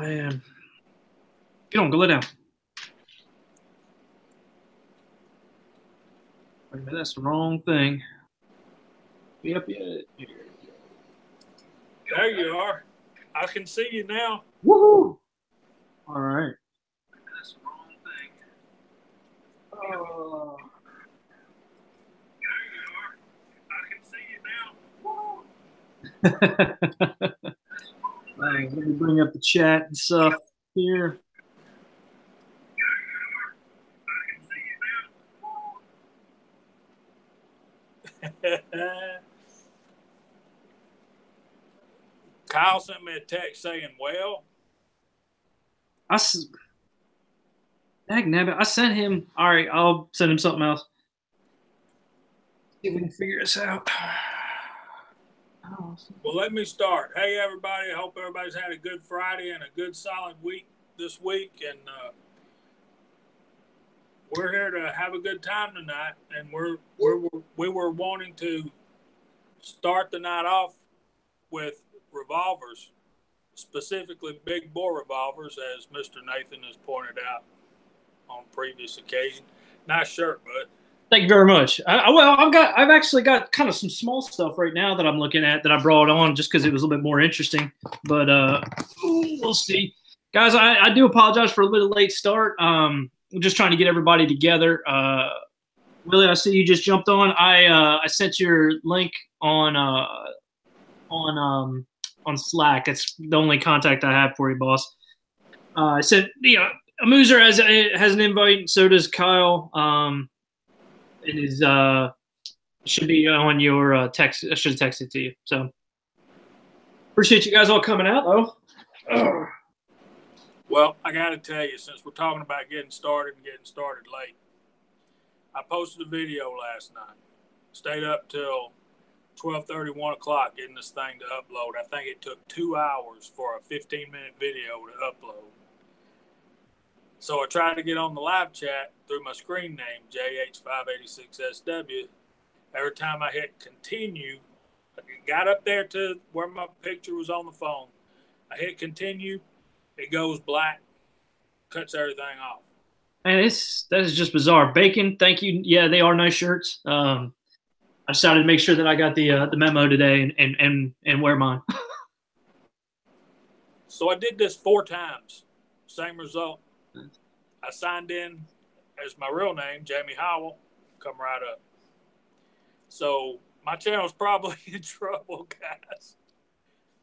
man. Get on, go lay down. Wait a minute, that's the wrong thing. Yep. There you are. I can see you now. Woohoo! All right. That's the wrong thing. Oh. There you are. I can see you now. Let me bring up the chat and stuff here. Kyle sent me a text saying, well. Dagnabbit, I sent him. All right, I'll send him something else. See if we can figure this out. Well, let me start. Hey, everybody. I hope everybody's had a good Friday and a good solid week this week. And we're here to have a good time tonight. And we were wanting to start the night off with revolvers, specifically big bore revolvers, as Mr. Nathan has pointed out on previous occasion. Nice shirt, bud. Thank you very much. I've actually got kind of some small stuff right now that I'm looking at that I brought on just because it was a little bit more interesting. But we'll see, guys. I do apologize for a little late start. I'm just trying to get everybody together. Willie, I see you just jumped on. I sent your link on Slack. That's the only contact I have for you, boss. I said, Amuser has an invite, and so does Kyle. It is should be on your text. I should have texted it to you. So appreciate you guys all coming out, though. Well, I got to tell you, since we're talking about getting started and getting started late, I posted a video last night. Stayed up till 12:30, 1 o'clock getting this thing to upload. I think it took 2 hours for a 15-minute video to upload. So I tried to get on the live chat through my screen name, JH586SW. Every time I hit continue, I got up there to where my picture was on the phone. I hit continue, it goes black, cuts everything off. Man, that is just bizarre. Bacon, thank you. Yeah, they are nice shirts. I decided to make sure that I got the memo today and wear mine. So I did this 4 times. Same result. I signed in as my real name, Jamie Howell, come right up. So my channel's probably in trouble, guys.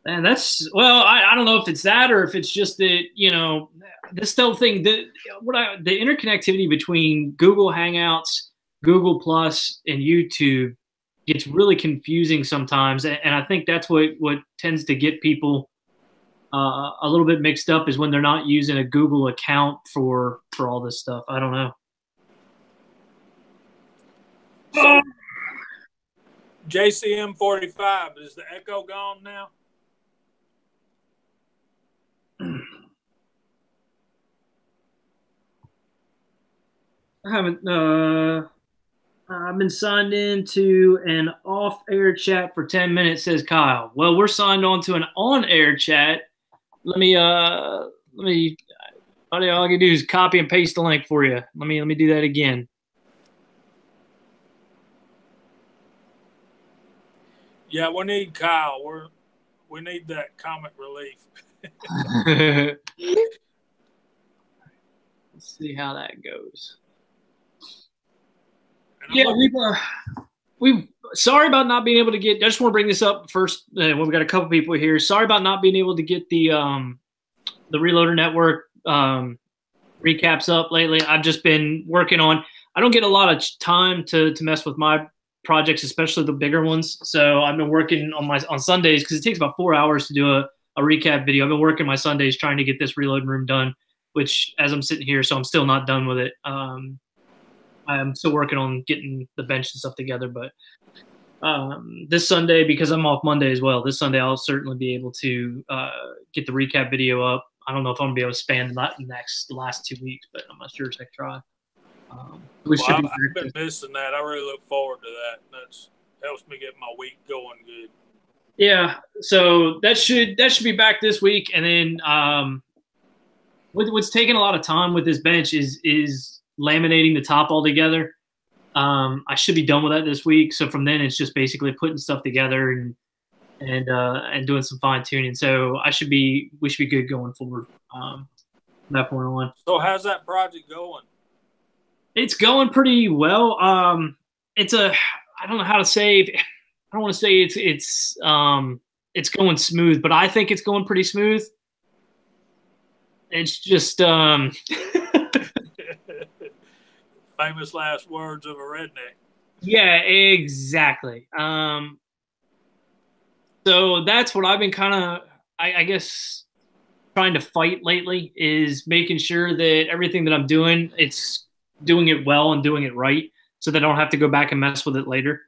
And I don't know if it's that or if it's just that, this whole thing, the interconnectivity between Google Hangouts, Google Plus, and YouTube gets really confusing sometimes. And I think that's what tends to get people a little bit mixed up is when they're not using a Google account for all this stuff. I don't know. So, JCM45, is the echo gone now? I haven't. I've been signed into an off-air chat for 10 minutes, says Kyle. Well, we're signed on to an on-air chat. Let me. All I can do is copy and paste the link for you. Let me do that again. Yeah, we need Kyle. We need that comic relief. Let's see how that goes. Yeah, we've sorry about not being able to get. I just want to bring this up first. When we got a couple people here. Sorry about not being able to get the Reloader Network recaps up lately. I've just been working on. I don't get a lot of time to mess with my projects, especially the bigger ones. So I've been working on Sundays because it takes about 4 hours to do a recap video. I've been working my Sundays trying to get this reloading room done, which as I'm sitting here, so I'm still not done with it. I'm still working on getting the bench and stuff together, but this Sunday, because I'm off Monday as well, this Sunday I'll certainly be able to get the recap video up. I don't know if I'm going to be able to span the last 2 weeks, but I'm not sure if I try. I've been missing that. I really look forward to that. That helps me get my week going good. Yeah, so that should be back this week, and then what's taking a lot of time with this bench is laminating the top all together. I should be done with that this week. So from then it's just basically putting stuff together and doing some fine tuning. So we should be good going forward. From that point on. So how's that project going? It's going pretty well. I don't know how to say. I don't want to say it's going smooth, but I think it's going pretty smooth. It's just famous last words of a redneck. Yeah, exactly. So that's what I've been kind of, I guess, trying to fight lately is making sure that everything that I'm doing, it's doing it well and doing it right, so that I don't have to go back and mess with it later.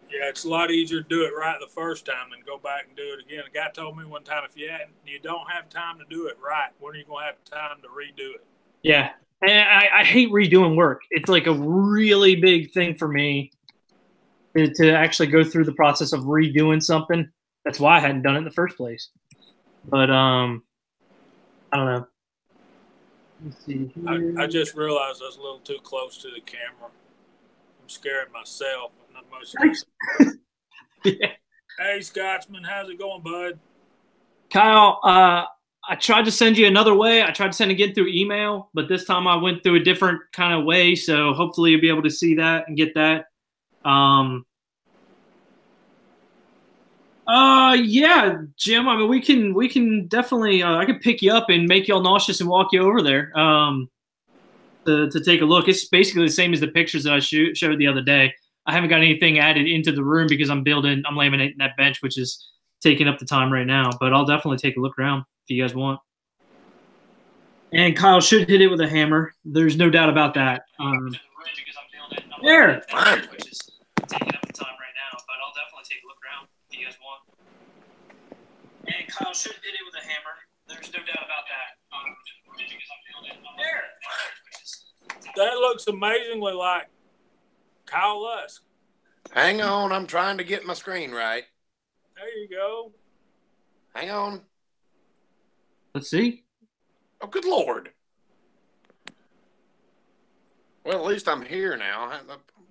Yeah, it's a lot easier to do it right the first time than go back and do it again. A guy told me one time, if you don't have time to do it right, when are you going to have time to redo it? Yeah, and I hate redoing work. It's like a really big thing for me to actually go through the process of redoing something. That's why I hadn't done it in the first place. But I don't know. Let's see here. I just realized I was a little too close to the camera. I'm scaring myself. Yeah. Hey, Scotsman, how's it going, bud? Kyle, I tried to send you another way. I tried to send it again through email, but this time I went through a different kind of way. So hopefully you'll be able to see that and get that. Yeah, Jim. I mean, we can definitely. I could pick you up and make you all nauseous and walk you over there. To take a look. It's basically the same as the pictures that I showed the other day. I haven't got anything added into the room because I'm laminating that bench, which is taking up the time right now. But I'll definitely take a look around if you guys want. And Kyle should hit it with a hammer. There's no doubt about that. There. Which is taking up the time right now, but I'll definitely take a look around if you guys want. And Kyle should hit it with a hammer. There's no doubt about that. There. That looks amazingly like Kyle Lusk. Hang on, I'm trying to get my screen right. There you go. Hang on. Let's see. Oh, good Lord. Well, at least I'm here now.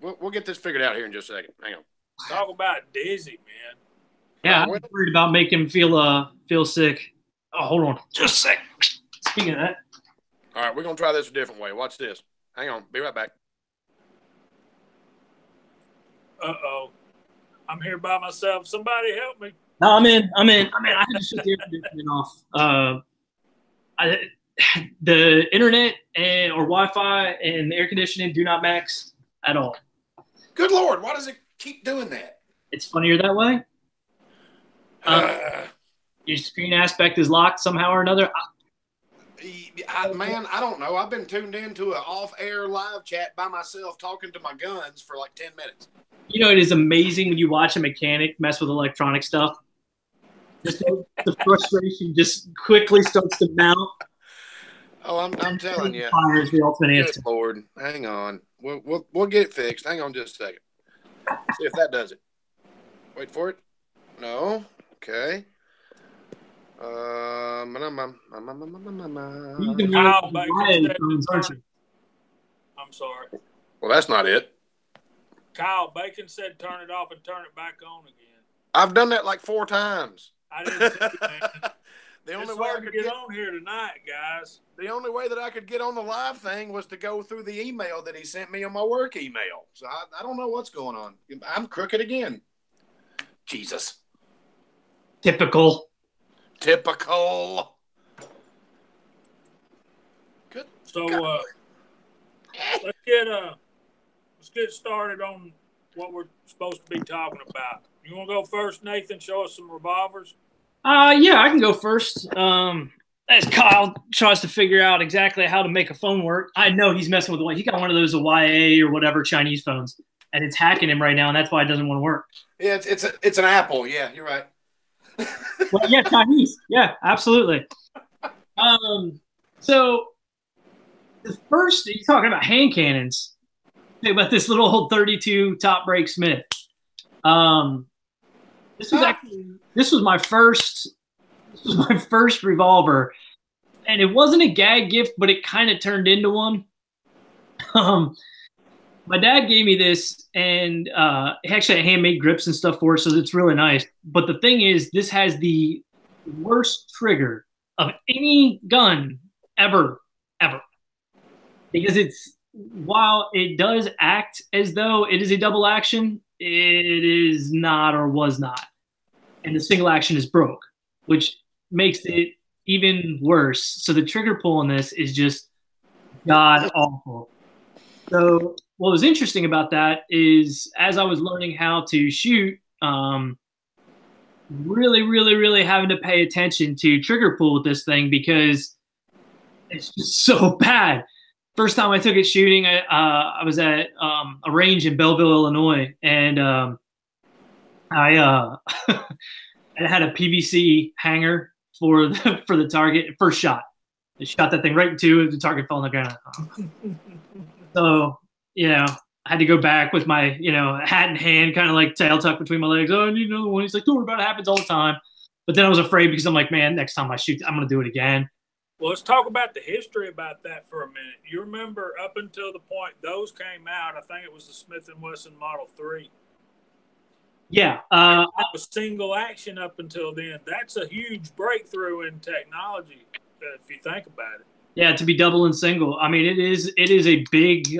We'll get this figured out here in just a second. Hang on. Talk about dizzy, man. Yeah, I'm worried about making him feel sick. Oh, hold on. Just a sec. Speaking of that. All right, we're going to try this a different way. Watch this. Hang on. Be right back. Uh-oh. I'm here by myself. Somebody help me. No, I'm in. I had to shut the air conditioning off. The internet or Wi-Fi and the air conditioning do not max at all. Good Lord. Why does it keep doing that? It's funnier that way. Your screen aspect is locked somehow or another. Man, I don't know. I've been tuned into an off-air live chat by myself talking to my guns for like 10 minutes. You know, it is amazing when you watch a mechanic mess with electronic stuff. Just the frustration just quickly starts to mount. Oh, I'm telling you. Fire is the ultimate answer. Good Lord. Hang on. We'll get it fixed. Hang on just a second. See if that does it. Wait for it. No. Okay. Kyle Bacon said, I'm sorry. Well, that's not it. Kyle Bacon said turn it off and turn it back on again. I've done that like 4 times. I didn't think, man. The only it's way hard I could to get on here tonight, guys. The only way that I could get on the live thing was to go through the email that he sent me on my work email. So I don't know what's going on. I'm crooked again. Jesus. Typical. Good. So let's get started on what we're supposed to be talking about. You want to go first, Nathan? Show us some revolvers. Yeah, I can go first. As Kyle tries to figure out exactly how to make a phone work, I know he's messing with one. He got one of those YA or whatever Chinese phones, and it's hacking him right now, and that's why it doesn't want to work. Yeah, it's an Apple. Yeah, you're right. Well, yeah, Chinese. Yeah, absolutely. So the first, you're talking about hand cannons. Think about this little old 32 top break Smith. This was my first revolver, and it wasn't a gag gift, but it kind of turned into one. Um, my dad gave me this, and he actually had handmade grips and stuff for it, so it's really nice. But the thing is, this has the worst trigger of any gun ever, ever, because it's while it does act as though it is a double action, it is not or was not, and the single action is broke, which makes it even worse. So the trigger pull on this is just god awful. So what was interesting about that is as I was learning how to shoot, really, really, really having to pay attention to trigger pull with this thing because it's just so bad. First time I took it shooting, I was at a range in Belleville, Illinois, and I I had a PVC hanger for the target. First shot, I shot that thing right into the target, fell on the ground. So I had to go back with my hat in hand, kind of like tail tucked between my legs. Oh, I need another one. He's like, don't worry about it. It happens all the time. But then I was afraid because I'm like, man, next time I shoot, I'm gonna do it again. Well, let's talk about the history about that for a minute. You remember up until the point those came out, I think it was the Smith & Wesson Model 3. Yeah. That was single action up until then. That's a huge breakthrough in technology if you think about it. Yeah, to be double and single. I mean, it is a big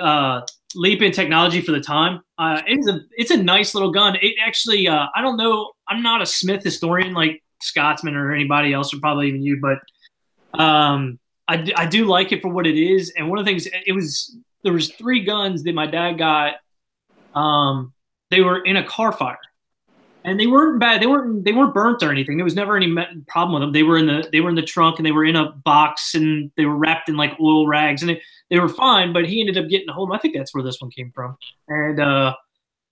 leap in technology for the time. It's a nice little gun. It actually, I don't know, I'm not a Smith historian like Scotsman or anybody else, or probably even you, but I do like it for what it is. And one of the things, there was 3 guns that my dad got. They were in a car fire, and they weren't bad. They weren't burnt or anything. There was never any problem with them. They were in the trunk, and they were in a box, and they were wrapped in like oil rags, and they were fine. But he ended up getting a hold. I think that's where this one came from. And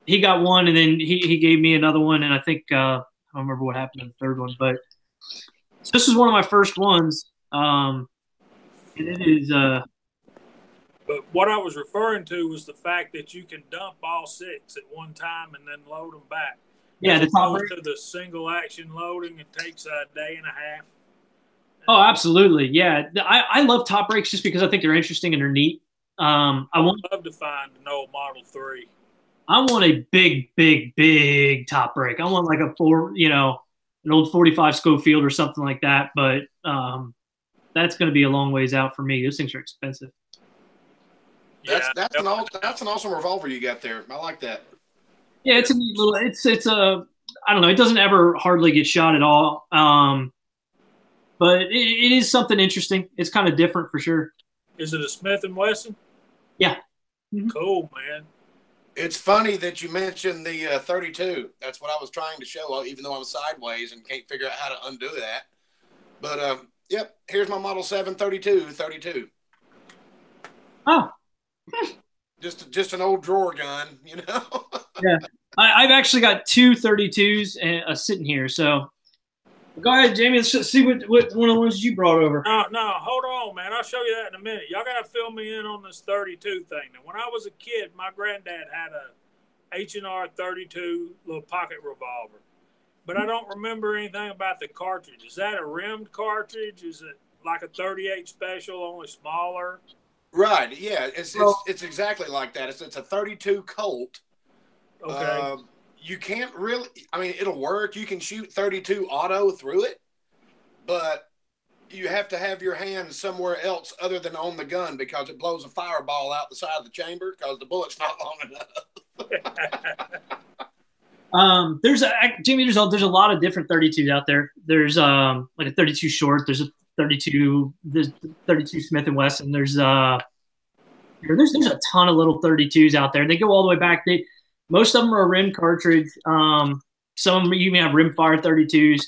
he got one, and then he gave me another one, and I think I don't remember what happened to the third one, but so this is one of my first ones. And it is. But what I was referring to was the fact that you can dump all 6 at one time and then load them back. Yeah, as opposed to the single action loading, it takes a day and a half. Oh, absolutely. Yeah, I love top brakes just because I think they're interesting and they're neat. I would love to find an old Model 3. I want a big, big, big top brake. I want like an old 45 Schofield or something like that. But that's going to be a long ways out for me. Those things are expensive. That's an awesome revolver you got there. I like that. Yeah, it's a neat little. It's a. I don't know. It doesn't ever hardly get shot at all. But it is something interesting. It's kind of different for sure. Is it a Smith & Wesson? Yeah. Mm-hmm. Cool, man. It's funny that you mentioned the 32. That's what I was trying to show, even though I'm sideways and can't figure out how to undo that. But, yep, here's my Model 7 32. Oh. Just an old drawer gun, you know? Yeah. I've actually got 2 32s sitting here, so go ahead, Jamie. Let's see what one of the ones you brought over. No, hold on, man. I'll show you that in a minute. Y'all got to fill me in on this 32 thing. Now, when I was a kid, my granddad had a H&R 32 little pocket revolver, but I don't remember anything about the cartridge. Is that a rimmed cartridge? Is it like a 38 special, only smaller? Right. Yeah, it's exactly like that. It's a 32 Colt. Okay. You can't really, I mean, it'll work. You can shoot 32 auto through it, but you have to have your hand somewhere else other than on the gun because it blows a fireball out the side of the chamber because the bullet's not long enough. Jimmy, there's a lot of different 32s out there. There's like a 32 short. There's a 32 Smith & Wesson. There's a ton of little 32s out there. They go all the way back. Most of them are a rim cartridge. Some of them even have rim-fire 32s.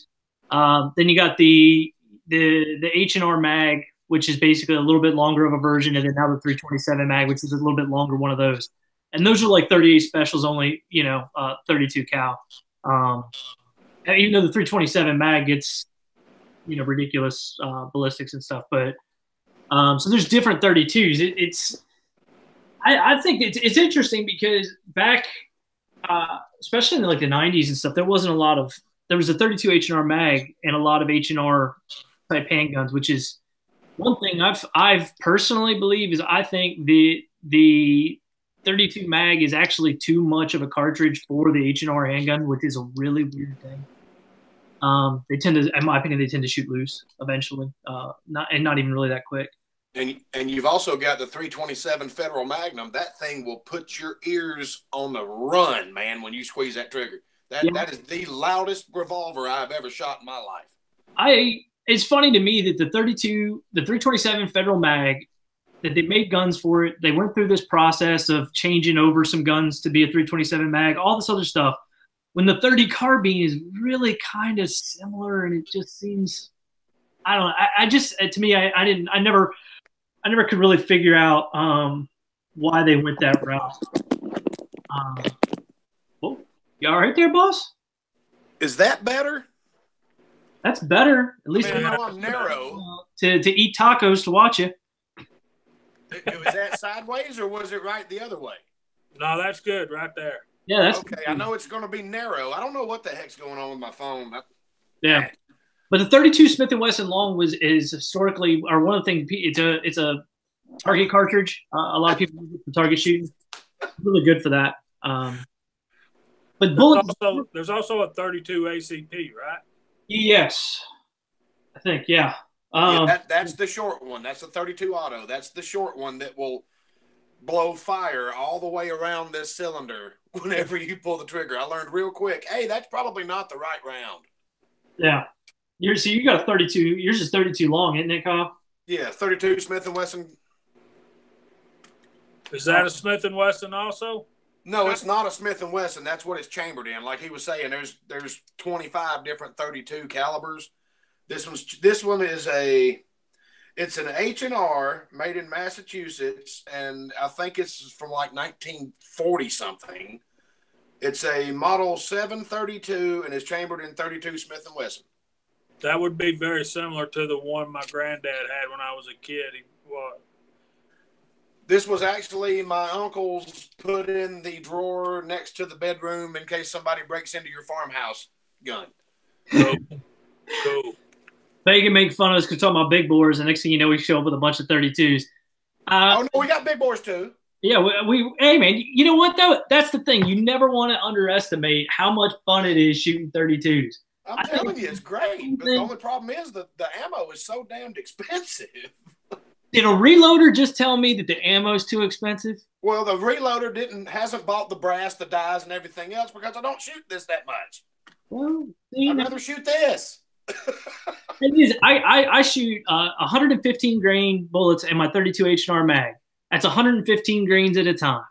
Then you got the H&R mag, which is basically a little bit longer of a version, and then now the 327 mag, which is a little bit longer one of those. And those are like 38 specials, only 32 cal. Even though the 327 mag gets ridiculous ballistics and stuff, but so there's different 32s. I think it's interesting because back, especially in like the 90s and stuff, there was a 32 H&R mag and a lot of H&R type handguns, which is One thing I've personally believe is I think the 32 mag is actually too much of a cartridge for the H&R handgun, which is a really weird thing. They tend to, in my opinion, they tend to shoot loose eventually, not even really that quick. And you've also got the 327 Federal Magnum. That thing will put your ears on the run, man, when you squeeze that trigger. That is the loudest revolver I've ever shot in my life. It's funny to me that the 327 Federal Mag, that they made guns for it. They went through this process of changing over some guns to be a 327 mag, all this other stuff. When the 30 carbine is really kind of similar, and it just seems, I don't know. I just, to me, I never could really figure out why they went that route. Well, you all right there, boss? Is that better? That's better. At least I'm narrow. To eat tacos to watch it. Was that sideways or was it right the other way? No, that's good right there. Yeah, that's okay. I know it's going to be narrow. I don't know what the heck's going on with my phone. Yeah, but the 32 Smith & Wesson long is historically, or one of the things, it's a target cartridge. A lot of people use it for target shooting. Really good for that. But bullets. There's also a 32 ACP, right? Yes, I think yeah. That's the short one. That's the 32 auto. That's the short one that will blow fire all the way around this cylinder whenever you pull the trigger. I learned real quick, hey, that's probably not the right round. Yeah. So you got a 32. Yours is 32 long, isn't it, Kyle? Yeah, 32 Smith & Wesson. Is that a Smith & Wesson also? No, it's not a Smith & Wesson. That's what it's chambered in. Like he was saying, there's 25 different 32 calibers. This one is it's an H&R made in Massachusetts, and I think it's from like 1940 something. It's a model 732 and is chambered in 32 Smith & Wesson. That would be very similar to the one my granddad had when I was a kid. This was actually my uncle's put in the drawer next to the bedroom in case somebody breaks into your farmhouse gun. Cool. They can make fun of us because we're talking about big bores, and next thing you know, we show up with a bunch of 32s. Oh, no, we got big bores too. Yeah, hey, man, you know what, though? That's the thing. You never want to underestimate how much fun it is shooting 32s. I'm telling you, it's great. But the only problem is the ammo is so damned expensive. Did a reloader just tell me that the ammo is too expensive? Well, the reloader hasn't bought the brass, the dies, and everything else because I don't shoot this that much. Well, I'd rather shoot this. It is. I shoot 115 grain bullets in my 32 H&R mag. That's 115 grains at a time.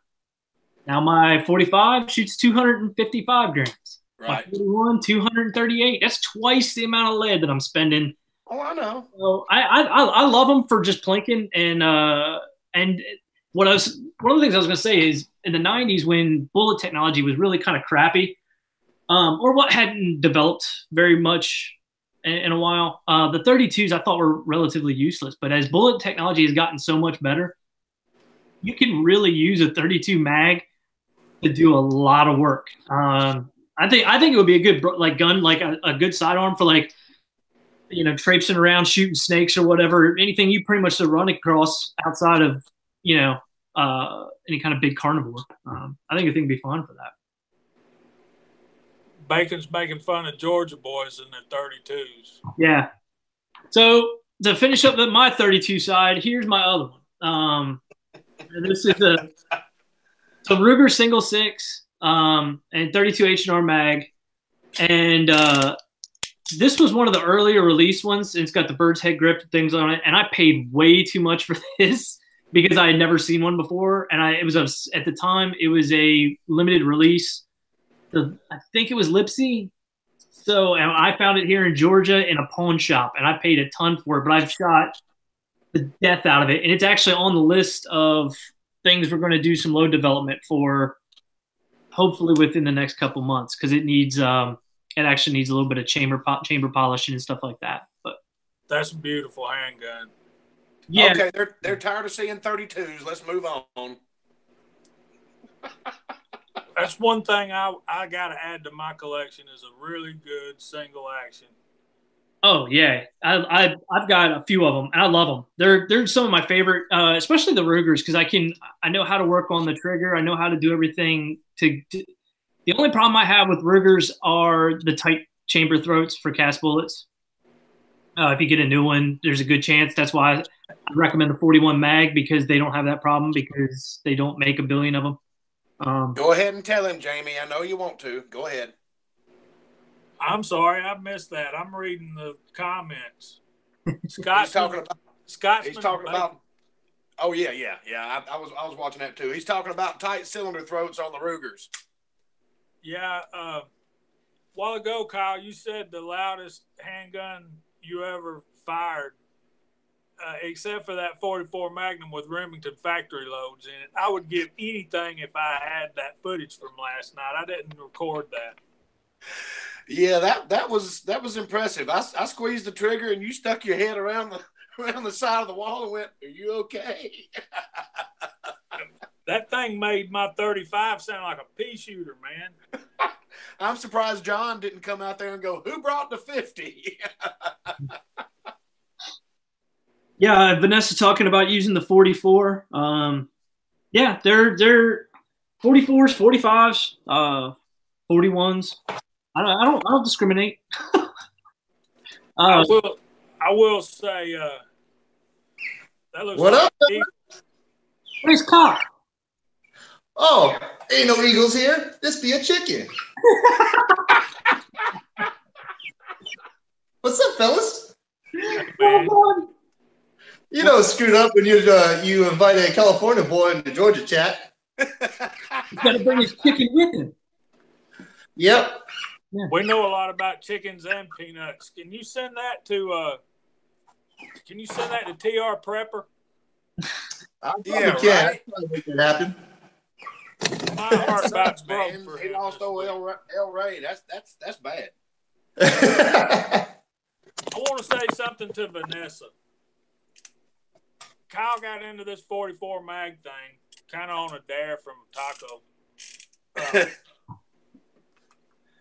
Now my 45 shoots 255 grains. Right. My 41, 238. That's twice the amount of lead that I'm spending. Oh, I know. So I love them for just plinking and one of the things I was going to say is in the 90s when bullet technology was really kind of crappy, or what hadn't developed very much in a while, the 32s I thought were relatively useless. But as bullet technology has gotten so much better, you can really use a 32 mag to do a lot of work. I think it would be a good gun, like a good sidearm for traipsing around shooting snakes or whatever. Anything you pretty much run across outside of any kind of big carnivore. I think would be fun for that. Bacon's making fun of Georgia boys in their 32s. Yeah. So to finish up my 32 side, here's my other one. This is a Ruger single 6 and 32 H&R mag, and this was one of the earlier release ones. It's got the bird's head grip and things on it, and I paid way too much for this because I had never seen one before, and at the time it was a limited release. I think it was Lipsy. So I found it here in Georgia in a pawn shop, and I paid a ton for it, but I've shot the death out of it. And it's actually on the list of things we're going to do some load development for, hopefully within the next couple months, because it actually needs a little bit of chamber polishing and stuff like that. But that's a beautiful handgun. Yeah. Okay, they're tired of seeing 32s. Let's move on. That's one thing I got to add to my collection is a really good single action. Oh yeah, I've got a few of them, and I love them. They're some of my favorite, especially the Rugers, because I know how to work on the trigger. I know how to do everything. The only problem I have with Rugers are the tight chamber throats for cast bullets. If you get a new one, there's a good chance. That's why I recommend the 41 mag, because they don't have that problem, because they don't make a billion of them. Go ahead and tell him, Jamie. I know you want to. Go ahead. I'm sorry, I missed that. I'm reading the comments. Scotsman, He's talking about. Oh yeah. I was watching that too. He's talking about tight cylinder throats on the Rugers. Yeah. A while ago, Kyle, you said the loudest handgun you ever fired, except for that 44 Magnum with Remington factory loads in it. I would give anything if I had that footage from last night. I didn't record that. Yeah, that was impressive. I squeezed the trigger and you stuck your head around the side of the wall and went, "Are you okay?" That thing made my 35 sound like a pea shooter, man. I'm surprised John didn't come out there and go, "Who brought the 50?" Yeah, Vanessa talking about using the 44. Yeah, they're 44s, 45s, 41s. I don't discriminate. I will say that looks what like up? Where's Cock? Oh, ain't no eagles here. This be a chicken. What's up, fellas? man. You know, screwed up when you invite a California boy into Georgia chat. He's got to bring his chicken with him. Yep. Yeah. We know a lot about chickens and peanuts. Can you send that to TR Prepper? Yeah, can. right. I make that happen. My heart about Sucks, broke man. for He him lost this week. El Rey. That's bad. I want to say something to Vanessa. Kyle got into this 44 mag thing kind of on a dare from Taco.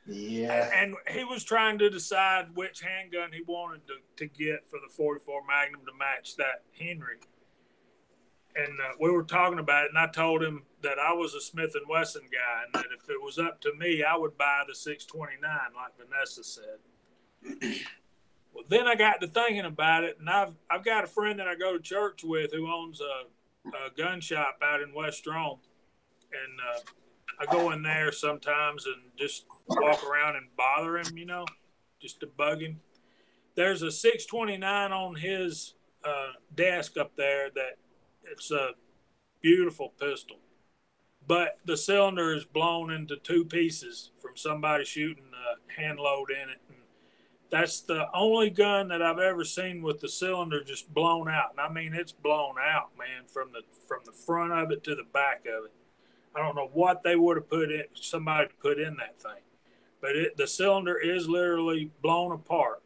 Yeah. And he was trying to decide which handgun he wanted to get for the 44 Magnum to match that Henry. And we were talking about it, and I told him that I was a Smith & Wesson guy, and that if it was up to me, I would buy the 629, like Vanessa said. Well, then I got to thinking about it, and I've got a friend that I go to church with who owns a gun shop out in West Rome, and I go in there sometimes and just walk around and bother him, just to bug him. There's a 629 on his desk up there that it's a beautiful pistol, but the cylinder is blown into two pieces from somebody shooting a hand load in it. And that's the only gun that I've ever seen with the cylinder just blown out. And I mean, it's blown out, man, from the front of it to the back of it. I don't know what they would have somebody put in that thing, but the cylinder is literally blown apart.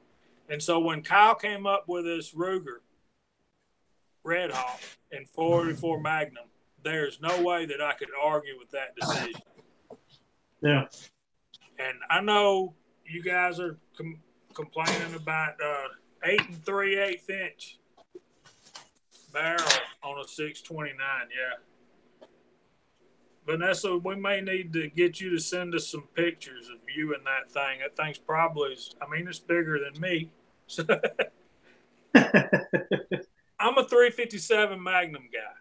And so when Kyle came up with this Ruger Red Hawk and 44 Magnum, there's no way that I could argue with that decision. Yeah. And I know you guys are complaining about 8 3/8 inch barrel on a 629. Yeah. Vanessa, we may need to get you to send us some pictures of you and that thing. That thing's probably, it's bigger than me. I'm a 357 Magnum guy.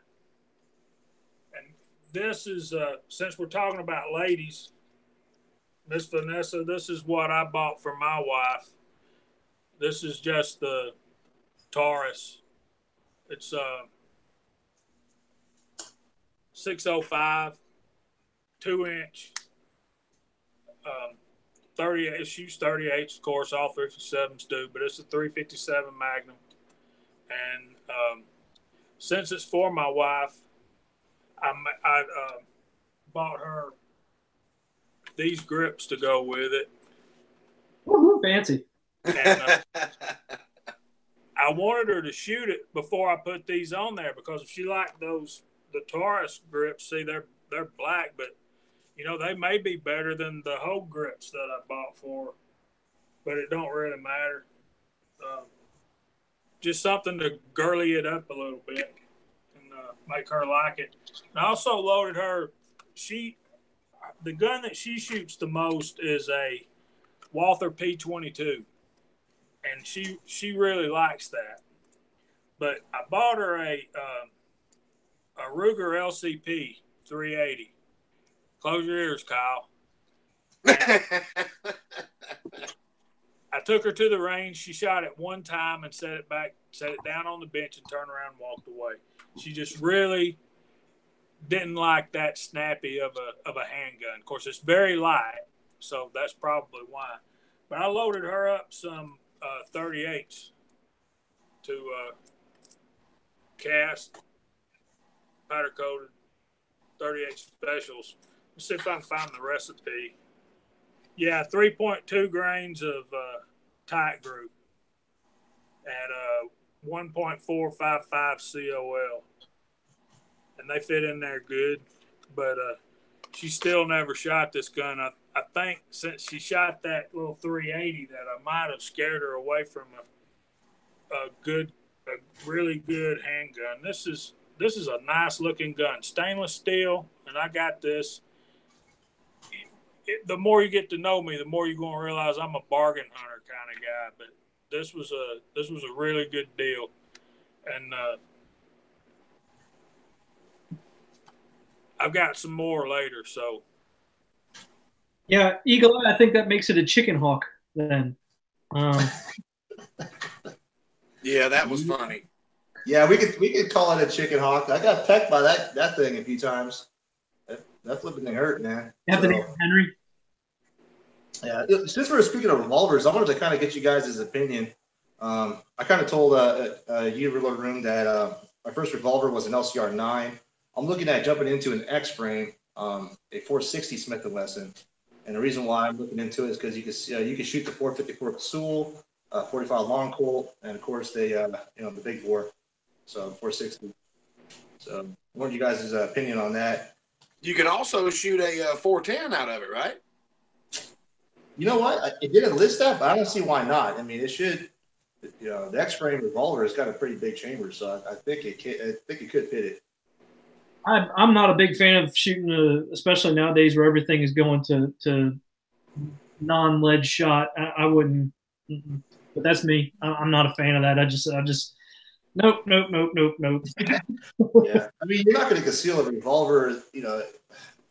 And this is, since we're talking about ladies, Miss Vanessa, this is what I bought for my wife. This is just the Taurus. It's 605, 2-inch, 38. It shoots 38s, of course. All 357s do, but it's a 357 Magnum. And since it's for my wife, I bought her these grips to go with it. Ooh, fancy. And I wanted her to shoot it before I put these on there, because if she liked the Taurus grips, see, they're black, but they may be better than the Hogue grips that I bought for her, but it don't really matter. just something to girly it up a little bit and make her like it. And I also loaded her. The gun that she shoots the most is a Walther P22, and she really likes that. But I bought her a Ruger LCP 380. Close your ears, Kyle. I took her to the range. She shot it one time and set it down on the bench and turned around and walked away. She just really didn't like that snappy of a handgun. Of course, it's very light, so that's probably why. But I loaded her up some 38s to cast, powder coated 38 specials. Let's see if I can find the recipe. Yeah, 3.2 grains of tight group at 1.455 COL. And they fit in there good. But she still never shot this gun. I think since she shot that little 380 that I might have scared her away from a really good handgun. This is a nice looking gun. Stainless steel, and I got this. The more you get to know me, the more you're going to realize I'm a bargain hunter kind of guy. But this was a really good deal, and I've got some more later. So yeah, Eagle Eye, I think that makes it a chicken hawk then. Yeah, that was funny. Yeah, we could call it a chicken hawk. I got pecked by that thing a few times. That flipping thing hurt, man. You have to name Henry. Yeah, since we're speaking of revolvers, I wanted to kind of get you guys' opinion. I kind of told you, Reload Room, that my first revolver was an LCR 9. I'm looking at jumping into an X-frame, a 460 Smith & Wesson. And the reason why I'm looking into it is because you can shoot the 454 Sewell, 45 Long Colt, and of course the big bore, so 460. So I wanted you guys' opinion on that. You can also shoot a 410 out of it, right? You know what? It didn't list that, but I don't see why not. I mean, it should. The X-frame revolver has got a pretty big chamber, so I think it could fit it. I'm not a big fan of shooting, especially nowadays where everything is going to non-lead shot. I wouldn't. But that's me. I'm not a fan of that. I just nope. Yeah, I mean, you're not going to conceal a revolver.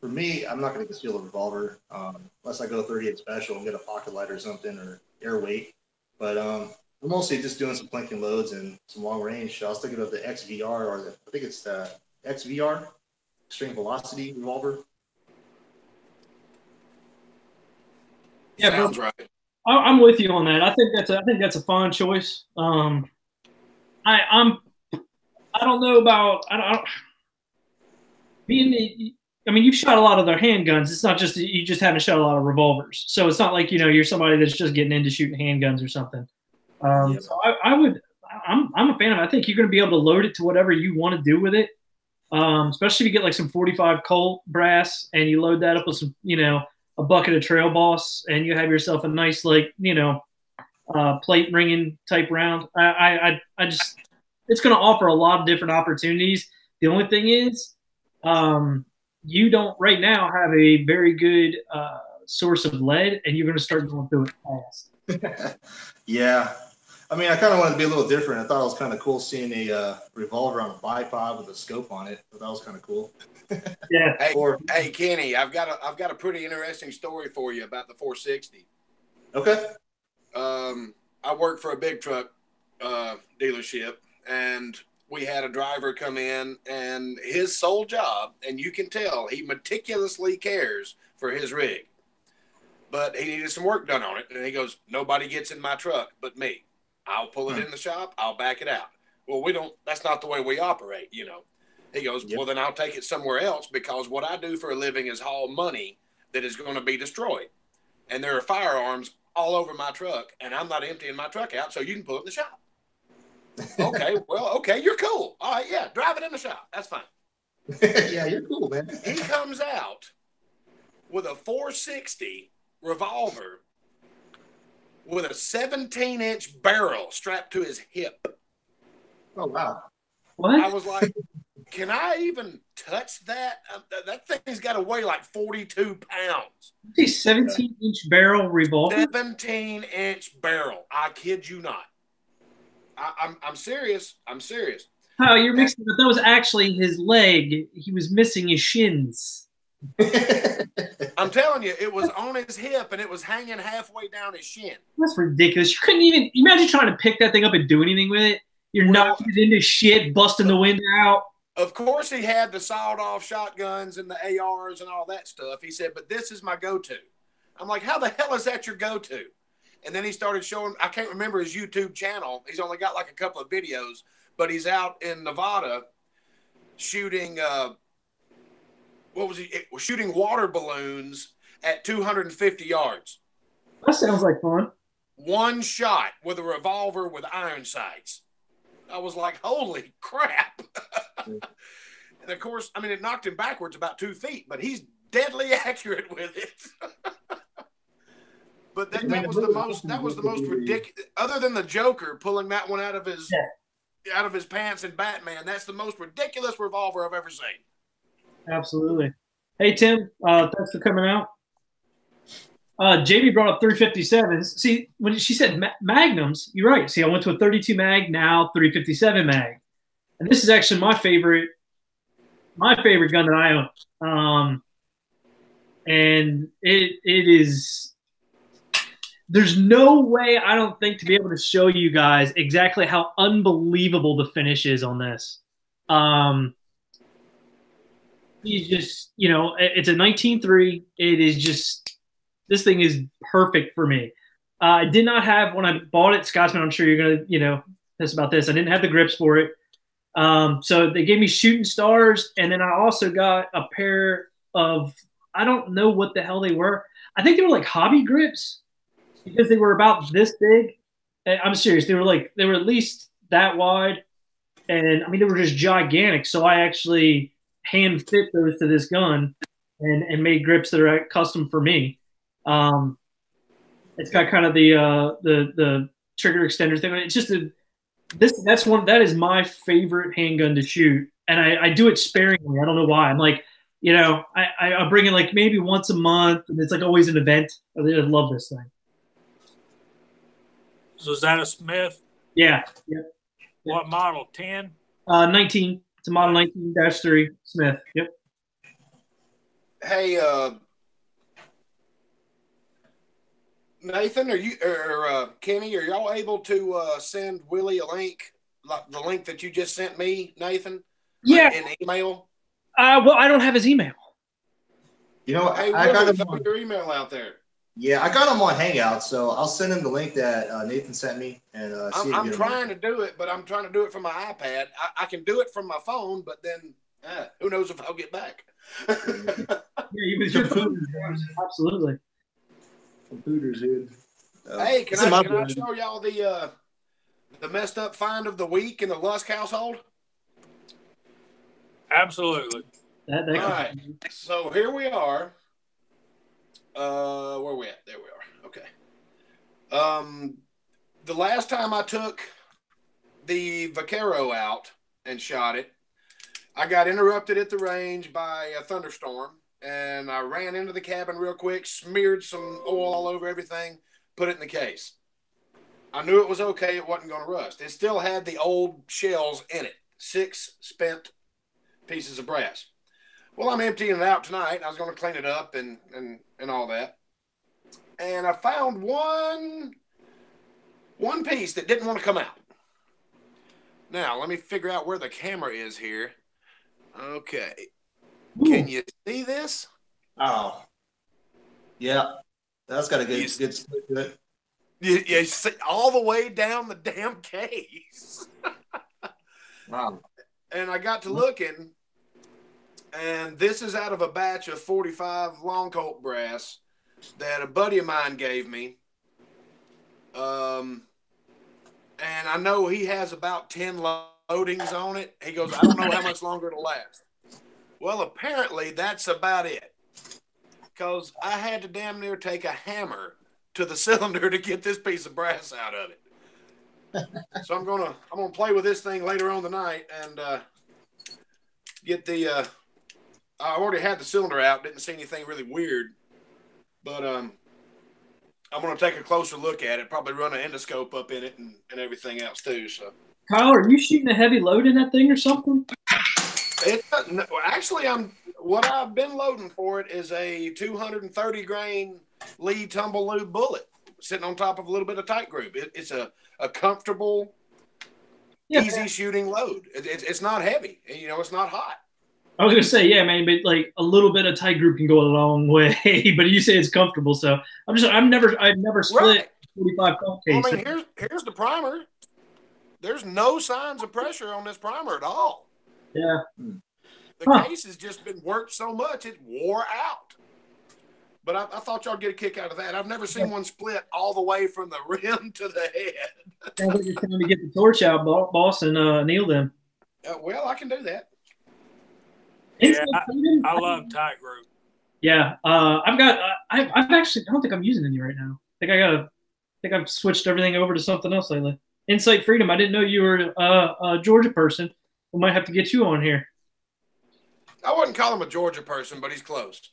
For me, I'm not going to conceal a revolver unless I go 38 special and get a pocket light or something or air weight. But I'm mostly just doing some plinking loads and some long range. I was thinking of the XVR I think it's the XVR, Extreme Velocity Revolver. Yeah, sounds right. I'm with you on that. I think that's a fine choice. I don't know about you've shot a lot of their handguns. It's not just you just haven't shot a lot of revolvers. So it's not like you're somebody that's just getting into shooting handguns or something. So I'm a fan of it. I think you're going to be able to load it to whatever you want to do with it. Especially if you get like some 45 Colt brass and you load that up with some a bucket of Trail Boss, and you have yourself a nice plate ringing type round. I just it's going to offer a lot of different opportunities. The only thing is, you don't right now have a very good source of lead, and you're going to start going through it fast. Yeah. I mean, I kind of wanted to be a little different. I thought it was kind of cool seeing a revolver on a bipod with a scope on it. But that was kind of cool. Yeah. Hey, Kenny, I've got a pretty interesting story for you about the 460. Okay. I worked for a big truck dealership, and we had a driver come in, and his sole job, and you can tell he meticulously cares for his rig, but he needed some work done on it, and he goes, "Nobody gets in my truck but me. I'll pull it in the shop. I'll back it out." Well, that's not the way we operate, He goes, "Well, then I'll take it somewhere else, because what I do for a living is haul money that is going to be destroyed. And there are firearms all over my truck, and I'm not emptying my truck out, so you can pull it in the shop." Okay, you're cool. All right, yeah, drive it in the shop. That's fine. Yeah, you're cool, man. He comes out with a 460 revolver with a 17-inch barrel strapped to his hip. Oh, wow. What? I was like, can I even touch that? That thing's got to weigh like 42 pounds. A 17-inch barrel revolver? 17-inch barrel. I kid you not. I'm serious. I'm serious. Oh, you're mixing it. That was actually his leg. He was missing his shins. I'm telling you, it was on his hip and it was hanging halfway down his shin. That's ridiculous. You couldn't even imagine trying to pick that thing up and do anything with it. You're knocking it into shit, busting the wind out. Of course, he had the sawed-off shotguns and the ARs and all that stuff. He said, but this is my go-to. I'm like, how the hell is that your go-to? And then he started showing, I can't remember his YouTube channel. He's only got like a couple of videos, but he's out in Nevada shooting, shooting water balloons at 250 yards. That sounds like fun. One shot with a revolver with iron sights. I was like, holy crap. And of course, I mean, it knocked him backwards about 2 feet, but he's deadly accurate with it. But that was the most ridiculous, other than the Joker pulling that one out of his pants in Batman. That's the most ridiculous revolver I've ever seen. Absolutely. Hey, Tim, thanks for coming out. JB brought up 357s. See, when she said magnums, you're right. See, I went to a 32 mag, now 357 mag. And this is actually my favorite gun that I own. And it is, there's no way, I don't think, to be able to show you guys exactly how unbelievable the finish is on this. He's just, you know, it's a 19.3. It is just, this thing is perfect for me. I did not have, when I bought it, Scotsman, I'm sure you're going to, you know, piss about this. I didn't have the grips for it. So they gave me shooting stars. And then I also got a pair of, I don't know what the hell they were. I think they were like hobby grips because they were about this big. And I'm serious. They were at least that wide. And I mean, they were just gigantic. So I actually hand fit those to this gun and made grips that are custom for me. It's got kind of the trigger extender thing. It's just that is my favorite handgun to shoot, and I do it sparingly. I don't know why. I'm like, you know, I bring it like maybe once a month, and it's like always an event. I love this thing. So is that a Smith? Yeah. Yep. What model? 10? 19. It's a model 19-3 Smith. Yep. Hey, Nathan, Kenny, are y'all able to send Willie a link, like the link that you just sent me, Nathan? Yeah. In email? Well, I don't have his email. You know, hey, I got your email out there. Yeah, I got him on Hangout, so I'll send him the link that Nathan sent me. And I'm trying to do it, but I'm trying to do it from my iPad. I can do it from my phone, but then who knows if I'll get back. Yeah, with your phone. Absolutely. Computers, dude. Hey, can I show y'all the messed up find of the week in the Lusk household? Absolutely. All right. So here we are. Where we at? There we are. Okay. The last time I took the Vaquero out and shot it, I got interrupted at the range by a thunderstorm, and I ran into the cabin real quick, smeared some oil all over everything, put it in the case. I knew it was okay. It wasn't going to rust. It still had the old shells in it, 6 spent pieces of brass. Well, I'm emptying it out tonight. I was going to clean it up and all that. And I found one piece that didn't want to come out. Now, let me figure out where the camera is here. Okay. Ooh. Can you see this? Oh. Yeah. That's got a good split to it. You see all the way down the damn case. Wow. And I got to looking, and this is out of a batch of 45 long Colt brass that a buddy of mine gave me. And I know he has about 10 loadings on it. He goes, I don't know how much longer it'll last. Well, apparently that's about it. Because I had to damn near take a hammer to the cylinder to get this piece of brass out of it. So I'm gonna play with this thing later on tonight and get the. I already had the cylinder out. Didn't see anything really weird, but I'm gonna take a closer look at it. Probably run an endoscope up in it and everything else too. So, Kyle, are you shooting a heavy load in that thing or something? Actually, what I've been loading for it is a 230 grain Lee tumble lube bullet sitting on top of a little bit of tight group. It's a comfortable, easy shooting load. It's not heavy. You know, it's not hot. I was gonna say, yeah, man, but like a little bit of tight group can go a long way. But you say it's comfortable, so I've never split 45 pump case. Well, I mean, here's the primer. There's no signs of pressure on this primer at all. Yeah. The case has just been worked so much it wore out. But I thought y'all get a kick out of that. I've never seen one split all the way from the rim to the head. Sounds like you're trying to get the torch out, boss, and kneel them. Well, I can do that. Yeah, I love tight group. Yeah, I've actually, I don't think I'm using any right now. I think I've switched everything over to something else lately. Insight Freedom. I didn't know you were a Georgia person. We might have to get you on here. I wouldn't call him a Georgia person, but he's close.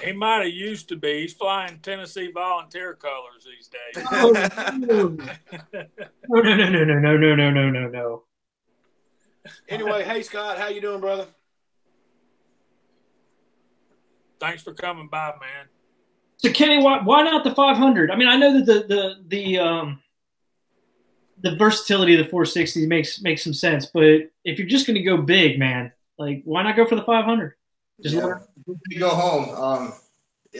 He might have used to be. He's flying Tennessee Volunteer colors these days. No. Anyway, hey Scott, how you doing, brother? Thanks for coming by, man. So Kenny, why not the 500? I mean, I know that the versatility of the 460 makes some sense, but if you're just going to go big, man, like why not go for the 500? Just go home.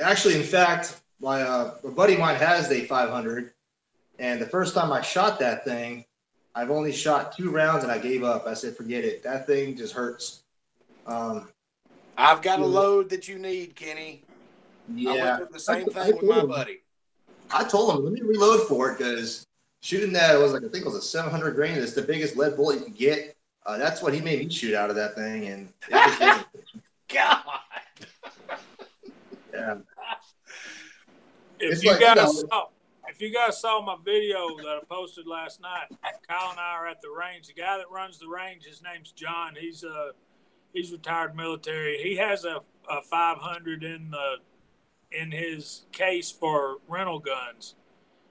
Actually, in fact, my a buddy of mine has a 500, and the first time I shot that thing, I've only shot 2 rounds and I gave up. I said, forget it. That thing just hurts. I've got a load that you need, Kenny. Yeah. I went through the same thing with my buddy. I told him, let me reload for it because shooting that, it was like, I think it was a 700 grain. It's the biggest lead bullet you can get. That's what he made me shoot out of that thing. And it just God. Yeah. If you guys saw my video that I posted last night, Kyle and I are at the range. The guy that runs the range, his name's John. He's retired military. He has a 500 in his case for rental guns.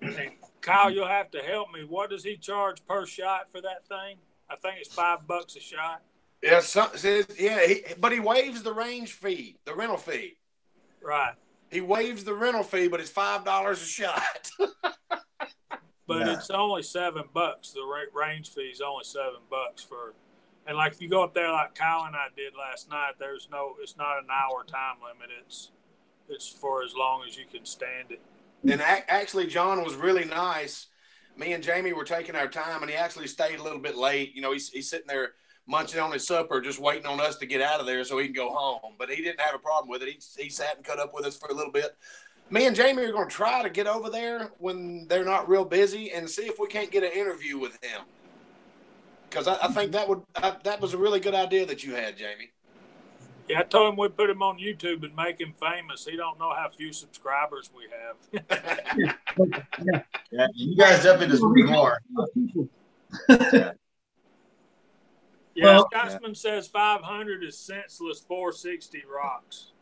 And Kyle, you'll have to help me. What does he charge per shot for that thing? I think it's $5 a shot. Yeah, but he waives the range fee, the rental fee. Right. He waives the rental fee, but it's $5 a shot. But it's only $7. The range fee is only $7 for. And like if you go up there like Kyle and I did last night, it's not an hour time limit. It's for as long as you can stand it. And actually, John was really nice. Me and Jamie were taking our time, and he actually stayed a little bit late. You know, he's sitting there munching on his supper, just waiting on us to get out of there so he can go home. But he didn't have a problem with it. He sat and cut up with us for a little bit. Me and Jamie are going to try to get over there when they're not real busy and see if we can't get an interview with him. Because I think that was a really good idea that you had, Jamie. Yeah, I told him we'd put him on YouTube and make him famous. He don't know how few subscribers we have. Yeah, you guys definitely just need more. Yeah, Scotsman says 500 is senseless 460 rocks.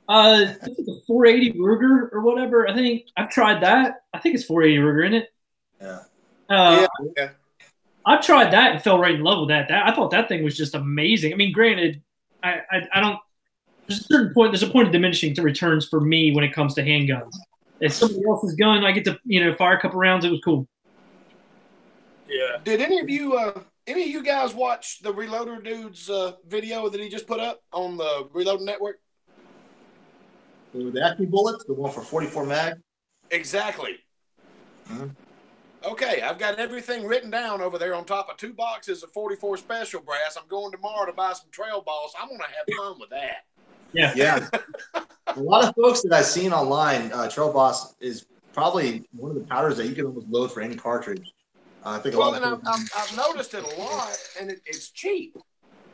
This is a 480 Ruger or whatever. I think I've tried that. I think it's 480 Ruger, isn't it? Yeah. Yeah. I've tried that and fell right in love with that. I thought that thing was just amazing. I mean, granted, I don't. There's a certain point. There's a point of diminishing to returns for me when it comes to handguns. It's somebody else's gun. I get to fire a couple rounds. It was cool. Yeah. Did any of you guys watch the Reloader dude's video that he just put up on the Reloading Network? The Acme bullets, the one for 44 mag. Exactly. Mm-hmm. Okay, I've got everything written down over there on top of 2 boxes of 44 special brass. I'm going tomorrow to buy some trail balls. I'm going to have fun with that. Yeah. A lot of folks that I've seen online, Trail Boss is probably one of the powders that you can almost load for any cartridge. I think. Well, and I've noticed it a lot, and it's cheap.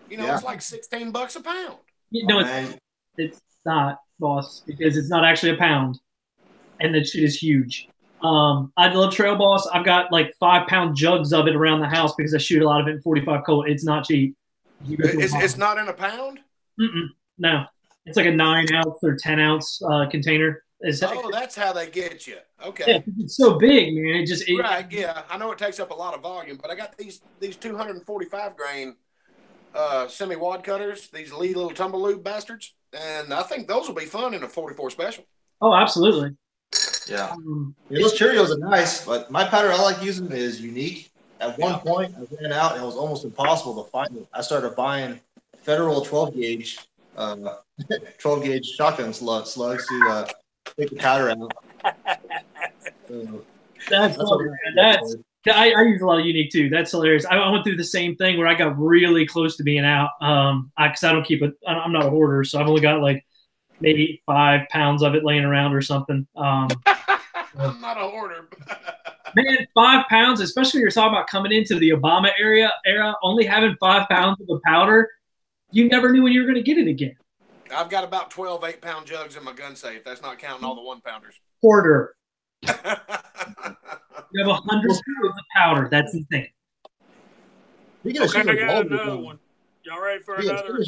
It's like $16 a pound. No, it's not. Boss because it's not actually a pound, and that shit is huge. I love Trail Boss. I've got like 5-pound jugs of it around the house because I shoot a lot of it in 45 Colt. It's not cheap. It's not in a pound? No. It's like a 9-ounce or 10-ounce container. Oh, that's how they get you. Okay. Yeah, it's so big, man. Right, yeah. I know it takes up a lot of volume, but I got these 245 grain semi-wad cutters, these Lee little tumble lube bastards, and I think those will be fun in a 44 special. Oh, absolutely. Yeah. Those Cheerios are nice, but my powder I like using is unique. At one point, I ran out and it was almost impossible to find it. I started buying Federal 12 gauge 12 gauge shotgun slugs to take the powder out. That's I use a lot of unique too. That's hilarious. I went through the same thing where I got really close to being out. Because I don't keep it. I'm not a hoarder, so I've only got like maybe 5 pounds of it laying around or something. I'm not a hoarder. Man, 5 pounds, especially when you're talking about coming into the Obama era, only having 5 pounds of the powder, you never knew when you were going to get it again. I've got about 12 8-pound jugs in my gun safe. That's not counting all the 1-pounders. Hoarder. You have 100 pounds of powder. That's insane. Okay, I got another one. Y'all ready for another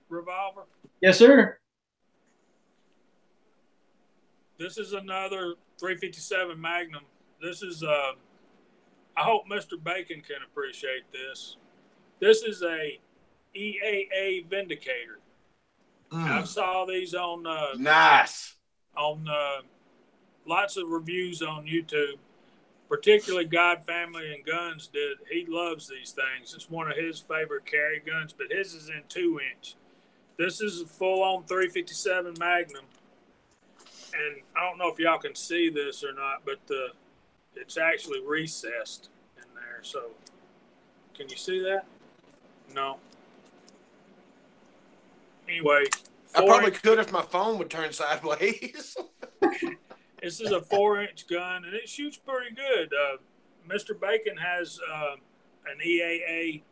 revolver? Yes, sir. This is another 357 Magnum. This is I hope Mr. Bacon can appreciate this. This is a EAA Vindicator. I saw these on nice on lots of reviews on YouTube. Particularly God Family and Guns did. He loves these things. It's one of his favorite carry guns, but his is in 2-inch. This is a full-on 357 Magnum. And I don't know if y'all can see this or not, but it's actually recessed in there. So, can you see that? No. Anyway. I probably could if my phone would turn sideways. This is a 4-inch gun, and it shoots pretty good. Mr. Bacon has an EAA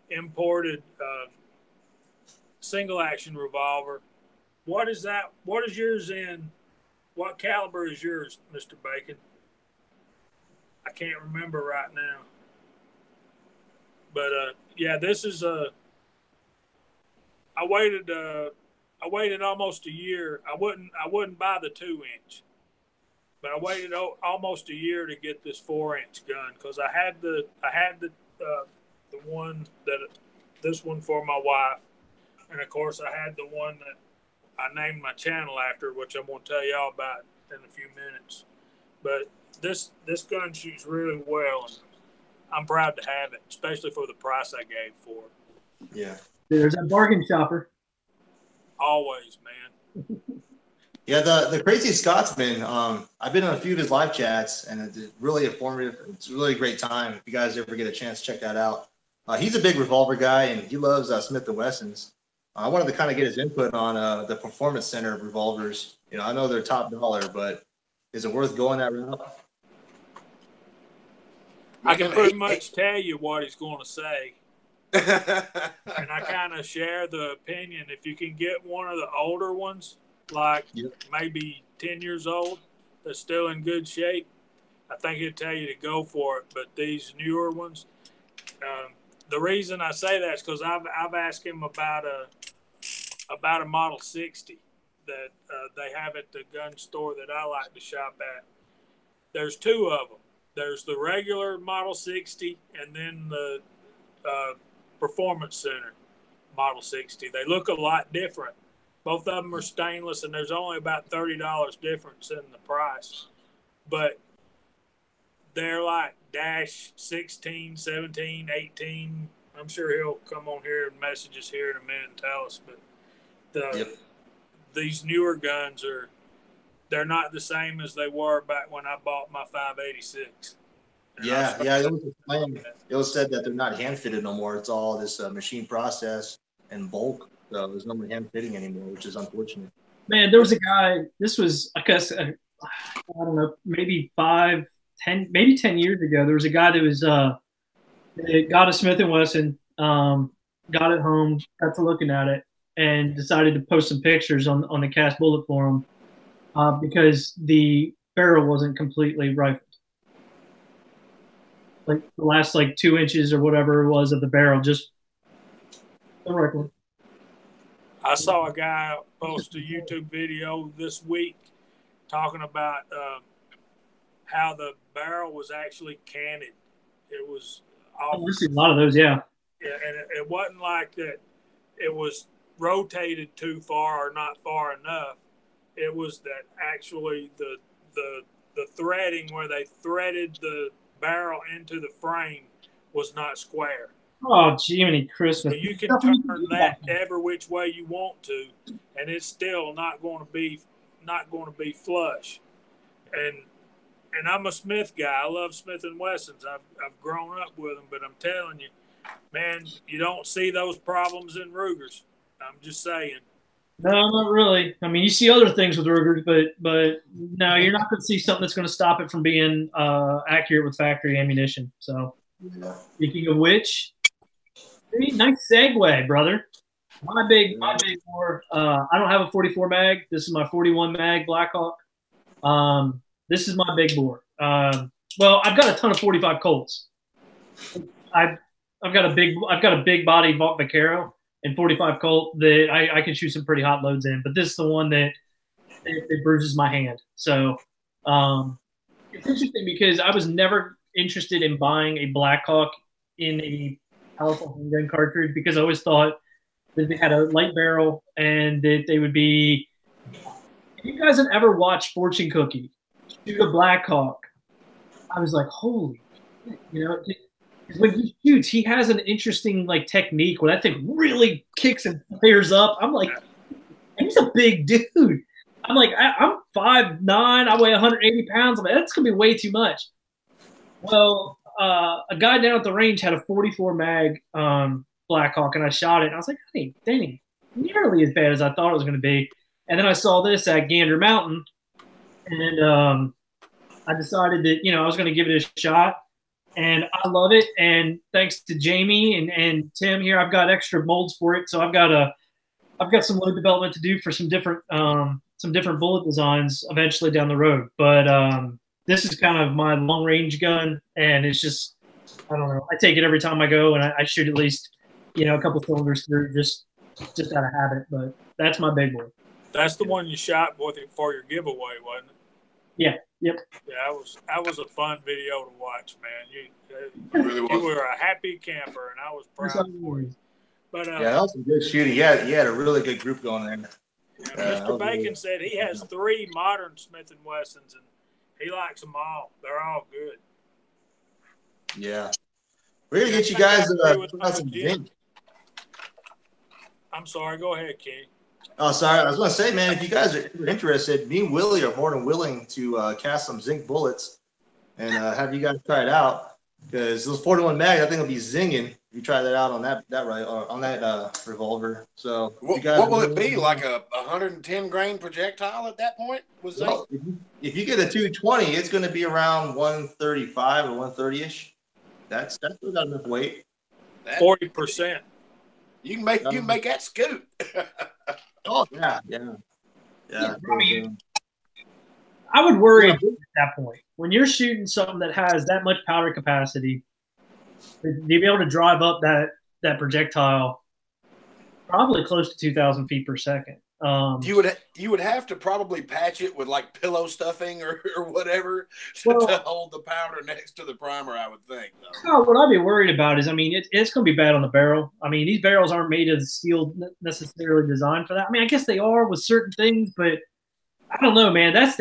imported single-action revolver. What is that? What is yours in? What caliber is yours, Mr. Bacon? I can't remember right now. But yeah, this is I waited almost a year. I wouldn't buy the 2-inch, but I waited almost a year to get this 4-inch gun because I had the one this one for my wife, and of course I had the one that I named my channel after, which I'm going to tell y'all about in a few minutes. But this gun shoots really well, and I'm proud to have it, especially for the price I gave for it. Yeah. There's a bargain shopper. Always, man. Yeah, the Crazy Scotsman, I've been on a few of his live chats, and it's really informative. It's a really great time. If you guys ever get a chance, check that out. He's a big revolver guy, and he loves Smith & Wessons. I wanted to kind of get his input on the Performance Center of revolvers. You know, I know they're top dollar, but is it worth going that route? I can pretty much tell you what he's going to say. And I kind of share the opinion. If you can get one of the older ones, like maybe 10 years old, that's still in good shape, I think he'd tell you to go for it. But these newer ones, the reason I say that is because I've asked him about a Model 60 that they have at the gun store that I like to shop at. There's two of them. There's the regular Model 60 and then the Performance Center Model 60. They look a lot different. Both of them are stainless, and there's only about $30 difference in the price. But they're like dash 16, 17, 18. I'm sure he'll come on here and message us here in a minute and tell us. But these newer guns they're not the same as they were back when I bought my 586. Yeah. It was said that they're not hand fitted no more. It's all this machine process and bulk. So there's no more hand fitting anymore, which is unfortunate. Man, there was a guy. This was, I guess, I don't know, maybe 10 years ago. There was a guy that was got a Smith & Wesson, got it home, got to looking at it, and decided to post some pictures on the Cast Bullet forum because the barrel wasn't completely rifled. Like the last 2 inches or whatever it was of the barrel, just the rifle. I saw a guy post a YouTube video this week talking about how the barrel was actually canted. It was off. I see a lot of those, yeah. Yeah, and it wasn't like that. It was rotated too far or not far enough. It was that actually the threading where they threaded the barrel into the frame was not square. Oh, Jiminy Christmas! So you can turn that every which way you want to, and it's still not going to be flush. And I'm a Smith guy. I love Smith and Wessons. I've grown up with them, but I'm telling you, man, you don't see those problems in Rugers. I'm just saying. No, not really. I mean, you see other things with Rugers, but no, you're not going to see something that's going to stop it from being accurate with factory ammunition. So, speaking of which, nice segue, brother. My big bore. I don't have a 44 mag. This is my 41 mag Blackhawk. This is my big bore. Well, I've got a ton of 45 Colts. I've got a big body Vaquero and 45 Colt that I can shoot some pretty hot loads in. But this is the one that it bruises my hand. So it's interesting because I was never interested in buying a Blackhawk in a powerful handgun cartridge because I always thought that they had a light barrel and that they would be. If you guys have ever watched Fortune Cookie shoot a Blackhawk, I was like, holy, because when he shoots, he has an interesting technique where that thing really kicks and flares up. I'm like, he's a big dude. I'm like, I'm 5'9", I weigh 180 pounds. I'm like, that's gonna be way too much. Well, a guy down at the range had a 44 mag Blackhawk, and I shot it, and I was like, hey, dang, nearly as bad as I thought it was going to be. And then I saw this at Gander Mountain, and I decided that I was going to give it a shot, and I love it. And thanks to Jamie and Tim here, I've got extra molds for it, so I've got some load development to do for some different bullet designs eventually down the road. But this is kind of my long range gun, and it's just, I don't know. I take it every time I go, and I shoot at least a couple cylinders through just out of habit. But that's my big one. That's the one you shot for your giveaway, wasn't it? Yeah. Yep. Yeah, that was a fun video to watch, man. You were a happy camper, and I was proud for you. But that was some good shooting. Yeah, he had a really good group going there. Mr. Bacon said he has 3 modern Smith & Wessons, and he likes them all. They're all good. Yeah. We're going to get you guys some zinc. I'm sorry. Go ahead, Kenny. Oh, sorry. I was going to say, man, if you guys are interested, me and Willie are more than willing to cast some zinc bullets and have you guys try it out. Because those 41 mag, I think will be zinging if you try that out on that revolver. So what will it be, like a 110 grain projectile at that point? Well, if you get a 220, it's going to be around 135 or 130-ish. That's still got enough weight. 40%. You can make that scoot. Oh yeah. I mean, I would worry at that point when you're shooting something that has that much powder capacity. To be able to drive up that projectile probably close to 2,000 feet per second. You would have to probably patch it with pillow stuffing or whatever to hold the powder next to the primer, I would think. What I'd be worried about is, I mean, it's going to be bad on the barrel. I mean, these barrels aren't made of steel necessarily designed for that. I mean, I guess they are with certain things, but I don't know, man. That's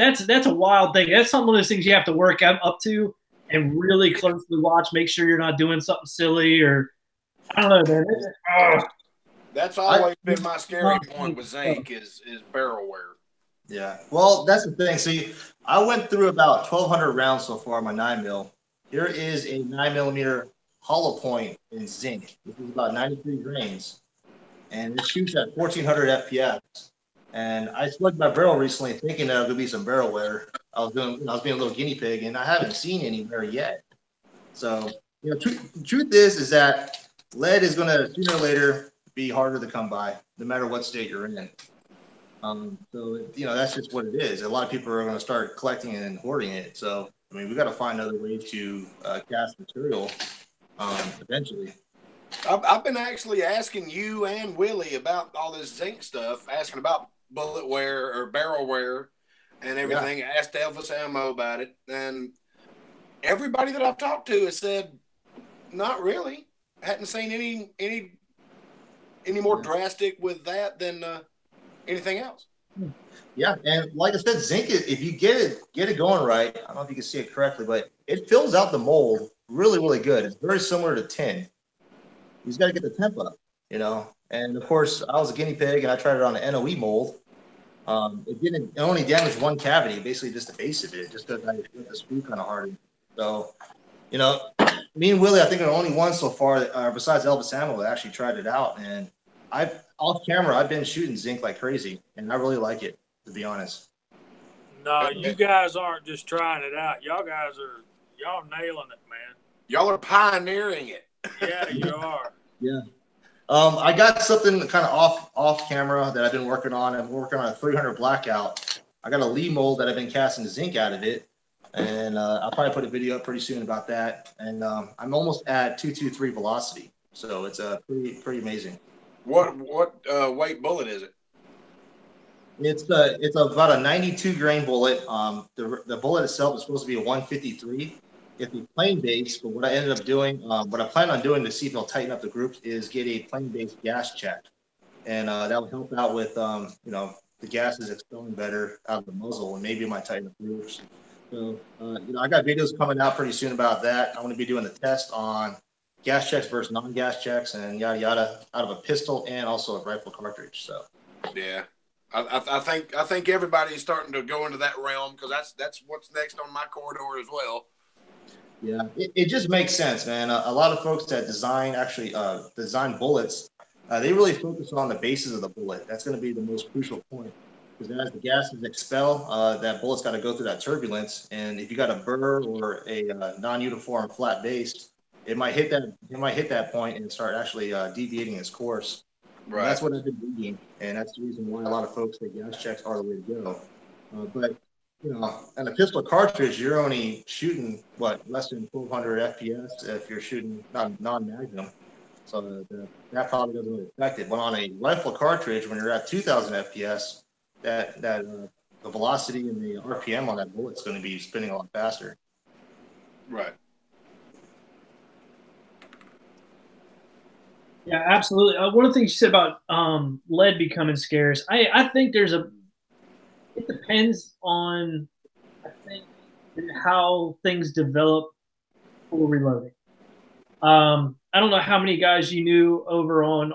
a wild thing. That's some of those things you have to work up to and really closely watch. Make sure you're not doing something silly or I don't know, man. That's always been my scary point with zinc is barrel wear. Yeah. Well, that's the thing. See, I went through about 1,200 rounds so far on my 9mm. Here is a 9mm hollow point in zinc. This is about 93 grains. And it shoots at 1,400 FPS. And I slugged my barrel recently thinking that it would be some barrel wear. I was being a little guinea pig, and I haven't seen any wear yet. So, truth is that lead is going to, sooner or later, be harder to come by, no matter what state you're in. So that's just what it is. A lot of people are going to start collecting it and hoarding it. So I mean, we got to find other ways to cast material eventually. I've been actually asking you and Willie about all this zinc stuff, asking about bullet wear or barrel wear and everything. Yeah. I asked Elvis Ammo about it, and everybody that I've talked to has said, not really. I hadn't seen any more drastic with that than anything else. Yeah, and like I said, zinc, if you get it going right, I don't know if you can see it correctly, but it fills out the mold really, really good. It's very similar to tin. You just got to get the temp up, And of course, I was a guinea pig, and I tried it on an NOE mold. It only damaged one cavity, basically just the base of it, just because I hit the screw kind of hard. So, me and Willie, I think, are the only ones so far, besides Elvis Ammo, that actually tried it out. And off camera, I've been shooting zinc like crazy, and I really like it, to be honest. No, you guys aren't just trying it out. Y'all nailing it, man. Y'all are pioneering it. Yeah, you are. Yeah. I got something kind of off camera that I've been working on. I'm working on a 300 blackout. I got a Lee mold that I've been casting zinc out of it, and I'll probably put a video up pretty soon about that. And I'm almost at 223 velocity, so it's pretty amazing. What weight bullet is it? It's about a 92 grain bullet. The bullet itself is supposed to be a 153. It's a plane base, but what I ended up doing, what I plan on doing to see if it'll tighten up the groups, is get a plane base gas check, and that will help out with the gases expelling better out of the muzzle, and maybe it might tighten up the groups. So I got videos coming out pretty soon about that. I'm going to be doing the test on gas checks versus non-gas checks and yada yada out of a pistol and also a rifle cartridge. So yeah. I think everybody's starting to go into that realm, because that's what's next on my corridor as well. Yeah, it just makes sense, man. A lot of folks that design bullets, they really focus on the bases of the bullet. That's going to be the most crucial point, because as the gases expel, that bullet's got to go through that turbulence, and if you got a burr or a non-uniform flat base, it might hit that point and start actually deviating its course. Right. That's what I've been reading, and that's the reason why a lot of folks say gas checks are the way to go. But and a pistol cartridge, you're only shooting less than 1200 FPS if you're shooting non-magnum, so that probably doesn't really affect it. But on a rifle cartridge, when you're at 2000 FPS, the velocity and the RPM on that bullet's going to be spinning a lot faster. Right. Yeah, absolutely. One of the things you said about lead becoming scarce, I think it depends on, I think, how things develop for reloading. I don't know how many guys you know over on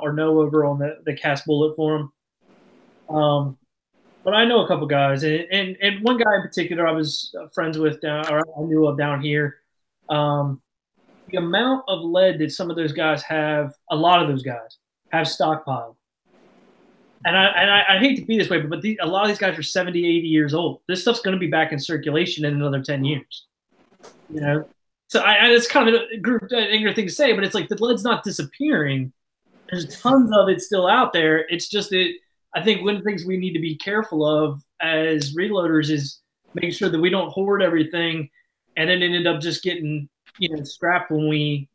the Cast Bullet forum, but I know a couple guys, and one guy in particular I was friends with I knew of down here. The amount of lead that some of those guys have, a lot of those guys have stockpiled. And I hate to be this way, but a lot of these guys are 70, 80 years old. This stuff's going to be back in circulation in another 10 years. So it's kind of an ignorant thing to say, but it's like the lead's not disappearing. There's tons of it still out there. It's just that I think one of the things we need to be careful of as reloaders is making sure that we don't hoard everything and then end up just getting scrapped when we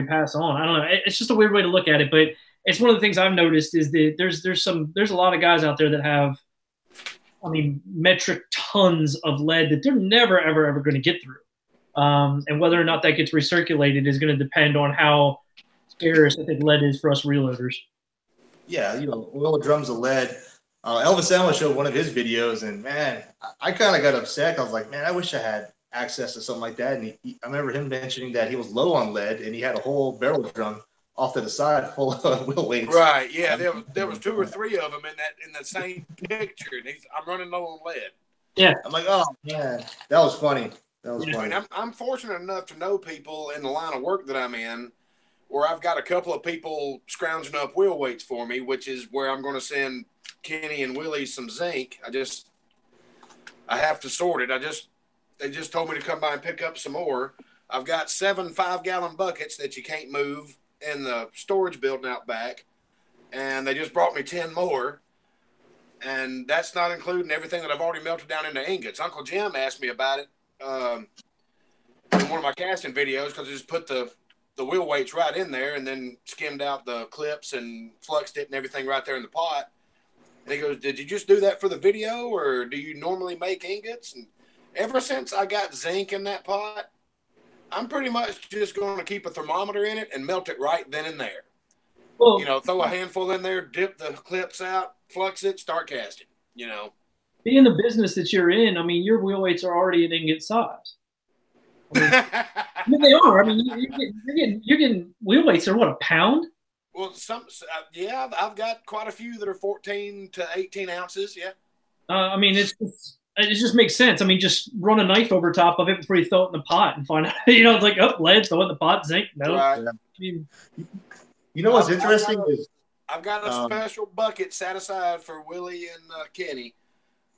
pass on. I don't know. It's just a weird way to look at it, but it's one of the things I've noticed is that there's a lot of guys out there that have, metric tons of lead that they're never, ever, ever going to get through. And whether or not that gets recirculated is going to depend on how scarce I think lead is for us reloaders. Yeah, oil drums of lead. Elvis Ammo showed one of his videos, and man, I kind of got upset. I was like, man, I wish I had access to something like that. And I remember him mentioning that he was low on lead, and he had a whole barrel drum off to the side full of wheel weights. Right. Yeah. There was 2 or 3 of them in the same picture, and I'm running low on lead. Yeah. I'm like, oh man, that was funny. That was funny. I'm fortunate enough to know people in the line of work that I'm in, where I've got a couple of people scrounging up wheel weights for me, which is where I'm going to send Kenny and Willie some zinc. I have to sort it. They just told me to come by and pick up some more. I've got 7 5-gallon buckets that you can't move in the storage building out back. and they just brought me 10 more. And that's not including everything that I've already melted down into ingots. Uncle Jim asked me about it in one of my casting videos because I just put the wheel weights right in there and then skimmed out the clips and fluxed it and everything right there in the pot. And he goes, "Did you just do that for the video, or do you normally make ingots?" And ever since I got zinc in that pot, I'm pretty much just going to keep a thermometer in it and melt it right then and there. Well, You know, throw a handful in there, dip the clips out, flux it, start casting, you know. being the business that you're in, I mean, your wheel weights are already at ingot size. I mean, they are. I mean, you're getting wheel weights are what, a pound? Well, yeah, I've got quite a few that are 14 to 18 ounces. Yeah. I mean, it just makes sense. I mean, just run a knife over top of it before you throw it in the pot and find out. You know, it's like, oh, lead, throw it in the pot, zinc. No. Right. I mean, You know what's interesting is I've got a special bucket set aside for Willie and Kenny,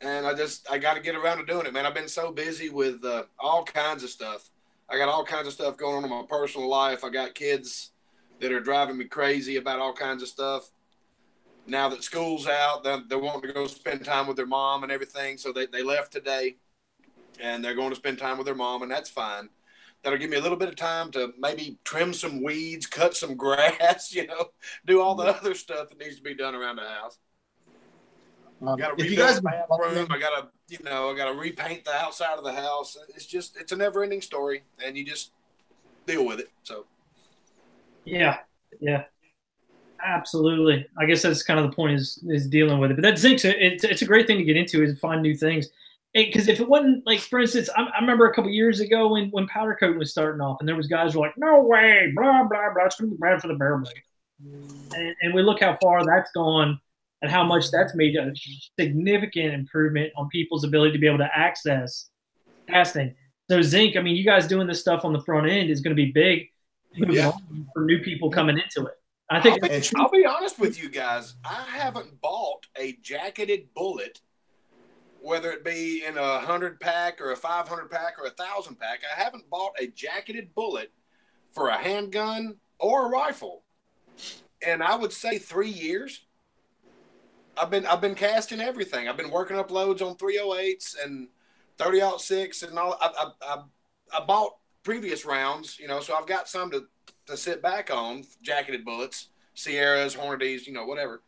and I got to get around to doing it, man. I've been so busy with all kinds of stuff. I got all kinds of stuff going on in my personal life. I got kids that are driving me crazy about all kinds of stuff. Now that school's out, they're wanting to go spend time with their mom and everything. So they left today, and they're going to spend time with their mom, and that's fine. That'll give me a little bit of time to maybe trim some weeds, cut some grass, you know, do all the other stuff that needs to be done around the house. Got to rebuild the bathroom. I got to repaint the outside of the house. It's a never-ending story, and you just deal with it. So, yeah, absolutely. I guess that's kind of the point is dealing with it. But that zinc's it's a great thing to get into is find new things. Because if it wasn't like, for instance, I remember a couple years ago when powder coating was starting off, and there was guys who were like, "No way, blah blah blah, it's going to be bad for the barrel blade." And we look how far that's gone, and how much that's made a significant improvement on people's ability to be able to access casting. So zinc, I mean, you guys doing this stuff on the front end is going to be big for new people coming into it. I think I'll be honest with you guys. I haven't bought a jacketed bullet, whether it be in a 100-pack or a 500-pack or a 1,000-pack. I haven't bought a jacketed bullet for a handgun or a rifle, and I would say 3 years. I've been casting everything. I've been working up loads on 308s and 30-06 and all. I bought previous rounds, you know, so I've got some to sit back on, jacketed bullets, Sierras, Hornadies, you know, whatever.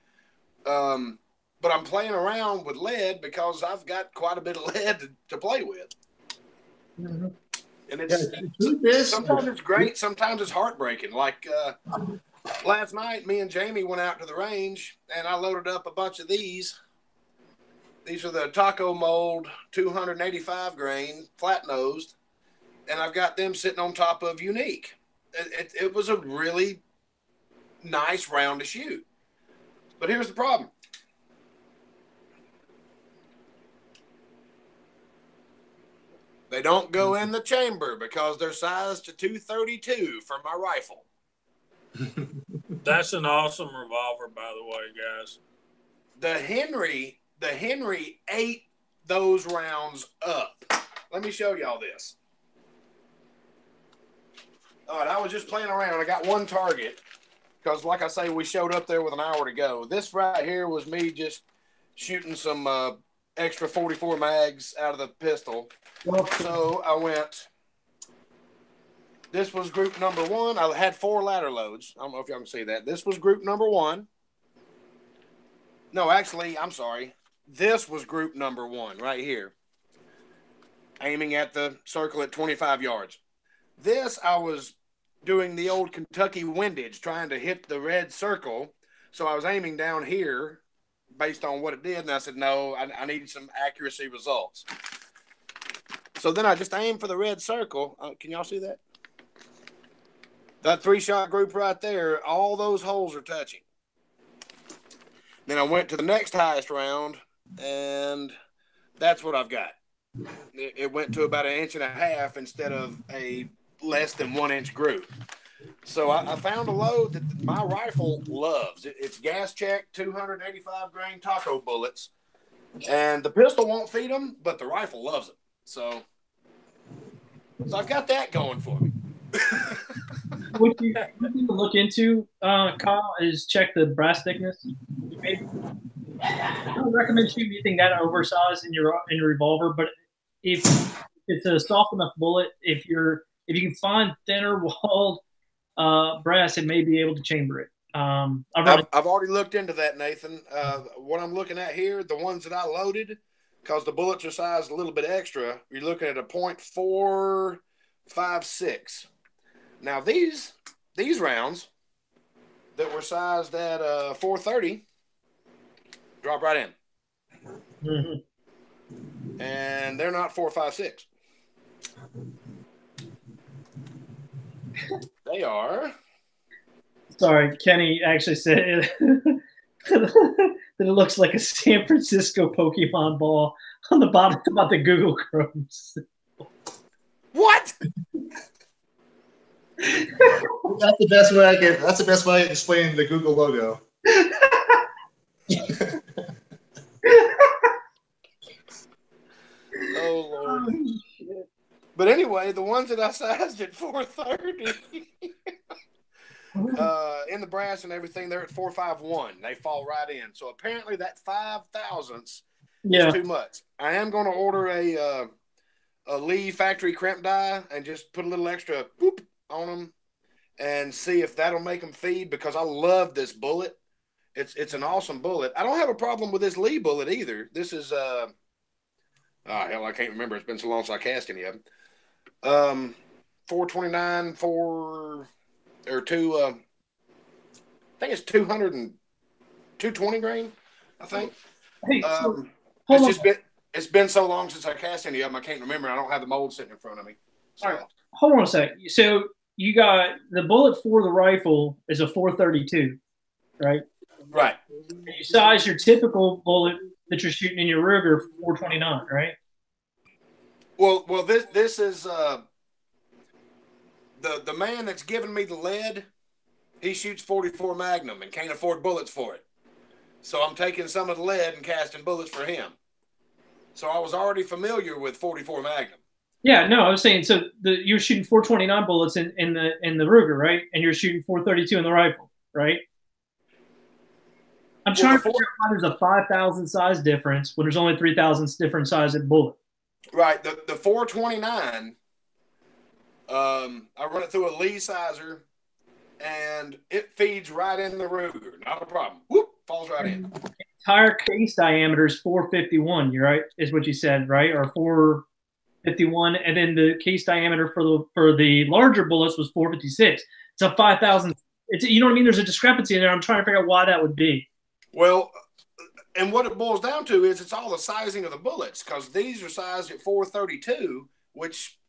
But I'm playing around with lead because I've got quite a bit of lead to play with. Mm-hmm. And sometimes it's great, sometimes it's heartbreaking. Like last night, me and Jamie went out to the range, and I loaded up a bunch of these. These are the Taco Mold 285 grain, flat nosed, and I've got them sitting on top of Unique. It was a really nice round to shoot. But here's the problem. They don't go in the chamber because they're sized to 232 for my rifle. That's an awesome revolver, by the way, guys. The Henry ate those rounds up. Let me show y'all this. All right, I was just playing around. I got one target because, like I say, we showed up there with an hour to go. This right here was me just shooting some extra 44 mags out of the pistol. So I went, this was group number one. I had 4 ladder loads. I don't know if y'all can see that. This was group number one. No, actually, I'm sorry. This was group number one right here. Aiming at the circle at 25 yards. This, I was doing the old Kentucky windage, trying to hit the red circle. So I was aiming down here based on what it did. And I said, no, I needed some accuracy results. So then I just aimed for the red circle. Can y'all see that? That 3-shot group right there, all those holes are touching. Then I went to the next highest round, and that's what I've got. It went to about 1.5 inches instead of a less than 1 inch group. So I found a load that my rifle loves. It's gas check 285 grain taco bullets, and the pistol won't feed them, but the rifle loves them. So I've got that going for me. what you need to look into, Kyle, is check the brass thickness. I don't recommend shooting anything that oversized in your revolver, but if it's a soft enough bullet, if you can find thinner walled brass, it may be able to chamber it. I've already looked into that, Nathan. What I'm looking at here, the ones that I loaded, because the bullets are sized a little bit extra, you're looking at a .456. Now these rounds that were sized at 430 drop right in, and they're not 456. They are. Sorry, Kenny actually said that it looks like a San Francisco Pokemon ball on the bottom about the Google Chrome. What? That's the best way I can. That's the best way I can explain the Google logo. Oh Lord! But anyway, the ones that I sized at 430. In the brass and everything, they're at 451. They fall right in. So apparently that 5 thousandths is too much. I am going to order a Lee factory crimp die and just put a little extra whoop on them and see if that'll make them feed, because I love this bullet. It's an awesome bullet. I don't have a problem with this Lee bullet either. This is hell, I can't remember. It's been so long since I cast any of them. 429 or two, I think it's 200 and 220 grain, I think. Hey, it's been so long since I cast any of them, I can't remember. I don't have the mold sitting in front of me. So. All right, hold on a sec. So you got the bullet for the rifle is a 432, right? Right. You size your typical bullet that you're shooting in your Ruger 429, right? Well, this is the man that's giving me the lead. He shoots 44 Magnum and can't afford bullets for it. So I'm taking some of the lead and casting bullets for him. So I was already familiar with 44 Magnum. Yeah, no, I was saying, so you're shooting 429 bullets in the Ruger, right? And you're shooting 432 in the rifle, right? I'm trying to figure out why there's a 5,000 size difference when there's only 3,000 different size of bullet. Right. The 429, I run it through a Lee sizer, and it feeds right in the Ruger. Not a problem. Whoop, falls right in. Entire case diameter is 451. You're right, is what you said, right? Or 451, and then the case diameter for the larger bullets was 456. It's a 5,000. It's, you know what I mean? There's a discrepancy in there. I'm trying to figure out why that would be. Well, and what it boils down to is it's all the sizing of the bullets, because these are sized at 432, which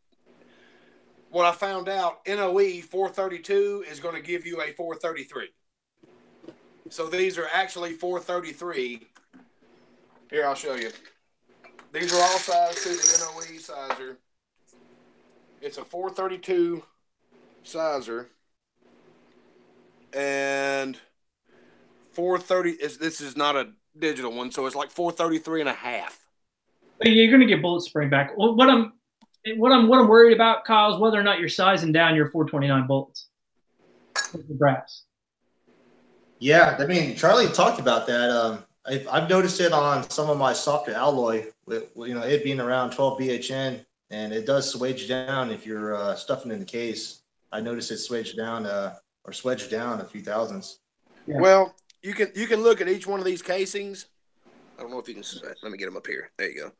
what I found out, NOE 432 is going to give you a 433. So these are actually 433. Here, I'll show you. These are all sized to the NOE sizer. It's a 432 sizer. And 430 this is not a digital one, so it's like 433 and a half. You're going to get bullet spring back. What I'm worried about, Kyle, is whether or not you're sizing down your 429 bullets with the brass. Yeah, I mean, Charlie talked about that. I've noticed it on some of my softer alloy, with it being around 12 BHN, and it does swage down if you're stuffing in the case. I noticed it swaged down or swedged down a few thousandths. Yeah. Well, you can look at each one of these casings. I don't know if you can. Let me get them up here. There you go.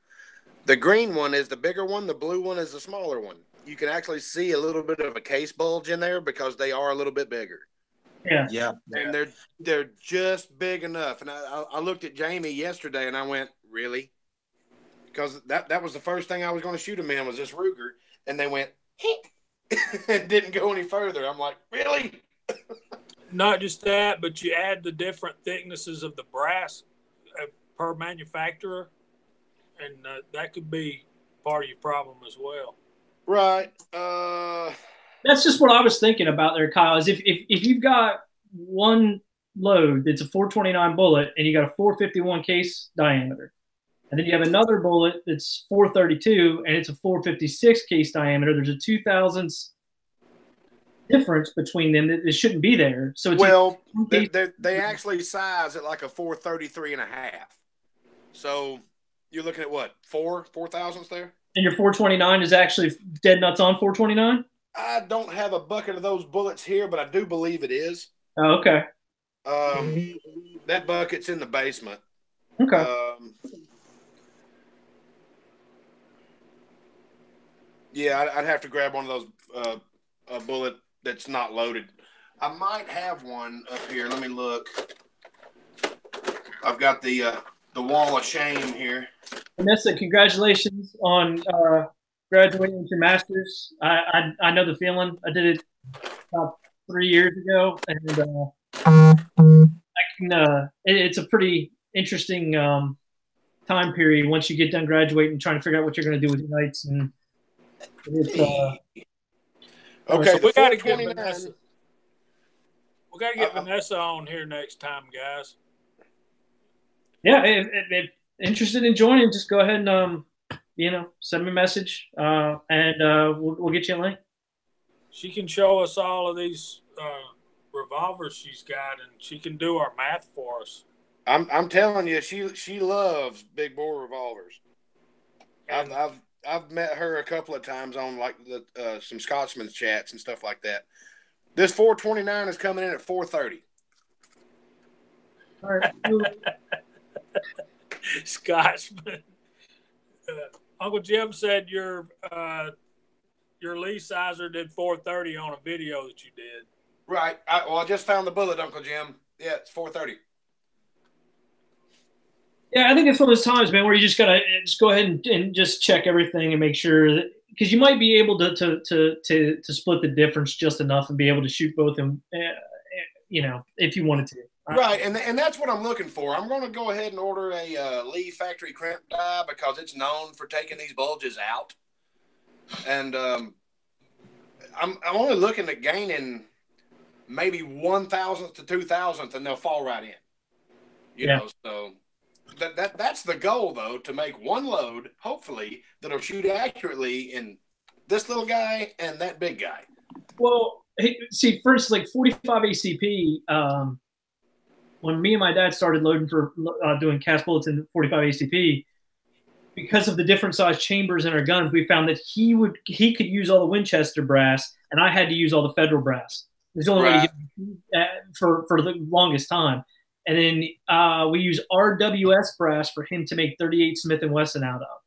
The green one is the bigger one. The blue one is the smaller one. You can actually see a little bit of a case bulge in there because they are a little bit bigger. Yeah. Yeah. And they're just big enough. And I looked at Jamie yesterday and I went, really? Because that was the first thing I was going to shoot them in was this Ruger. And they went, and didn't go any further. I'm like, really? Not just that, but you add the different thicknesses of the brass per manufacturer, and that could be part of your problem as well. Right. That's just what I was thinking about there, Kyle, is if you've got one load that's a 429 bullet and you got a 451 case diameter, and then you have another bullet that's 432 and it's a 456 case diameter, there's a 2,000 difference between them that it shouldn't be there. So it's they actually size at like a 433.5. So you're looking at what, 4 thousandths there? And your 429 is actually dead nuts on 429? I don't have a bucket of those bullets here, but I do believe it is. Oh, okay. That bucket's in the basement. Okay. Yeah, I'd have to grab one of those a bullet that's not loaded. I might have one up here. Let me look. I've got the wall of shame here. Vanessa, congratulations on graduating with your master's. I know the feeling. I did it about 3 years ago, and it's a pretty interesting time period once you get done graduating, trying to figure out what you're going to do with your nights. And it's, okay, so we got to get Vanessa. We got to get Vanessa on here next time, guys. Yeah, if interested in joining, just go ahead and send me a message, and we'll get you a link. She can show us all of these revolvers she's got, and she can do our math for us. I'm telling you, she loves big bore revolvers. And I've met her a couple of times on like some Scotsman's chats and stuff like that. This 429 is coming in at 430. All right. Scotsman. Uncle Jim said your Lee Sizer did 430 on a video that you did. Right. I just found the bullet, Uncle Jim. Yeah, it's 430. Yeah, I think it's one of those times, man, where you just gotta just go ahead and just check everything and make sure that, because you might be able to split the difference just enough and be able to shoot both, and if you wanted to. Right, and that's what I'm looking for. I'm going to go ahead and order a Lee factory crimp die because it's known for taking these bulges out, and I'm only looking at gaining maybe 1,000th to 2,000th, and they'll fall right in. You know, so that's the goal, though, to make one load, hopefully, that'll shoot accurately in this little guy and that big guy. Well, see, for instance, like 45 ACP. When me and my dad started loading for doing cast bullets in 45 ACP, because of the different size chambers in our guns, we found that he could use all the Winchester brass, and I had to use all the Federal brass. There's the only way to get for the longest time. And then we use RWS brass for him to make 38 Smith & Wesson out of,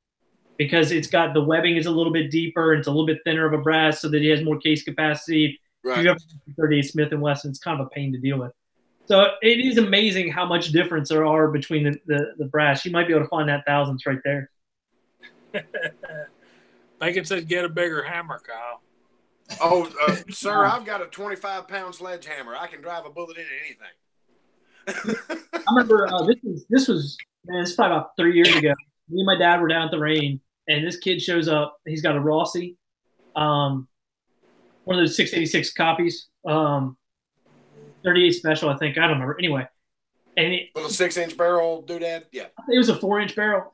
because it's got the webbing is a little bit deeper, and it's a little bit thinner of a brass, so that he has more case capacity. Right. If you have 38 Smith & Wesson, it's kind of a pain to deal with. So it is amazing how much difference there are between the brass. You might be able to find that thousandths right there. Bacon says get a bigger hammer, Kyle. Oh, sir, I've got a 25-pound sledgehammer. I can drive a bullet into anything. I remember this was probably about 3 years ago. Me and my dad were down at the range, and this kid shows up. He's got a Rossi, one of those 686 copies. 38 special, I think. I don't remember. Anyway, and little 6-inch barrel doodad. Yeah, it was a 4-inch barrel.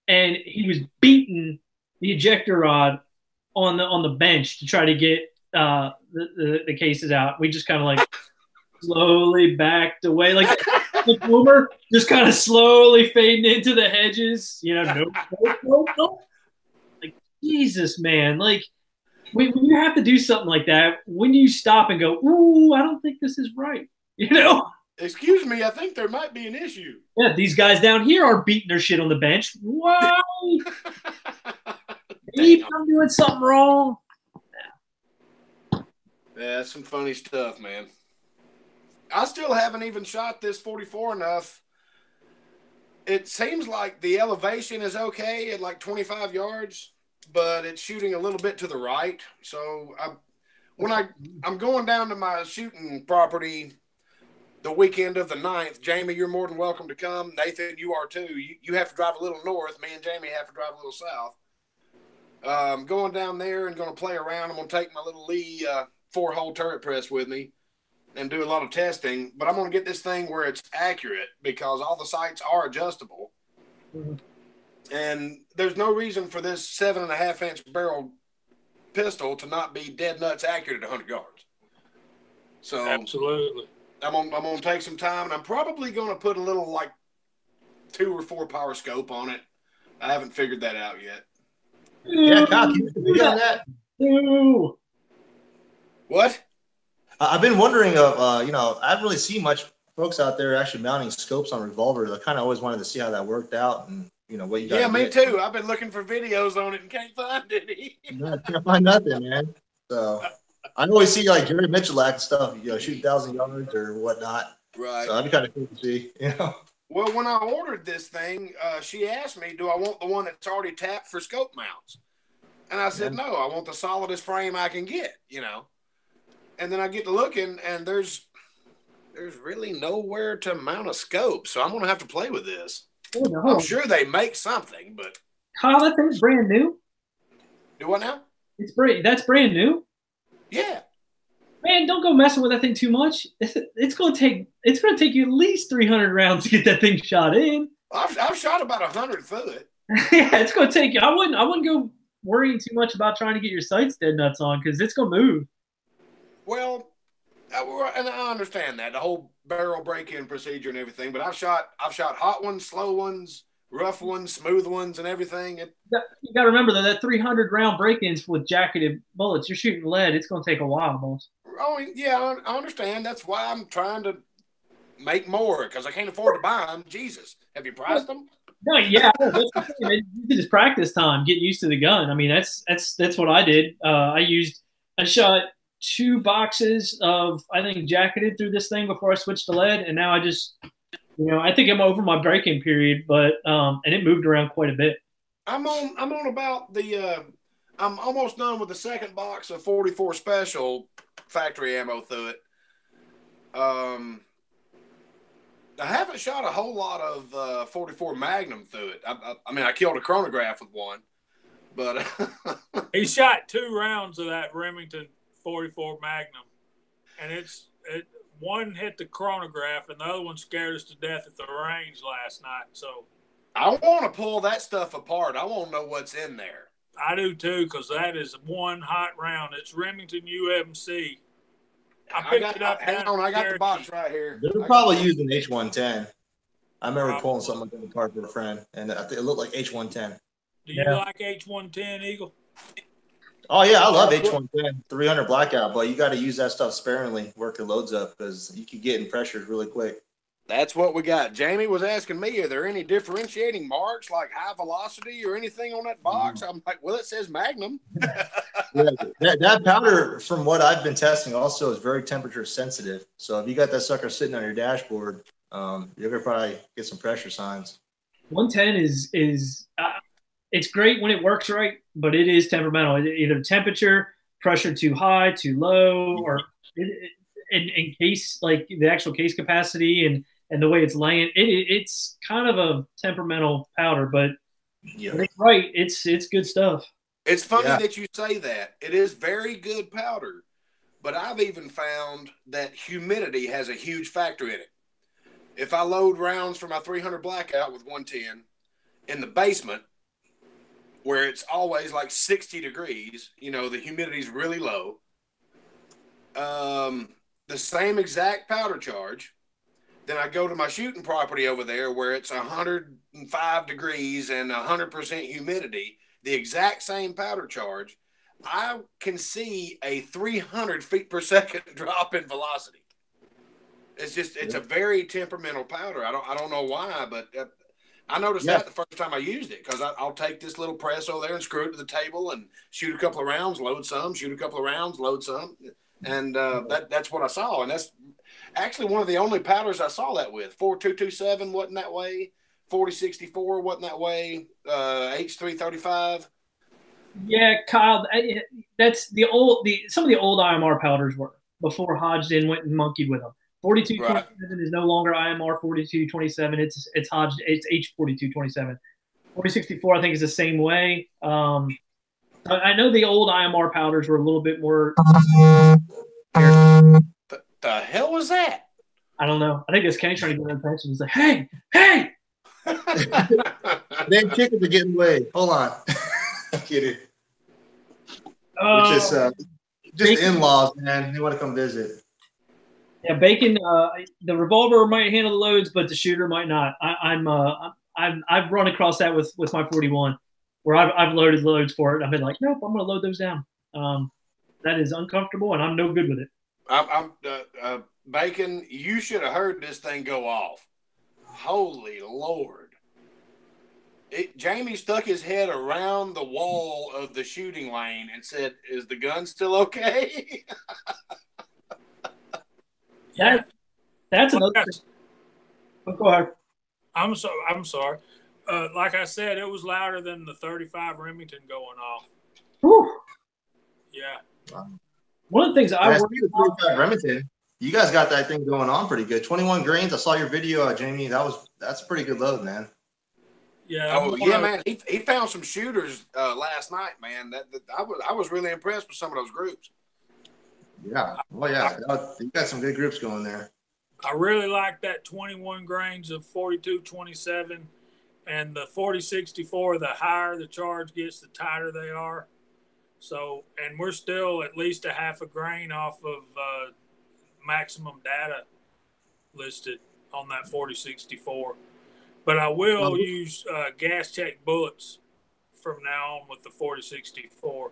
And he was beating the ejector rod on the bench to try to get the cases out. We just kind of like slowly backed away, like the boomer, just kind of slowly fading into the hedges. No. Like, Jesus, man, like. When you have to do something like that, when do you stop and go, ooh, I don't think this is right? Excuse me, I think there might be an issue. Yeah, these guys down here are beating their shit on the bench. Why? Maybe I'm doing something wrong. Yeah, that's some funny stuff, man. I still haven't even shot this 44 enough. It seems like the elevation is okay at like 25 yards. But it's shooting a little bit to the right. So I'm going down to my shooting property the weekend of the 9th. Jamie, you're more than welcome to come. Nathan, you are too. You have to drive a little north. Me and Jamie have to drive a little south. I'm going down there and going to play around. I'm going to take my little Lee 4-hole turret press with me and do a lot of testing. But I'm going to get this thing where it's accurate because all the sights are adjustable. Mm-hmm. And there's no reason for this 7.5-inch barrel pistol to not be dead nuts accurate at 100 yards. So absolutely, I'm gonna take some time, and I'm probably gonna put a little like 2 or 4 power scope on it. I haven't figured that out yet. Yeah, Kyle, can you video on that? Ooh. What? I've been wondering of, you know, I haven't really seen much folks out there actually mounting scopes on revolvers. I kind of always wanted to see how that worked out and, you know, what you got. Yeah, me too. I've been looking for videos on it and can't find any. No, I can't find nothing, man. So I always see like Jerry Mitchell and stuff, you know, shoot 1,000 yards or whatnot. Right. So that'd be kind of cool to see, you know. Well, when I ordered this thing, she asked me, do I want the one that's already tapped for scope mounts? And I said, no, I want the solidest frame I can get, you know. And then I get to looking, and there's really nowhere to mount a scope, so I'm going to have to play with this. Oh, no. I'm sure they make something, but Kyle, that thing's brand new. do what now? That's brand new. Yeah. Man, don't go messing with that thing too much. It's gonna take you at least 300 rounds to get that thing shot in. I've shot about 100 foot. Yeah, it's gonna take you. I wouldn't go worrying too much about trying to get your sights dead nuts on because it's gonna move. Well, and I understand that, the whole barrel break-in procedure and everything, but I've shot hot ones, slow ones, rough ones, smooth ones, and everything. You got to remember that 300 round break-ins with jacketed bullets, you're shooting lead. It's going to take a while, boss. Oh yeah, I understand. That's why I'm trying to make more because I can't afford to buy them. Jesus, have you priced them? No, yeah, that's the thing, man. You just practice time, getting used to the gun. I mean, that's what I did. I shot 2 boxes of, I think, jacketed through this thing before I switched to lead, and now I just, you know, I think I'm over my break-in period, but and it moved around quite a bit. I'm on about the I'm almost done with the second box of 44 special factory ammo through it. I haven't shot a whole lot of 44 Magnum through it. I mean, I killed a chronograph with one, but he shot 2 rounds of that Remington 44 Magnum, and one hit the chronograph, and the other one scared us to death at the range last night. So I want to pull that stuff apart. I want to know what's in there. I do too, because that is one hot round. It's Remington UMC. I picked it up. Hang on, I got the box right here. They're probably using H110. I remember pulling something like that apart for a friend, and I think it looked like H110. Do you like H110, Eagle? Oh yeah, I love H110 300 blackout, but you got to use that stuff sparingly. Work your loads up because you can get in pressures really quick. That's what we got. Jamie was asking me, are there any differentiating marks like high velocity or anything on that box? I'm like, well, it says Magnum. Yeah, that powder, from what I've been testing, also is very temperature sensitive. So if you got that sucker sitting on your dashboard, you're gonna probably get some pressure signs. 110 is it's great when it works right, but it is temperamental. Either temperature, pressure too high, too low, or in case, like the actual case capacity and the way it's laying, it's kind of a temperamental powder, but when it's right, it's good stuff. It's funny that you say that. It is very good powder, but I've even found that humidity has a huge factor in it. If I load rounds for my 300 blackout with 110 in the basement, where it's always like 60 degrees, you know, the humidity's really low, the same exact powder charge, then I go to my shooting property over there where it's 105 degrees and 100% humidity, the exact same powder charge, I can see a 300 feet per second drop in velocity. It's a very temperamental powder. I don't know why, but I noticed that the first time I used it, because I'll take this little press over there and screw it to the table and shoot a couple of rounds, load some, shoot a couple of rounds, load some. And that's what I saw. And that's actually one of the only powders I saw that with. 4227 wasn't that way. 4064 wasn't that way. H335. Yeah, Kyle, that's some of the old IMR powders were before Hodgdon went and monkeyed with them. 4227 is no longer IMR 4227. It's Hodgdon. It's H4227. 4064, I think, is the same way. I know the old IMR powders were a little bit more. The hell was that? I don't know. I think it's Kenny trying to get attention. He's like, hey, hey! Them chickens are getting away. Hold on. I'm kidding. which is just Bacon. in-laws, man. They want to come visit. Yeah, Bacon. The revolver might handle the loads, but the shooter might not. I've run across that with my 41, where I've loaded loads for it. I've been like, nope, I'm going to load those down. That is uncomfortable, and I'm no good with it. Bacon, you should have heard this thing go off. Holy Lord. Jamie stuck his head around the wall of the shooting lane and said, "Is the gun still okay?" Yeah, that's another thing. Oh, go ahead. I'm sorry. Like I said, it was louder than the 35 Remington going off. Whew. Yeah. Wow. One of the things I worry about Remington, you guys got that thing going on pretty good. 21 grains. I saw your video, Jamie. That's a pretty good load, man. Yeah. Oh yeah, man. He found some shooters last night, man. I was really impressed with some of those groups. Yeah. Well, yeah. You got some good groups going there. I really like that 21 grains of 42-27, and the 40-64. The higher the charge gets, the tighter they are. So, and we're still at least a half a grain off of maximum data listed on that 40-64. But I will use gas check bullets from now on with the 40-64.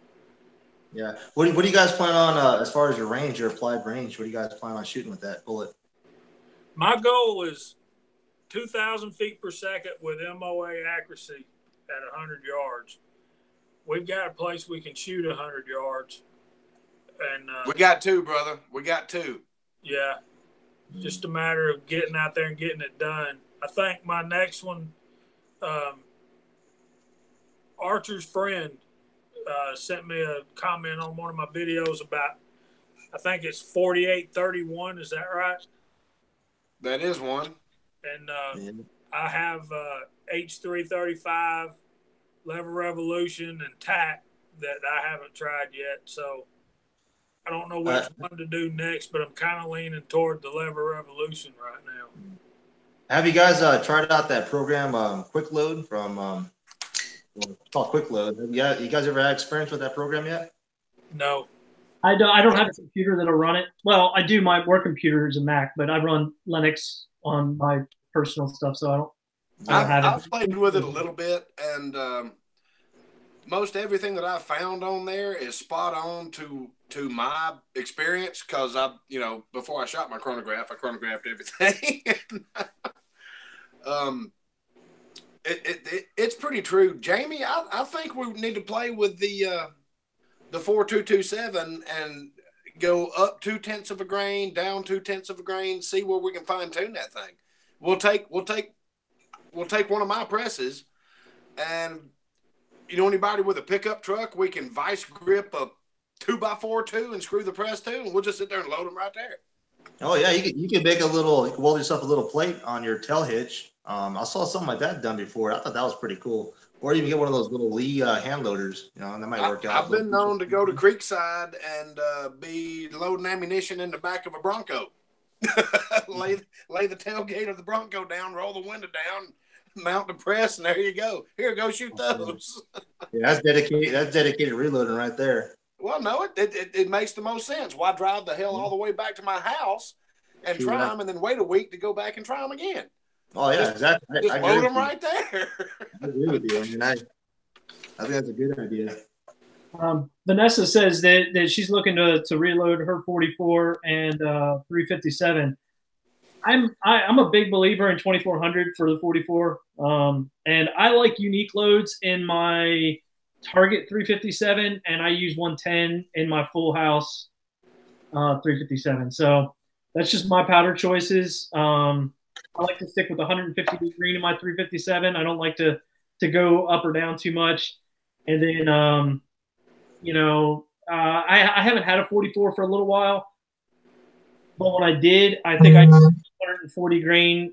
Yeah. What do you guys plan on as far as your range, your applied range? What do you guys plan on shooting with that bullet? My goal is 2,000 feet per second with MOA accuracy at 100 yards. We've got a place we can shoot 100 yards. And we got two, brother. We got two. Yeah. Just a matter of getting out there and getting it done. I think my next one, Archer's friend sent me a comment on one of my videos about, I think it's 48-31. Is that right? That is one. And I have H335, Lever Revolution, and TAC that I haven't tried yet. So I don't know which one to do next, but I'm kind of leaning toward the Lever Revolution right now. Have you guys tried out that program, Quick Load from it's called Quick Load? You guys ever had experience with that program yet? No. I don't have a computer that'll run it. Well, I do. My work computer is a Mac, but I run Linux on my personal stuff, so I don't have it. I've played with it a little bit, and most everything that I've found on there is spot on to my experience, because before I shot my chronograph, I chronographed everything. It's pretty true, Jamie. I think we need to play with the 4227 and go up 0.2 of a grain, down 0.2 of a grain, see where we can fine tune that thing. We'll take one of my presses, and anybody with a pickup truck, we can vice grip a 2x4 and screw the press to, and we'll just sit there and load them right there. Oh yeah, you can make weld yourself a little plate on your tail hitch. I saw something like that done before. I thought that was pretty cool. Or even get one of those little Lee hand loaders. That might work out. I've been known to go to Creekside and be loading ammunition in the back of a Bronco. lay the tailgate of the Bronco down, roll the window down, mount the press, and there you go. Here, go shoot those. Yeah, that's dedicated reloading right there. Well, no, it makes the most sense. Why drive the hell all the way back to my house and try them, and then wait a week to go back and try them again? Oh yeah, exactly. Just load them right there. I agree with you. I think that's a good idea. Vanessa says that she's looking to reload her 44 and 357. I'm a big believer in 2400 for the 44, and I like unique loads in my Target 357, and I use 110 in my Full House 357. So that's just my powder choices. I like to stick with 150 green in my 357. I don't like to go up or down too much. And then, I haven't had a 44 for a little while. But when I did, I think I used 140 grain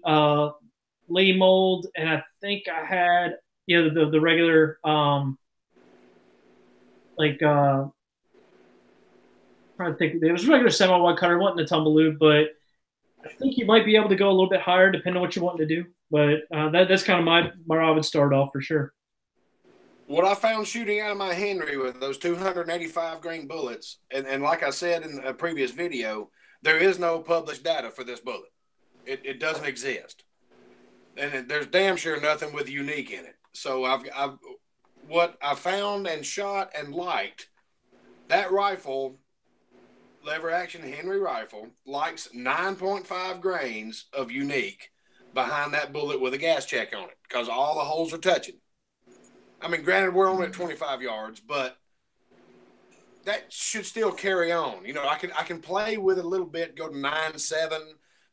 Lee mold, and I think I had the regular trying to think, it was a regular semi-wide cutter, it wasn't a tumble loop, but I think you might be able to go a little bit higher depending on what you're wanting to do. But that's kind of where I would start off for sure. What I found shooting out of my Henry with those 285 grain bullets, and like I said in a previous video, there is no published data for this bullet. It doesn't exist, and there's damn sure nothing with unique in it. So what I found and shot and liked, that rifle, lever action Henry rifle, likes 9.5 grains of unique behind that bullet with a gas check on it because all the holes are touching. I mean, granted, we're only at 25 yards, but that should still carry on. You know, I can play with it a little bit, go to 9.7,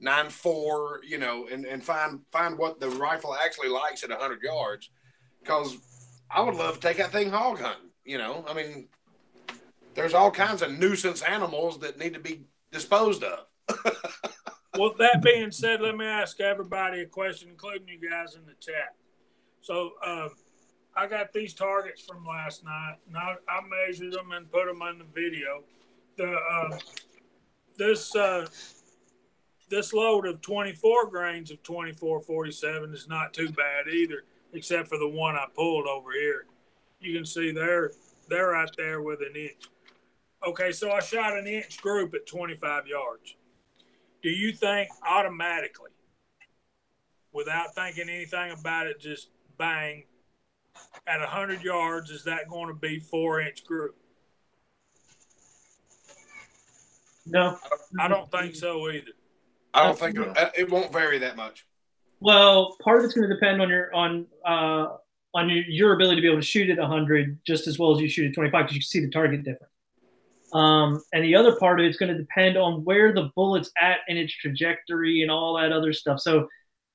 9.4, you know, and find what the rifle actually likes at 100 yards. Because I would love to take that thing hog hunting. You know, I mean, there's all kinds of nuisance animals that need to be disposed of. Well, that being said, let me ask everybody a question, including you guys in the chat. So, I got these targets from last night, and I measured them and put them in the video. This load of 24 grains of 24-47 is not too bad either, except for the one I pulled over here. You can see they're right there with an inch. Okay, so I shot an inch group at 25 yards. Do you think automatically, without thinking anything about it, just bang, at 100 yards, is that going to be 4-inch group? No. I don't think so either. I don't think it won't vary that much. Well, part of it's going to depend on your ability to be able to shoot at 100 just as well as you shoot at 25 because you can see the target difference. And the other part of it's going to depend on where the bullet's at in its trajectory and all that other stuff. So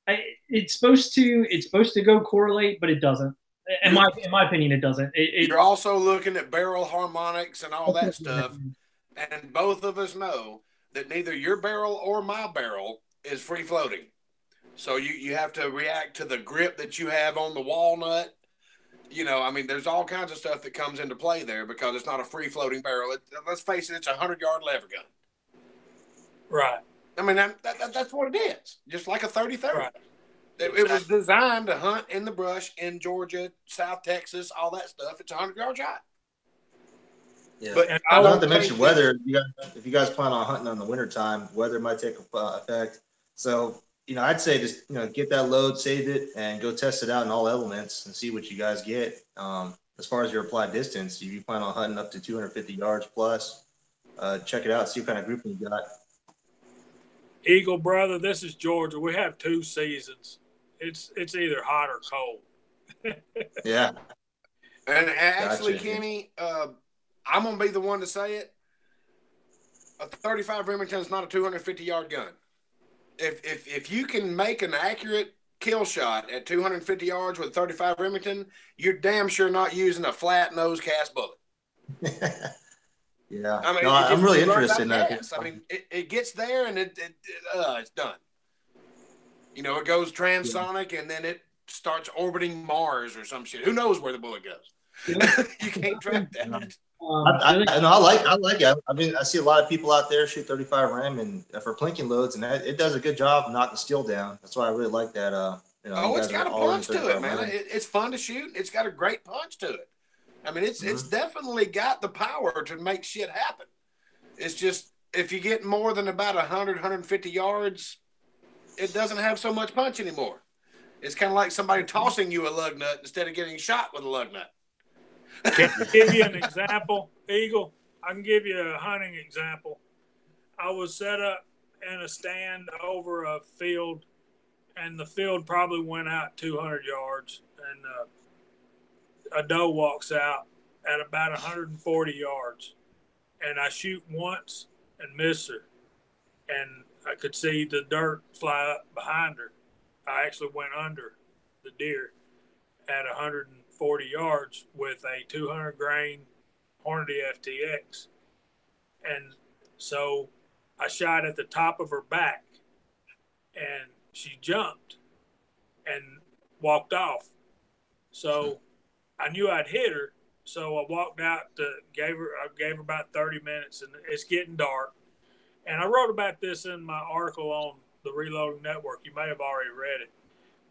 it's supposed to go correlate, but it doesn't. In my opinion, it doesn't. You're also looking at barrel harmonics and all that stuff. And both of us know that neither your barrel or my barrel is free floating. So you have to react to the grip that you have on the walnut. You know, I mean, there's all kinds of stuff that comes into play there because it's not a free floating barrel. Let's face it, it's a 100-yard lever gun. Right. I mean, that's what it is. Just like a 30-30. Right. It was designed to hunt in the brush in Georgia, South Texas, all that stuff. It's a 100-yard shot. Yeah, but not to mention weather. If you guys plan on hunting in the wintertime, weather might take effect. So, you know, I'd say just, you know, get that load, save it, and go test it out in all elements and see what you guys get. As far as your applied distance, if you plan on hunting up to 250 yards plus, check it out, see what kind of grouping you got. Eagle brother, this is Georgia. We have 2 seasons. It's either hot or cold. Yeah. And actually, Gotcha. Kenny, I'm going to be the one to say it. A 35 Remington is not a 250-yard gun. If you can make an accurate kill shot at 250 yards with a 35 Remington, you're damn sure not using a flat nose cast bullet. Yeah. I mean, I'm really interested in that. Gas. I mean, it gets there and it's done. You know, it goes transonic and then it starts orbiting Mars or some shit. Who knows where the bullet goes? You can't track that. I like it. I mean, I see a lot of people out there shoot 35 Rem and for plinking loads, and it does a good job of knocking steel down. That's why I really like that. You know, it's got a punch to it, man. It's fun to shoot. It's got a great punch to it. I mean, it's definitely got the power to make shit happen. It's just if you get more than about 100, 150 yards, it doesn't have so much punch anymore. It's kind of like somebody tossing you a lug nut instead of getting shot with a lug nut. Can I give you an example, Eagle? I can give you a hunting example. I was set up in a stand over a field, and the field probably went out 200 yards, and a doe walks out at about 140 yards, and I shoot once and miss her, and I could see the dirt fly up behind her. I actually went under the deer at 140 yards with a 200 grain Hornady FTX. And so I shot at the top of her back, and she jumped and walked off. So I knew I'd hit her. So I walked out I gave her about 30 minutes, and it's getting dark. And I wrote about this in my article on the Reloading Network. You may have already read it.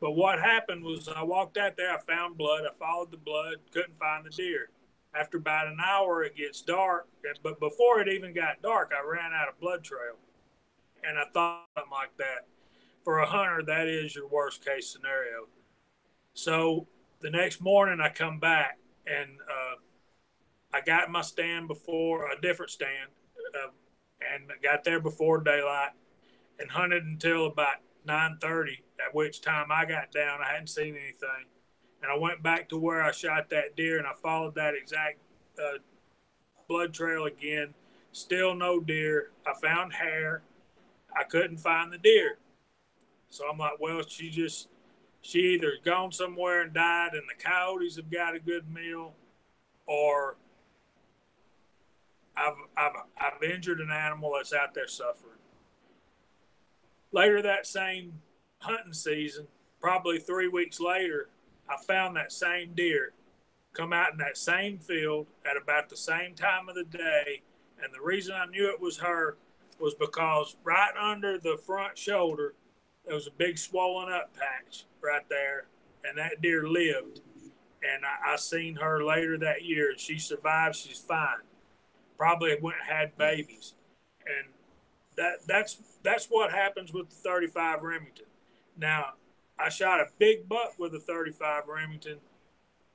But what happened was I walked out there, I found blood, I followed the blood, couldn't find the deer. After about an hour, it gets dark, but before it even got dark, I ran out of blood trail. And I thought something like that. For a hunter, that is your worst case scenario. So the next morning, I come back, and I got my stand before, a different stand, and got there before daylight and hunted until about 9:30, at which time I got down. I hadn't seen anything. And I went back to where I shot that deer, and I followed that exact blood trail again. Still no deer. I found hair. I couldn't find the deer. So I'm like, well, she either gone somewhere and died and the coyotes have got a good meal, or I've injured an animal that's out there suffering. Later that same hunting season, probably 3 weeks later, I found that same deer come out in that same field at about the same time of the day. And the reason I knew it was her was because right under the front shoulder, there was a big swollen up patch right there. And that deer lived. And I seen her later that year, and she survived. She's fine. Probably went and had babies. And that's what happens with the 35 Remington. Now, I shot a big buck with a 35 Remington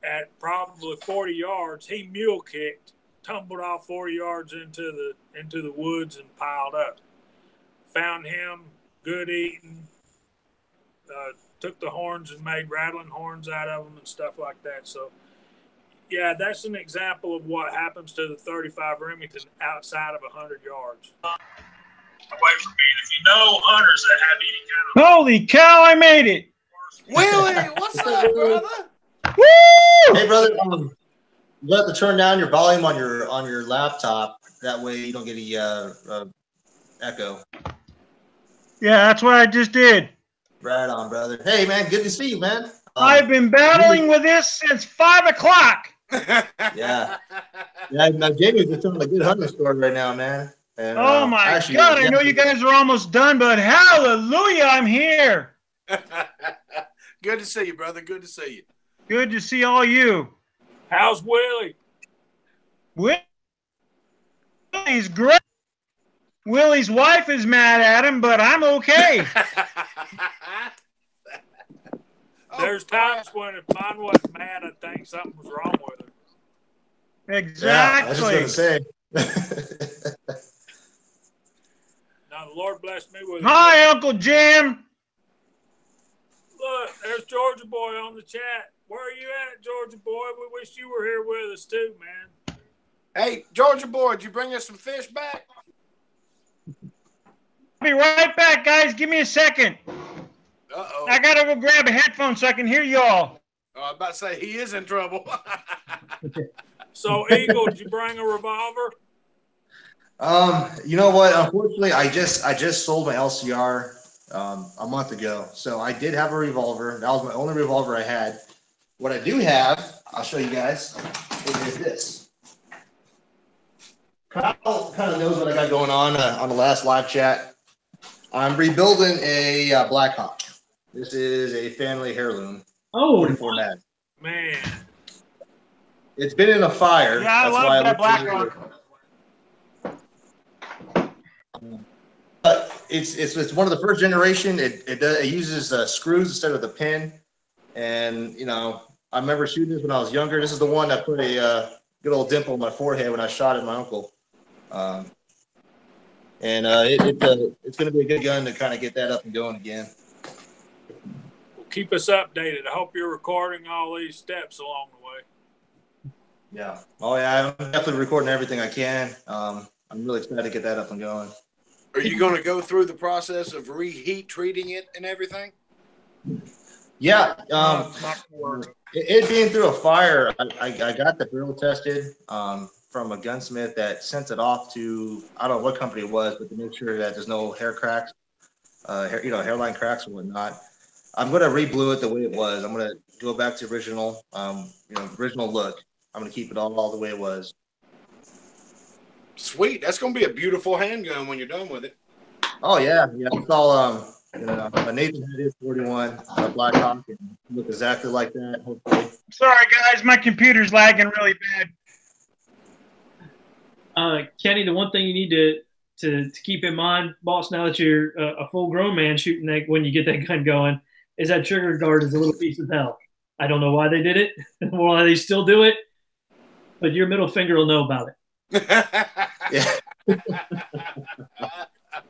at probably 40 yards. He mule kicked, tumbled off 40 yards into the woods and piled up. Found him, good eating, took the horns and made rattling horns out of them and stuff like that. So, yeah, that's an example of what happens to the 35 Remington outside of 100 yards. Away from me. If you know hunters that have any kind of... Holy cow, I made it. Willie, what's up, brother? Woo! Hey, brother, you have to turn down your volume on your laptop. That way you don't get any echo. Yeah, that's what I just did. Right on, brother. Hey, man, good to see you, man. I've been battling with this since 5 o'clock. Yeah. Yeah, now Jamie's just telling a good hunting story right now, man. And, oh, my actually, God. I know you guys are almost done, but hallelujah, I'm here. Good to see you, brother. Good to see you. Good to see all you. How's Willie? Willie's great. Willie's wife is mad at him, but I'm okay. There's times when if mine wasn't mad, I think something was wrong with her. Exactly. Yeah, I was just going to say. Now, the Lord blessed me with... Hi, Uncle Jim. Look, there's Georgia Boy on the chat. Where are you at, Georgia Boy? We wish you were here with us too, man. Hey, Georgia Boy, did you bring us some fish back? I'll be right back, guys. Give me a second. Uh-oh. I got to go grab a headphone so I can hear y'all. Oh, I was about to say, he is in trouble. So, Eagle, did you bring a revolver? You know what? Unfortunately, I just sold my LCR a month ago. So I did have a revolver. That was my only revolver I had. What I do have, I'll show you guys, is this. Kyle kind of knows what I got going on the last live chat. I'm rebuilding a Blackhawk. This is a family heirloom. Oh, 44 mag. Man. It's been in a fire. Yeah, I love that Blackhawk. But it's one of the first generation. It uses screws instead of the pin. And, you know, I remember shooting this when I was younger. This is the one that put a good old dimple in my forehead when I shot at my uncle. It's going to be a good gun to kind of get that up and going again. Well, keep us updated. I hope you're recording all these steps along the way. Yeah. Oh, yeah. I'm definitely recording everything I can. I'm really excited to get that up and going. Are you going to go through the process of reheat treating it and everything? Yeah. It being through a fire, I got the barrel tested from a gunsmith that sent it off to, I don't know what company it was, but to make sure that there's no hair cracks, hairline cracks and whatnot. I'm going to re-blue it the way it was. I'm going to go back to original, original look. I'm going to keep it all the way it was. Sweet. That's going to be a beautiful handgun when you're done with it. Oh, yeah. Yeah. It's all, Nathan had his 41 Black Hawk and look exactly like that. Hopefully. Sorry, guys, my computer's lagging really bad. Kenny, the one thing you need to keep in mind, boss, now that you're a full-grown man shooting that when you get that gun going, is that trigger guard is a little piece of hell. I don't know why they did it, why they still do it, but your middle finger will know about it.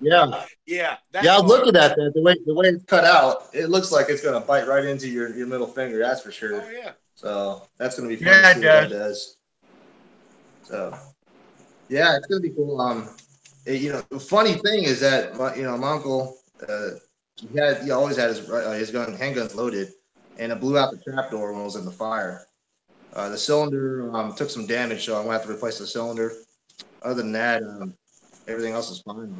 Yeah. Yeah. Look at that. The way it's cut out, it looks like it's gonna bite right into your middle finger. That's for sure. Oh yeah. So that's gonna be fun Yeah, to see what that does. So yeah, it's gonna be cool. The funny thing is that my uncle, he always had his handguns loaded, and it blew out the trapdoor when it was in the fire. The cylinder took some damage, so I'm gonna have to replace the cylinder. Other than that, everything else is fine.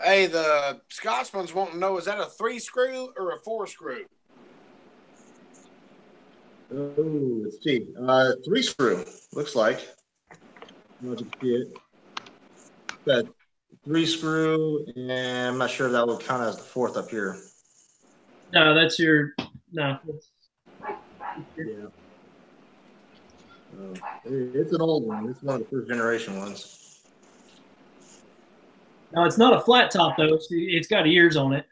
Hey, the Scotsman's wanting to know, is that a 3-screw or a 4-screw? Oh, let's see. 3-screw, looks like. I don't know if you can see it. Got 3-screw, and I'm not sure if that would count as the 4th up here. No, that's your no. Yeah. It's an old one. It's one of the first generation ones. No, it's not a flat top though. It's got ears on it.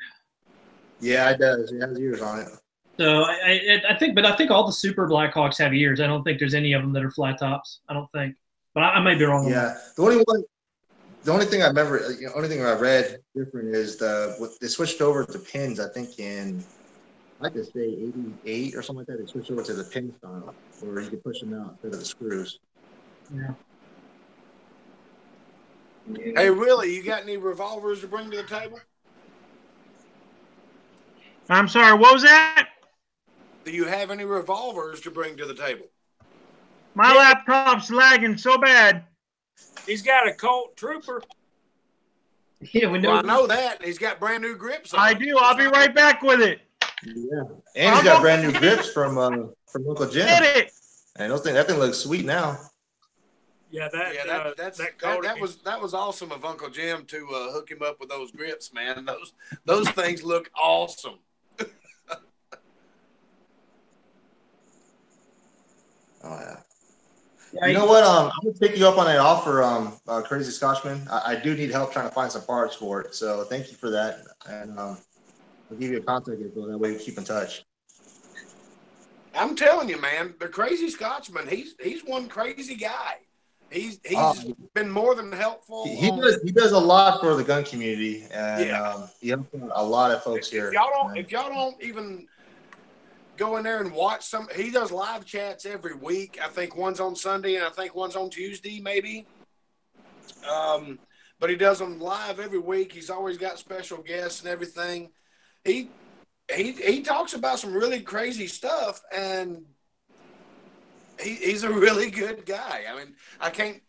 Yeah, it does. It has ears on it. So I think all the Super Blackhawks have ears. I don't think there's any of them that are flat tops. I don't think, but I might be wrong. Yeah, the only thing I remember, the only thing I read different is they switched over to pins. I think in I could say 88 or something like that. They switched over to the pin style, where you could push them out instead of the screws. Yeah. Hey, really, you got any revolvers to bring to the table? I'm sorry, what was that? Do you have any revolvers to bring to the table? My laptop's lagging so bad. He's got a Colt Trooper. Yeah, we know. Well, I know that. He's got brand new grips on. I do. I'll be right back with it. Yeah, and he's got brand new grips from Uncle Jim. Get it. And that thing looks sweet now. Yeah, that was awesome of Uncle Jim to hook him up with those grips, man. Those things look awesome. Oh yeah. You know what? I'm gonna take you up on that offer, Crazy Scotchman. I do need help trying to find some parts for it, so thank you for that. And I'll give you a contact info. That way we keep in touch. I'm telling you, man, the Crazy Scotchman. He's one crazy guy. He's been more than helpful. He does a lot for the gun community, and he helps a lot of folks here. If y'all don't even go in there and watch some, he does live chats every week. I think one's on Sunday and I think one's on Tuesday, maybe. But he does them live every week. He's always got special guests and everything. He talks about some really crazy stuff, and he's a really good guy. I mean, I can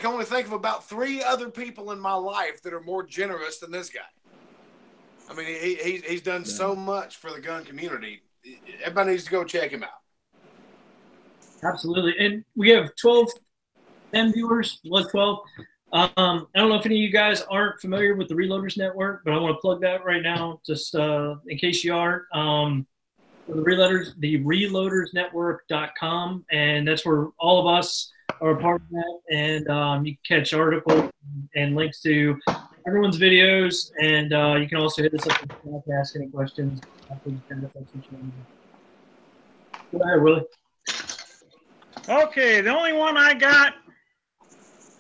only think of about 3 other people in my life that are more generous than this guy. I mean, he's done so much for the gun community. Everybody needs to go check him out. Absolutely. And we have 10 viewers, was 12. I don't know if any of you guys aren't familiar with the Reloaders Network, but I want to plug that right now, just in case you aren't. The reloadersnetwork.com, and that's where all of us are a part of that. And you can catch articles and links to everyone's videos, and you can also hit us up and ask any questions. Go ahead, Willie. Okay, the only one I got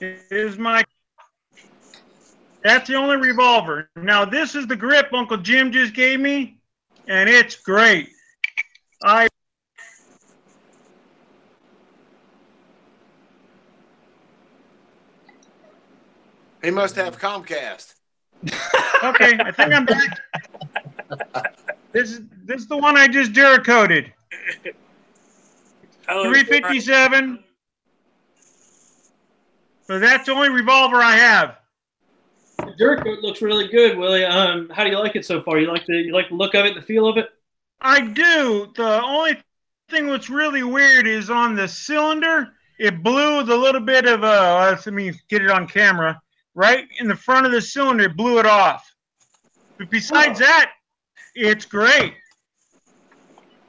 is that's the only revolver. Now, this is the grip Uncle Jim just gave me, and it's great. He must have Comcast. Okay, I think I'm back. This is the one I just Duracoated. 357. So that's the only revolver I have. The Duracoat looks really good, Willie. How do you like it so far? You like the look of it, the feel of it? I do. The only thing that's really weird is on the cylinder, it blew the little bit of let me get it on camera. Right in the front of the cylinder, it blew it off. But besides that, it's great.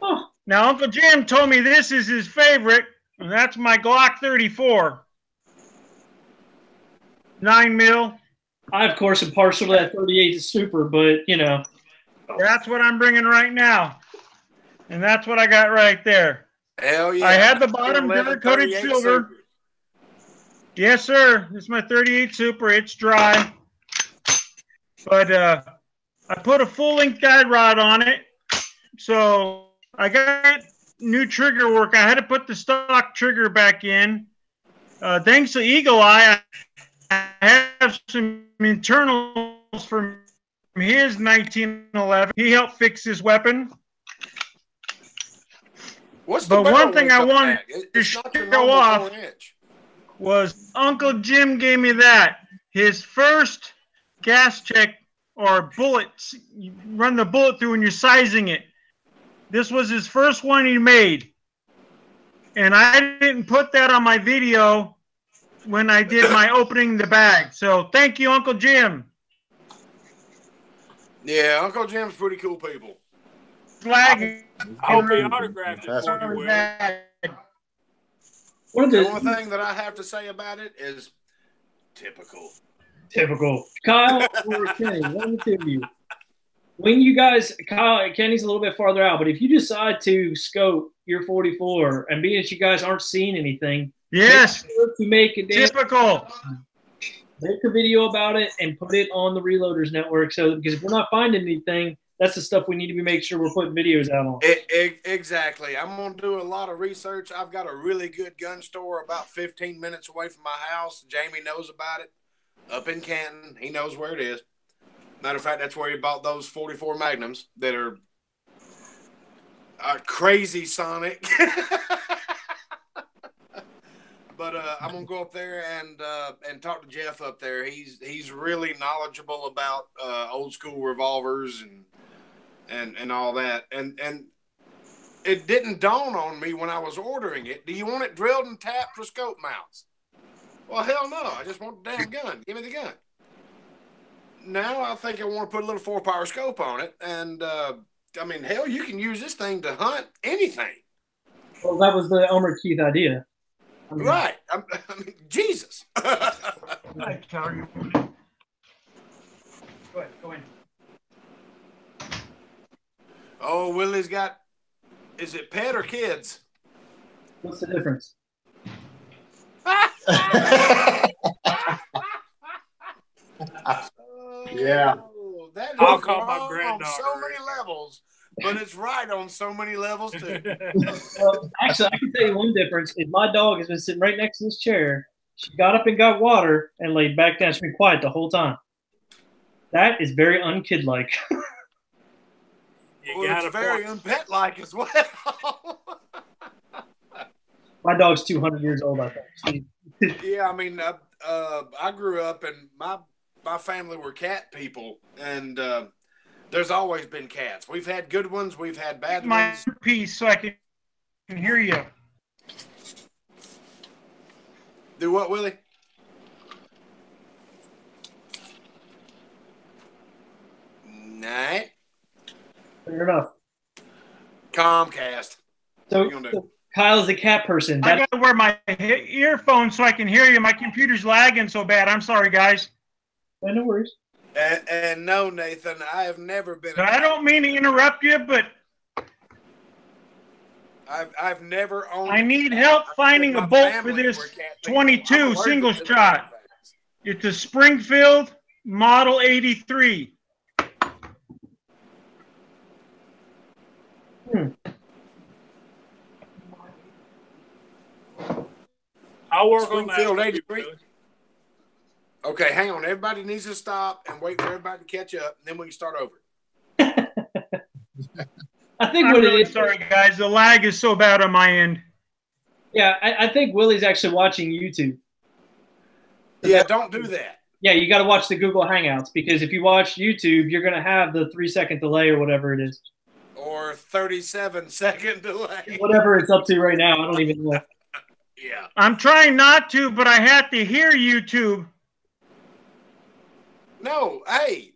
Oh, Now, Uncle Jim told me this is his favorite, and that's my Glock 34. 9 mil. I, of course, am partial to that 38 Super, but, you know. That's what I'm bringing right now. And that's what I got right there. Hell yeah. I had the bottom 11, coated 38 silver. Super. Yes, sir. This is my 38 Super. It's dry. But I put a full-length guide rod on it. So I got new trigger work. I had to put the stock trigger back in. Thanks to Eagle Eye, I have some internals from his 1911. He helped fix this weapon. What's the But barrel one thing width I on wanted that? to It's not your show normal off 4-inch. was Uncle Jim gave me that. His first gas check or bullets. You run the bullet through when you're sizing it. This was his first one he made. And I didn't put that on my video when I did my opening the bag. So thank you, Uncle Jim. Yeah, Uncle Jim's pretty cool people. Flag. I hope he autographed it for you, Will. The only thing that I have to say about it is typical. Typical. Kyle or Kenny, let me tell you. When you guys, Kenny's a little bit farther out, but if you decide to scope your 44 and being that you guys aren't seeing anything, yes, make a typical. Make a video about it and put it on the Reloaders Network. So, because if we're not finding anything, that's the stuff we need to be make sure we're putting videos out on. Exactly. I'm going to do a lot of research. I've got a really good gun store about 15 minutes away from my house. Jamie knows about it. Up in Canton. He knows where it is. Matter of fact, that's where he bought those 44 Magnums that are crazy sonic. But I'm gonna go up there and talk to Jeff up there. He's really knowledgeable about old school revolvers and all that. And it didn't dawn on me when I was ordering it. Do you want it drilled and tapped for scope mounts? Well, hell no. I just want the damn gun. Give me the gun. Now I think I want to put a little 4-power scope on it. And, I mean, hell, you can use this thing to hunt anything. Well, that was the Elmer Keith idea. I mean, Right. I mean, Jesus. Go ahead, go in. Oh, Willie's got, is it pet or kids? What's the difference? Yeah. That is I'll call my wrong granddaughter. on so many levels, but it's right on so many levels too. Well, actually, I can tell you one difference is my dog has been sitting right next to this chair. She got up and got water and laid back down. She's been quiet the whole time. That is very unkid-like. Well, it's very unpet-like as well. My dog's 200 years old, I think. Yeah, I mean, I grew up and my family were cat people, and there's always been cats. We've had good ones, we've had bad ones. My piece so I can hear you. Do what, Willie? Nah. Fair enough. Comcast. So, What you gonna do? Kyle's a cat person. I got to wear my earphones so I can hear you. My computer's lagging so bad. I'm sorry, guys. No worries. And no, Nathan, I have never been. I don't mean to interrupt you, but I've never owned. I need help finding a bolt for this 22 single shot. It's a Springfield Model 83. I'll work on Springfield that. 83. Okay, hang on. Everybody needs to stop and wait for everybody to catch up, and then we can start over. I think I'm what really it is. sorry, guys. The lag is so bad on my end. Yeah, I think Willie's actually watching YouTube. Yeah, don't do that. Yeah, you got to watch the Google Hangouts because if you watch YouTube, you're going to have the 3-second delay or whatever it is. Or 37-second delay. Whatever it's up to right now, I don't even know. Yeah. I'm trying not to, but I have to hear YouTube. No, hey,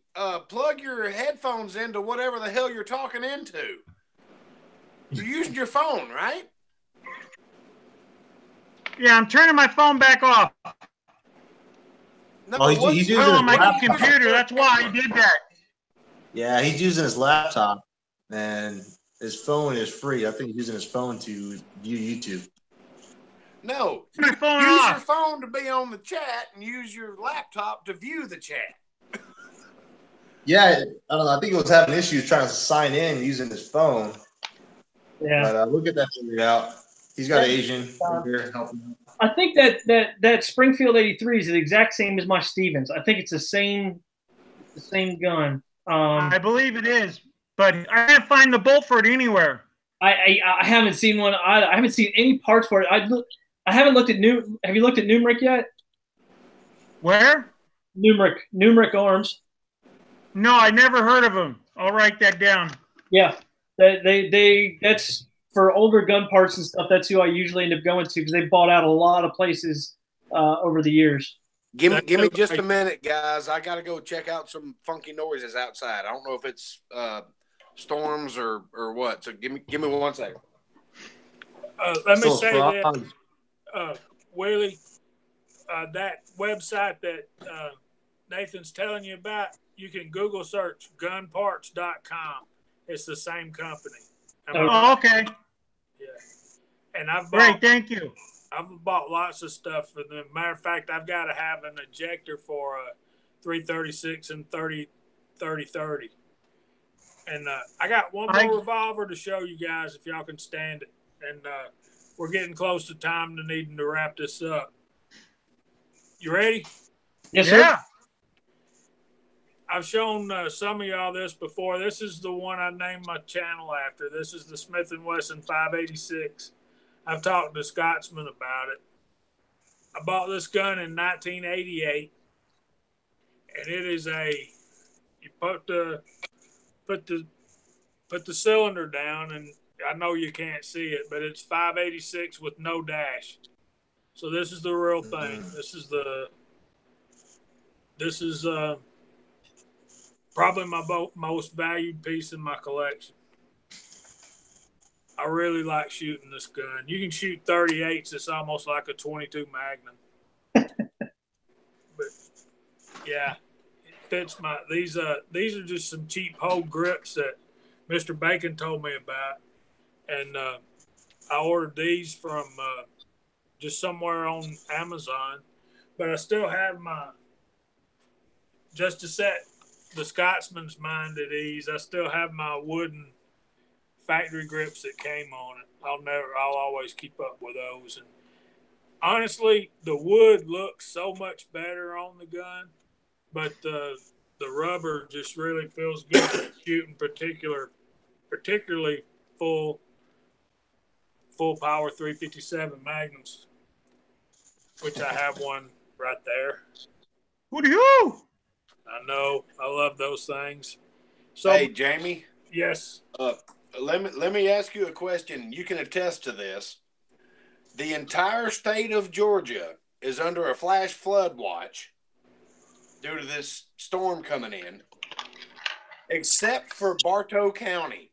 plug your headphones into whatever the hell you're talking into. You're using your phone, right? Yeah, I'm turning my phone back off. No, he's using on my laptop. computer. That's why I did that. Yeah, he's using his laptop, and his phone is free. I think he's using his phone to view YouTube. No, My phone use off. your phone to be on the chat and use your laptop to view the chat. Yeah, I don't know. I think he was having issues trying to sign in using his phone. Yeah. But we'll get that figured out. He's got Asian here helping him. I think that Springfield 83 is the exact same as my Stevens. I think it's the same gun. I believe it is, but I can't find the bolt for it anywhere. I haven't seen one. I haven't seen any parts for it. I haven't looked at Have you looked at Numeric yet? Where? Numeric Arms. No, I never heard of them. I'll write that down. Yeah, that's for older gun parts and stuff. That's who I usually end up going to because they bought out a lot of places over the years. Give me just a minute, guys. I got to go check out some funky noises outside. I don't know if it's storms or what. So give me 1 second. Let me say that, Willie, that website that Nathan's telling you about, you can Google search gunparts.com. It's the same company. Oh, okay. Yeah. And I've bought, great, thank you. I've bought lots of stuff for them. Matter of fact, I've got to have an ejector for a 336 and 30. And I got one more revolver to show you guys if y'all can stand it. And we're getting close to time to needing to wrap this up. You ready? Yes, sir. Yeah. I've shown some of y'all this before. This is the one I named my channel after. This is the Smith & Wesson 586. I've talked to Scotsman about it. I bought this gun in 1988, and it is you put the cylinder down, and I know you can't see it, but it's 586 with no dash. So this is the real thing. This is probably my most valued piece in my collection. I really like shooting this gun. You can shoot 38s. It's almost like a 22 Magnum. But yeah, it fits my. These are just some cheap hole grips that Mr. Bacon told me about, and I ordered these from just somewhere on Amazon. But I still have just to set the Scotsman's mind at ease, I still have my wooden factory grips that came on it. I'll always keep up with those. And honestly, the wood looks so much better on the gun, but the rubber just really feels good shooting particularly full power 357 Magnums, which I have one right there. Woo-hoo! I know. I love those things. So, hey, Jamie. Yes. Let me ask you a question. You can attest to this. The entire state of Georgia is under a flash flood watch due to this storm coming in, except for Bartow County.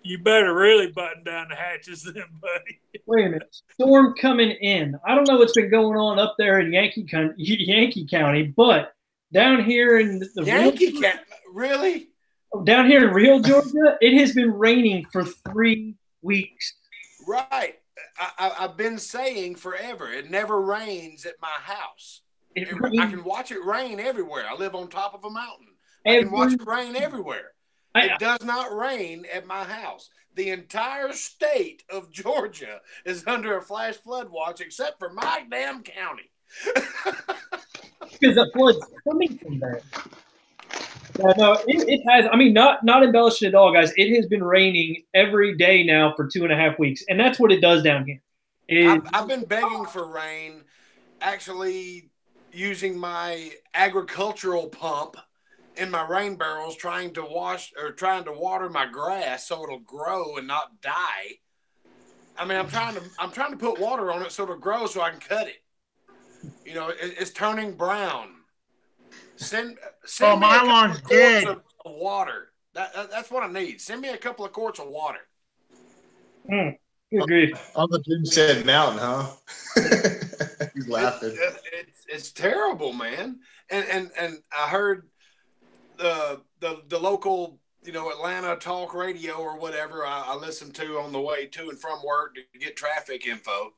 You better really button down the hatches then, buddy. Wait a minute. Storm coming in. I don't know what's been going on up there in Yankee County, but down here in the Yankee County, really? Down here in Real, Georgia, it has been raining for 3 weeks. Right. I've been saying forever, it never rains at my house. I can watch it rain everywhere. I live on top of a mountain. I can watch it rain everywhere. It does not rain at my house. The entire state of Georgia is under a flash flood watch except for my damn county. Because the flood's coming from there. No, it has. I mean, not embellishing at all, guys. It has been raining every day now for 2.5 weeks, and that's what it does down here. I've been begging for rain, actually using my agricultural pump in my rain barrels, trying to water my grass so it'll grow and not die. I mean, I'm trying to put water on it so it'll grow so I can cut it. You know, it's turning brown. Send Oh, me my a couple lawn's of quarts dead. of water. That's what I need. Send me a couple of quarts of water. Good grief. Uncle Jim said mountain, huh? He's laughing. It's terrible, man. And I heard the local, Atlanta talk radio or whatever I listened to on the way to and from work to get traffic info.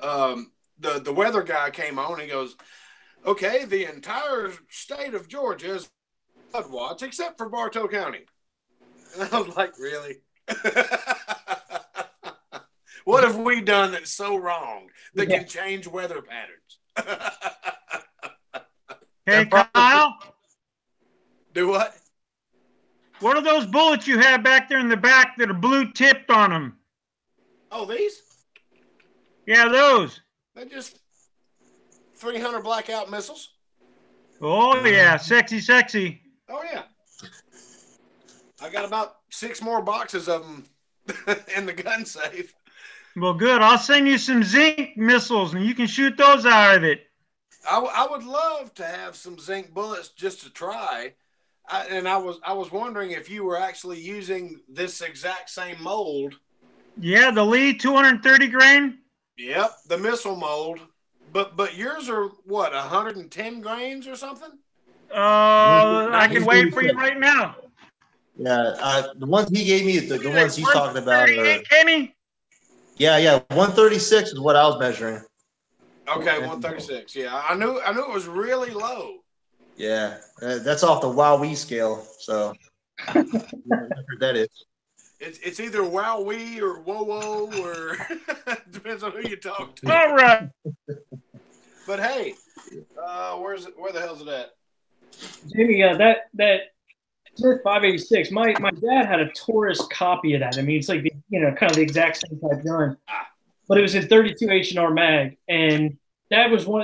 The weather guy came on. He goes, "Okay, the entire state of Georgia is flood watch except for Bartow County." And I was like, "Really? What have we done that's so wrong that can change weather patterns?" Hey, Kyle. Do what? What are those bullets you have back there in the back that are blue tipped on them? Oh, these? Yeah, those. They're just 300 blackout missiles. Oh, yeah. Sexy, sexy. Oh, yeah. I got about 6 more boxes of them in the gun safe. Well, good. I'll send you some zinc missiles, and you can shoot those out of it. I would love to have some zinc bullets just to try. I was wondering if you were actually using this exact same mold. Yeah, the Lee 230 grain. Yep, the missile mold. But yours are what, 110 grains or something? I can wait for you right now. Yeah, the ones he gave me, the ones he's talking about are. Kenny? Yeah, 136 is what I was measuring. Okay, 136. Yeah, I knew it was really low. Yeah, that's off the Wowee scale. So that is. It's either Wowee or Whoa or depends on who you talk to. All right. But hey, where the hell's it at? Jamie, that Smith 586. My dad had a Taurus copy of that. I mean, it's like kind of the exact same type gun, but it was in 32 H&R mag, and that is one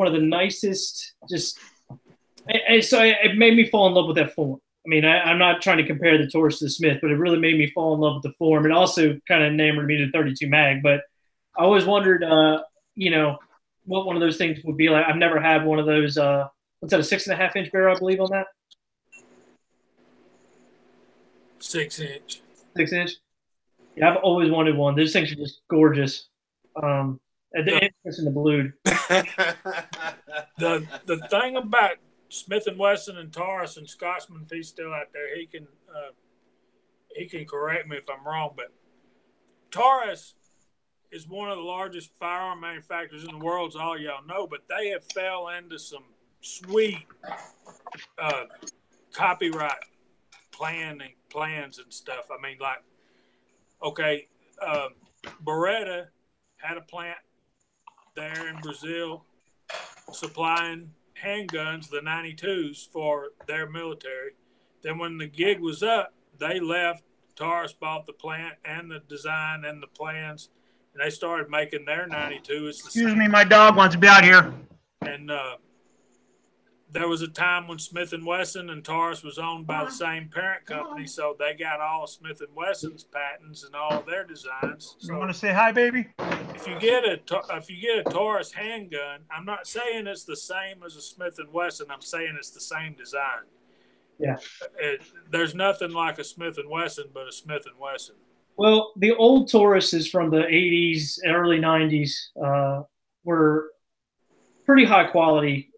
of the nicest. So it made me fall in love with that form. I mean, I'm not trying to compare the Taurus to the Smith, but it really made me fall in love with the form. It also kind of enamored me to 32 mag. But I always wondered, what one of those things would be like. I've never had one of those. What's that? A 6.5 inch barrel, I believe, on that. 6 inch. 6 inch. Yeah, I've always wanted one. Those things are just gorgeous. The interest in the blue. The thing about Smith & Wesson and Taurus, and Scotsman, if he's still out there, he can correct me if I'm wrong, but Taurus is one of the largest firearm manufacturers in the world, as all y'all know, but they have fell into some sweet copyright plans and stuff. I mean, like, okay, Beretta had a plant there in Brazil supplying handguns, the 92s, for their military. Then when the gig was up, they left. Taurus bought the plant and the design and the plans, and they started making their 92. Excuse me, my dog wants to be out here. And there was a time when Smith & Wesson and Taurus was owned by the same parent company, so they got all of Smith & Wesson's patents and all of their designs. So you want to say hi, baby? if you get a Taurus handgun, I'm not saying it's the same as a Smith & Wesson. I'm saying it's the same design. Yeah. There's nothing like a Smith & Wesson but a Smith & Wesson. Well, the old Tauruses from the 80s, early 90s were pretty high quality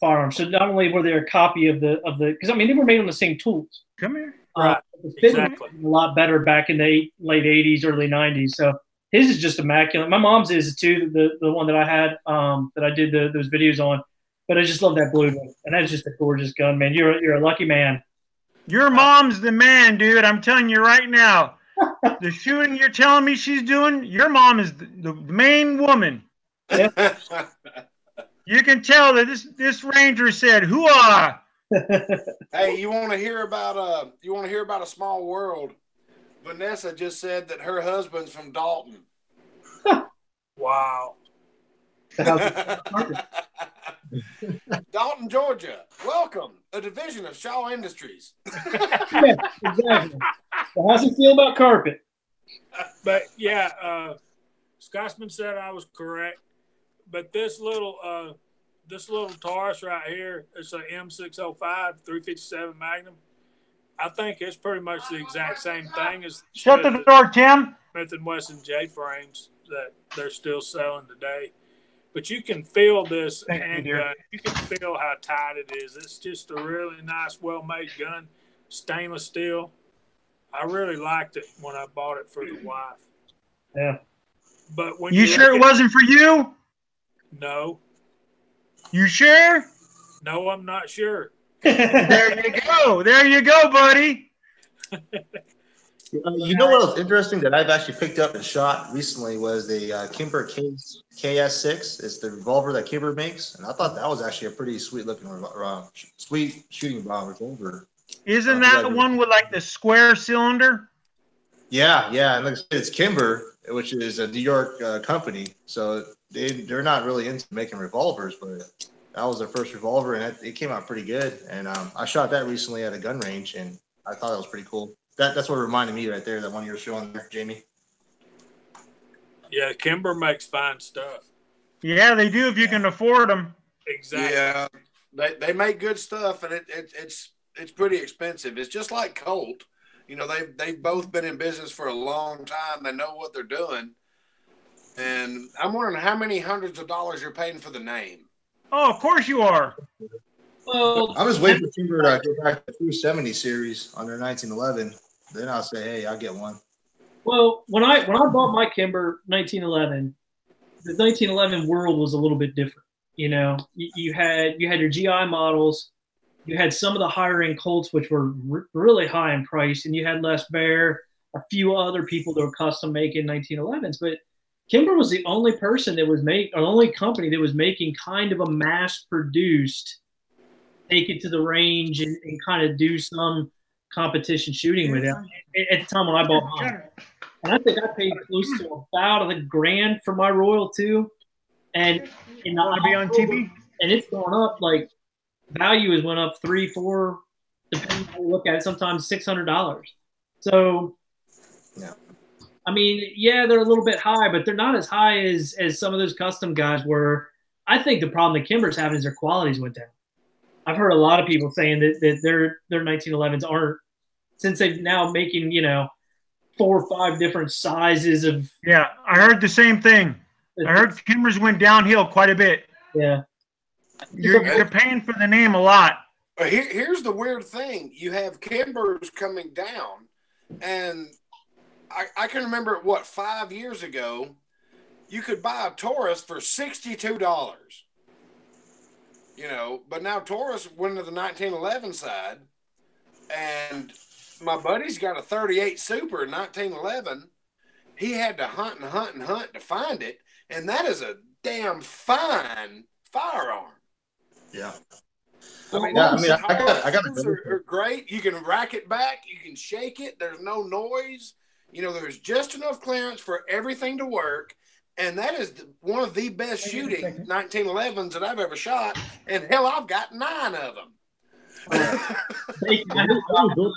firearms. So not only were they a copy of the because I mean they were made on the same tools. Come here. Right. Exactly. A lot better back in the late 80s, early 90s. So his is just immaculate. My mom's is too, the one that I had that I did those videos on. But I just love that blue one. And that's just a gorgeous gun, man. You're a lucky man. Your mom's the man, dude. I'm telling you right now. The shooting you're telling me she's doing, your mom is the main woman. Yeah. You can tell that this ranger said, "Hoo-ah!" Hey, you want to hear about a small world? Vanessa just said that her husband's from Dalton. Wow. Dalton, Georgia. Welcome, a division of Shaw Industries. Yeah, exactly. So how's he feel about carpet? But yeah, Scotsman said I was correct. But this little this little Taurus right here, it's an M605 357 Magnum. I think it's pretty much the exact same thing as Shut the door, Tim. Smith & Wesson J frames that they're still selling today. But you can feel this handgun. You can feel how tight it is. It's just a really nice, well-made gun, stainless steel. I really liked it when I bought it for the wife. Yeah. But when you sure it wasn't for you? No. You sure? No, I'm not sure. There you go. There you go, buddy. You know what was interesting that I've actually picked up and shot recently was the Kimber KS6. It's the revolver that Kimber makes, and I thought that was actually a pretty sweet looking, sweet shooting revolver. Isn't that the one with like the square cylinder? Yeah, and like I said, it's Kimber, which is a New York company, so they're not really into making revolvers, but that was their first revolver, and it came out pretty good. And I shot that recently at a gun range, and I thought that was pretty cool. That's what reminded me right there, that one you were showing there, Jamie. Yeah, Kimber makes fine stuff. Yeah, they do if you can afford them. Exactly. Yeah, they make good stuff, and it's pretty expensive. It's just like Colt. You know, they've both been in business for a long time. They know what they're doing. And I'm wondering how many hundreds of dollars you're paying for the name. Oh, of course you are. Well, I was waiting for Kimber to go back to the 270 series on their 1911. Then I'll say, hey, I'll get one. Well, when I bought my Kimber 1911, the 1911 world was a little bit different. You know, you had your GI models, you had some of the higher end Colts, which were really high in price, and you had Les Baer, a few other people that were custom making 1911s. But Kimber was the only person that was only company that was making kind of a mass produced, take it to the range and kind of do some competition shooting with it. At the time when I bought mine, and I think I paid close to about $1,000 for my Royal 2. And in the Want to be on TV? And it's going up, like value has went up 3, 4, depending on how you look at it, sometimes $600. So, yeah. I mean, yeah, they're a little bit high, but they're not as high as some of those custom guys were. I think the problem that Kimber's having is their qualities went down. I've heard a lot of people saying that their 1911s aren't, since they've now making, 4 or 5 different sizes of. Yeah, I heard the same thing. I heard Kimber's went downhill quite a bit. Yeah. You're paying for the name a lot. But here's the weird thing. You have Kimber's coming down, and I can remember, 5 years ago, you could buy a Taurus for $62. But now Taurus went to the 1911 side, and my buddy's got a 38 Super 1911. He had to hunt and hunt and hunt to find it, and that is a damn fine firearm. Yeah. I got are great. You can rack it back. You can shake it. There's no noise. There's just enough clearance for everything to work. And that is one of the best shooting 1911s that I've ever shot. And hell, I've got 9 of them. I built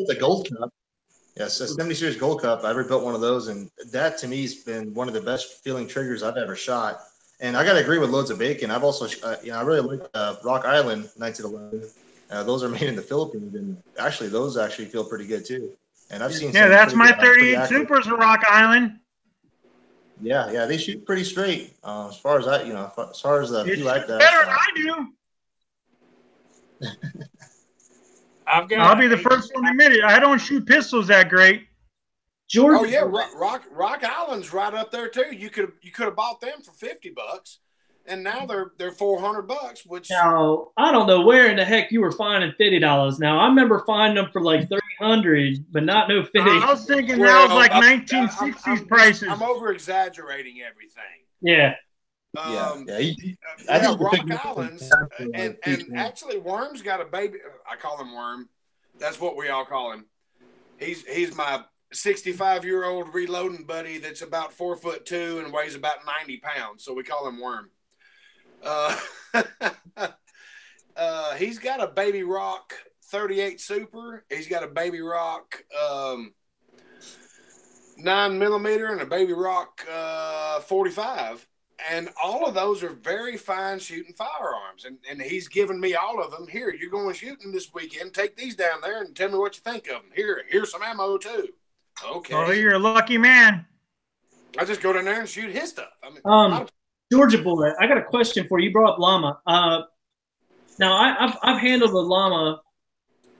the Gold Cup. Yes, a 70 series Gold Cup. I ever built one of those, and that to me has been one of the best feeling triggers I've ever shot. And I got to agree with Loads of Bacon. I've also, I really like Rock Island 1911. Those are made in the Philippines, and actually, those actually feel pretty good too. And I've seen. Yeah, that's my 38 Supers of Rock Island. Yeah, they shoot pretty straight. As far as that, as far as the few like that. Better than I do. I'll be the first one to admit it. I don't shoot pistols that great. George. Oh yeah, Rock Island's right up there too. You could have bought them for $50, and now they're $400. Which now I don't know where in the heck you were finding $50. Now I remember finding them for like $300, but not no $50. I was thinking that was like 1960s prices. I'm over exaggerating everything. Yeah. Rock Islands, and actually Worm's got a baby. I call him Worm. That's what we all call him. He's my 65-year-old reloading buddy that's about 4'2" and weighs about 90 pounds. So we call him Worm. He's got a Baby Rock 38 Super. He's got a Baby Rock 9mm and a Baby Rock 45. And all of those are very fine shooting firearms. And he's given me all of them. Here, you're going shooting this weekend. Take these down there and tell me what you think of them. Here's some ammo too. Okay. Oh, you're a lucky man. I just go down there and shoot his stuff. I mean, Georgia boy, I got a question for you. You brought up llama. Now I've handled the llama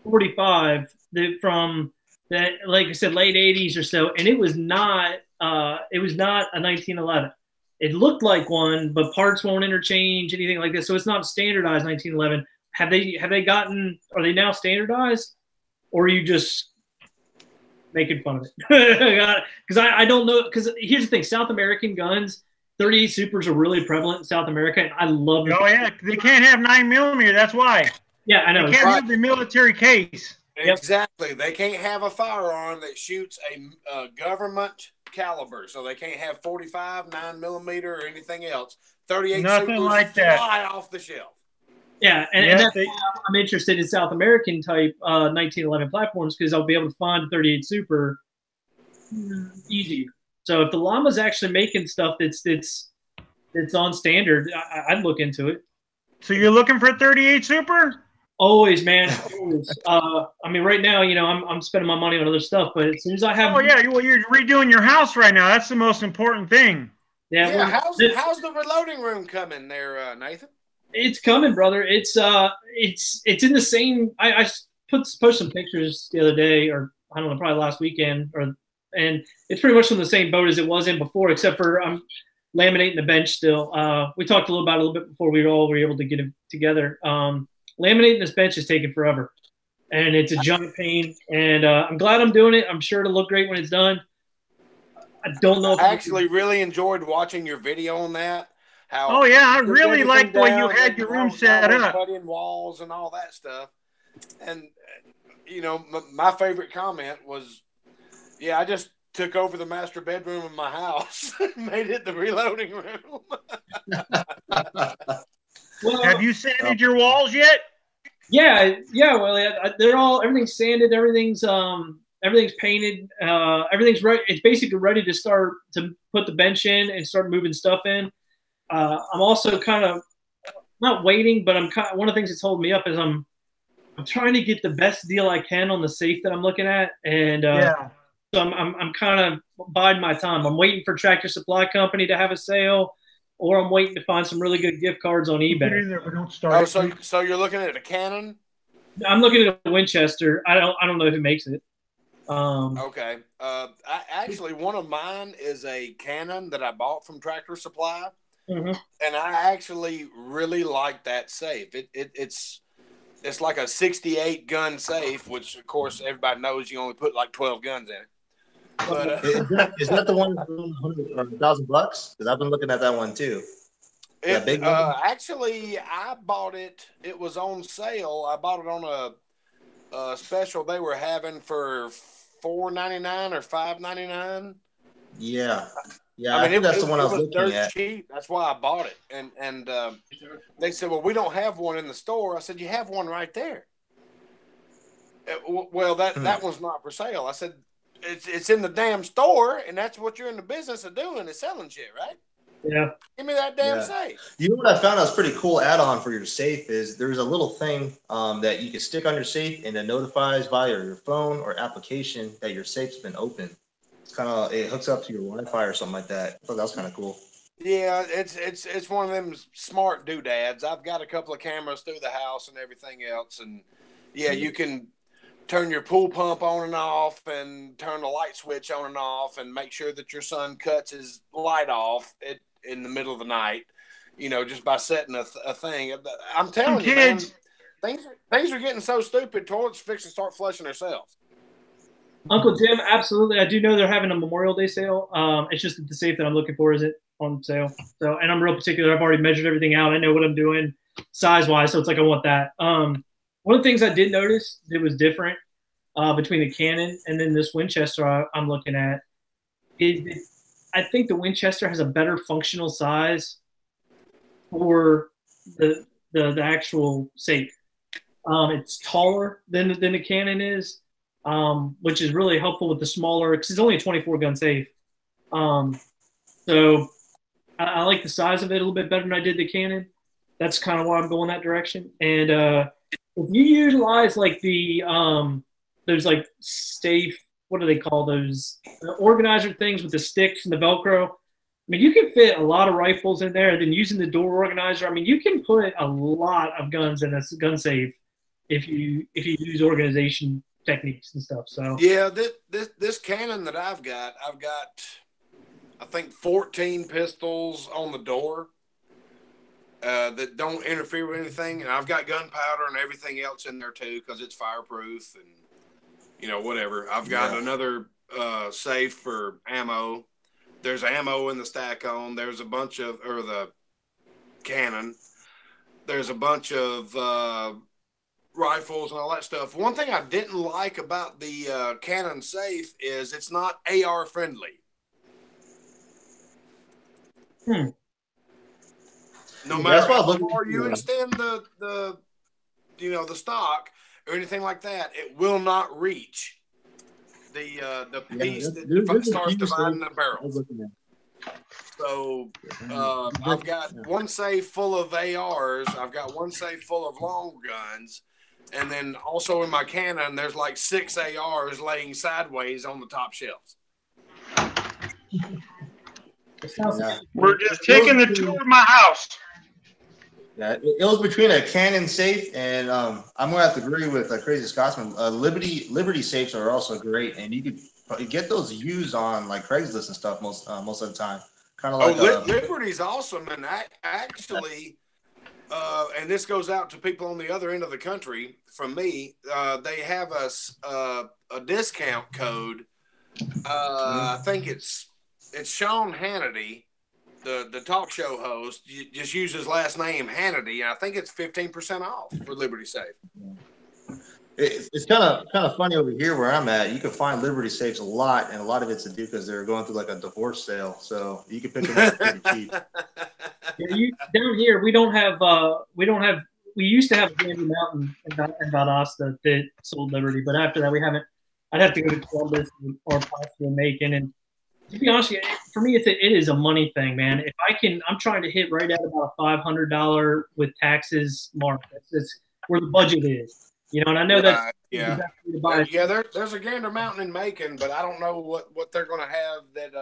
45 from that, like I said, late 80s or so, and it was not a 1911. It looked like one, but parts won't interchange, anything like this. So it's not standardized 1911. Are they now standardized, or are you just making fun of it? Because I don't know. Because here's the thing: South American guns, 38 Supers are really prevalent in South America, and I love them. Oh yeah, they can't have 9mm. That's why. Yeah, I know. They can't have the military case. Exactly. Yep. They can't have a firearm that shoots a government caliber, so they can't have 45, 9mm, or anything else. 38 Nothing Supers like that. fly off the shelf. Yeah, and that's why I'm interested in South American type 1911 platforms, because I'll be able to find 38 Super easy. So if the llama's actually making stuff that's on standard, I'd look into it. So you're looking for 38 Super? Always, man. Always. I mean, right now, I'm spending my money on other stuff, but as soon as I have, well, you're redoing your house right now. That's the most important thing. Yeah. How's the reloading room coming there, Nathan? It's coming, brother. It's in the same. I posted some pictures the other day, or I don't know, probably last weekend, and it's pretty much in the same boat as it was in before, except for I'm laminating the bench still. We talked a little bit before we all were able to get it together. Laminating this bench is taking forever, and it's a giant pain. And I'm glad I'm doing it. I'm sure it'll look great when it's done. I don't know. I actually really enjoyed watching your video on that. I really like the way you had your room set up. Putting walls and all that stuff. And, my favorite comment was, I just took over the master bedroom of my house and made it the reloading room. Well, have you sanded your walls yet? Yeah. Well, everything's sanded. Everything's painted. Everything's ready. It's basically ready to start to put the bench in and start moving stuff in. I'm also kind of not waiting, but one of the things that's holding me up is I'm trying to get the best deal I can on the safe that I'm looking at, and so I'm kind of biding my time. I'm waiting for Tractor Supply Company to have a sale, or I'm waiting to find some really good gift cards on eBay. So you're looking at a Canon? I'm looking at a Winchester. I don't know if it makes it. Okay. Actually, one of mine is a Canon that I bought from Tractor Supply. Mm-hmm. And I actually really like that safe. It's like a 68 gun safe, which of course everybody knows you only put like 12 guns in it. But is that the one $1,000? Because I've been looking at that one too. That big one? Actually, I bought it. It was on sale. I bought it on a special they were having for $4.99 or $5.99. Yeah. Yeah, I think that's the one I was looking at. Cheap. That's why I bought it. And they said, well, we don't have one in the store. I said, you have one right there. Well, that one's not for sale. I said, it's in the damn store, and that's what you're in the business of doing, is selling shit, right? Yeah. Give me that damn safe. You know what I found out was pretty cool add-on for your safe is there's a little thing that you can stick on your safe, and it notifies via your phone or application that your safe's been opened. It hooks up to your Wi-Fi or something like that. I thought that was kind of cool. Yeah, it's one of them smart doodads. I've got a couple of cameras through the house and everything else, and you can turn your pool pump on and off, and turn the light switch on and off, and make sure that your son cuts his light off in the middle of the night. Just by setting a thing. I'm telling you, man, things are getting so stupid. Toilets fixing to start flushing themselves. Uncle Jim, absolutely. I do know they're having a Memorial Day sale. It's just that the safe that I'm looking for isn't on sale. So, and I'm real particular. I've already measured everything out. I know what I'm doing size-wise, so it's like I want that. One of the things I did notice that was different between the Canon and then this Winchester I'm looking at is I think the Winchester has a better functional size for the actual safe. It's taller than the Canon is. Which is really helpful with the smaller, because it's only a 24 gun safe. So I like the size of it a little bit better than I did the Canon. That's kind of why I'm going that direction. And if you utilize like the those like safe, what do they call those organizer things with the sticks and the Velcro? I mean, you can fit a lot of rifles in there. And then using the door organizer, I mean, you can put a lot of guns in a gun safe if you use organization techniques and stuff. So yeah, this Canon that I've got I think 14 pistols on the door that don't interfere with anything, and I've got gunpowder and everything else in there too because it's fireproof and whatever. I've got another safe for ammo. There's ammo in the stack on. There's a bunch of the Canon. There's a bunch of rifles and all that stuff. One thing I didn't like about the Canon safe is it's not AR friendly. No matter how far you extend the stock or anything like that, it will not reach the piece that starts dividing the barrels. So I've got one safe full of ARs. I've got one safe full of long guns. And then also in my Canon, there's like 6 ARs laying sideways on the top shelves. We're just taking the tour of my house. Yeah, it was between a Canon safe and I'm gonna have to agree with Crazy Scotsman. Liberty safes are also great, and you could get those used on like Craigslist and stuff most of the time. Kind of like Liberty's awesome, and actually, and this goes out to people on the other end of the country. From me, they have a discount code. I think it's Sean Hannity, the talk show host. You just use his last name, Hannity, and I think it's 15% off for Liberty Safe. It's kind of funny over here where I'm at. You can find Liberty safes a lot, and a lot of it's to do because they're going through like a divorce sale, so you can pick them up pretty cheap. Yeah, down here we don't have. We used to have Gander Mountain in Valdosta that sold Liberty, but after that we haven't. I'd have to go to Columbus or possibly Macon, and to be honest with you, for me it is a money thing, man. If I can, I'm trying to hit right at about a $500 with taxes mark. That's where the budget is. And I know that's there's a Gander Mountain in Macon, but I don't know what they're going to have that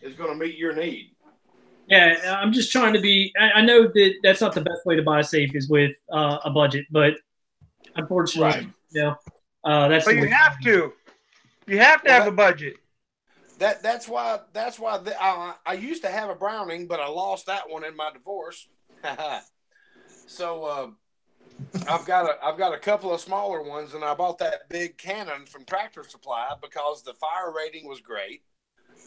is going to meet your need. Yeah, I'm just trying to be. I know that's not the best way to buy a safe is with a budget, but unfortunately, that's. But you have to. You have to have a budget. That's why I used to have a Browning, but I lost that one in my divorce. So. I've got a couple of smaller ones, and I bought that big Canon from Tractor Supply because the fire rating was great.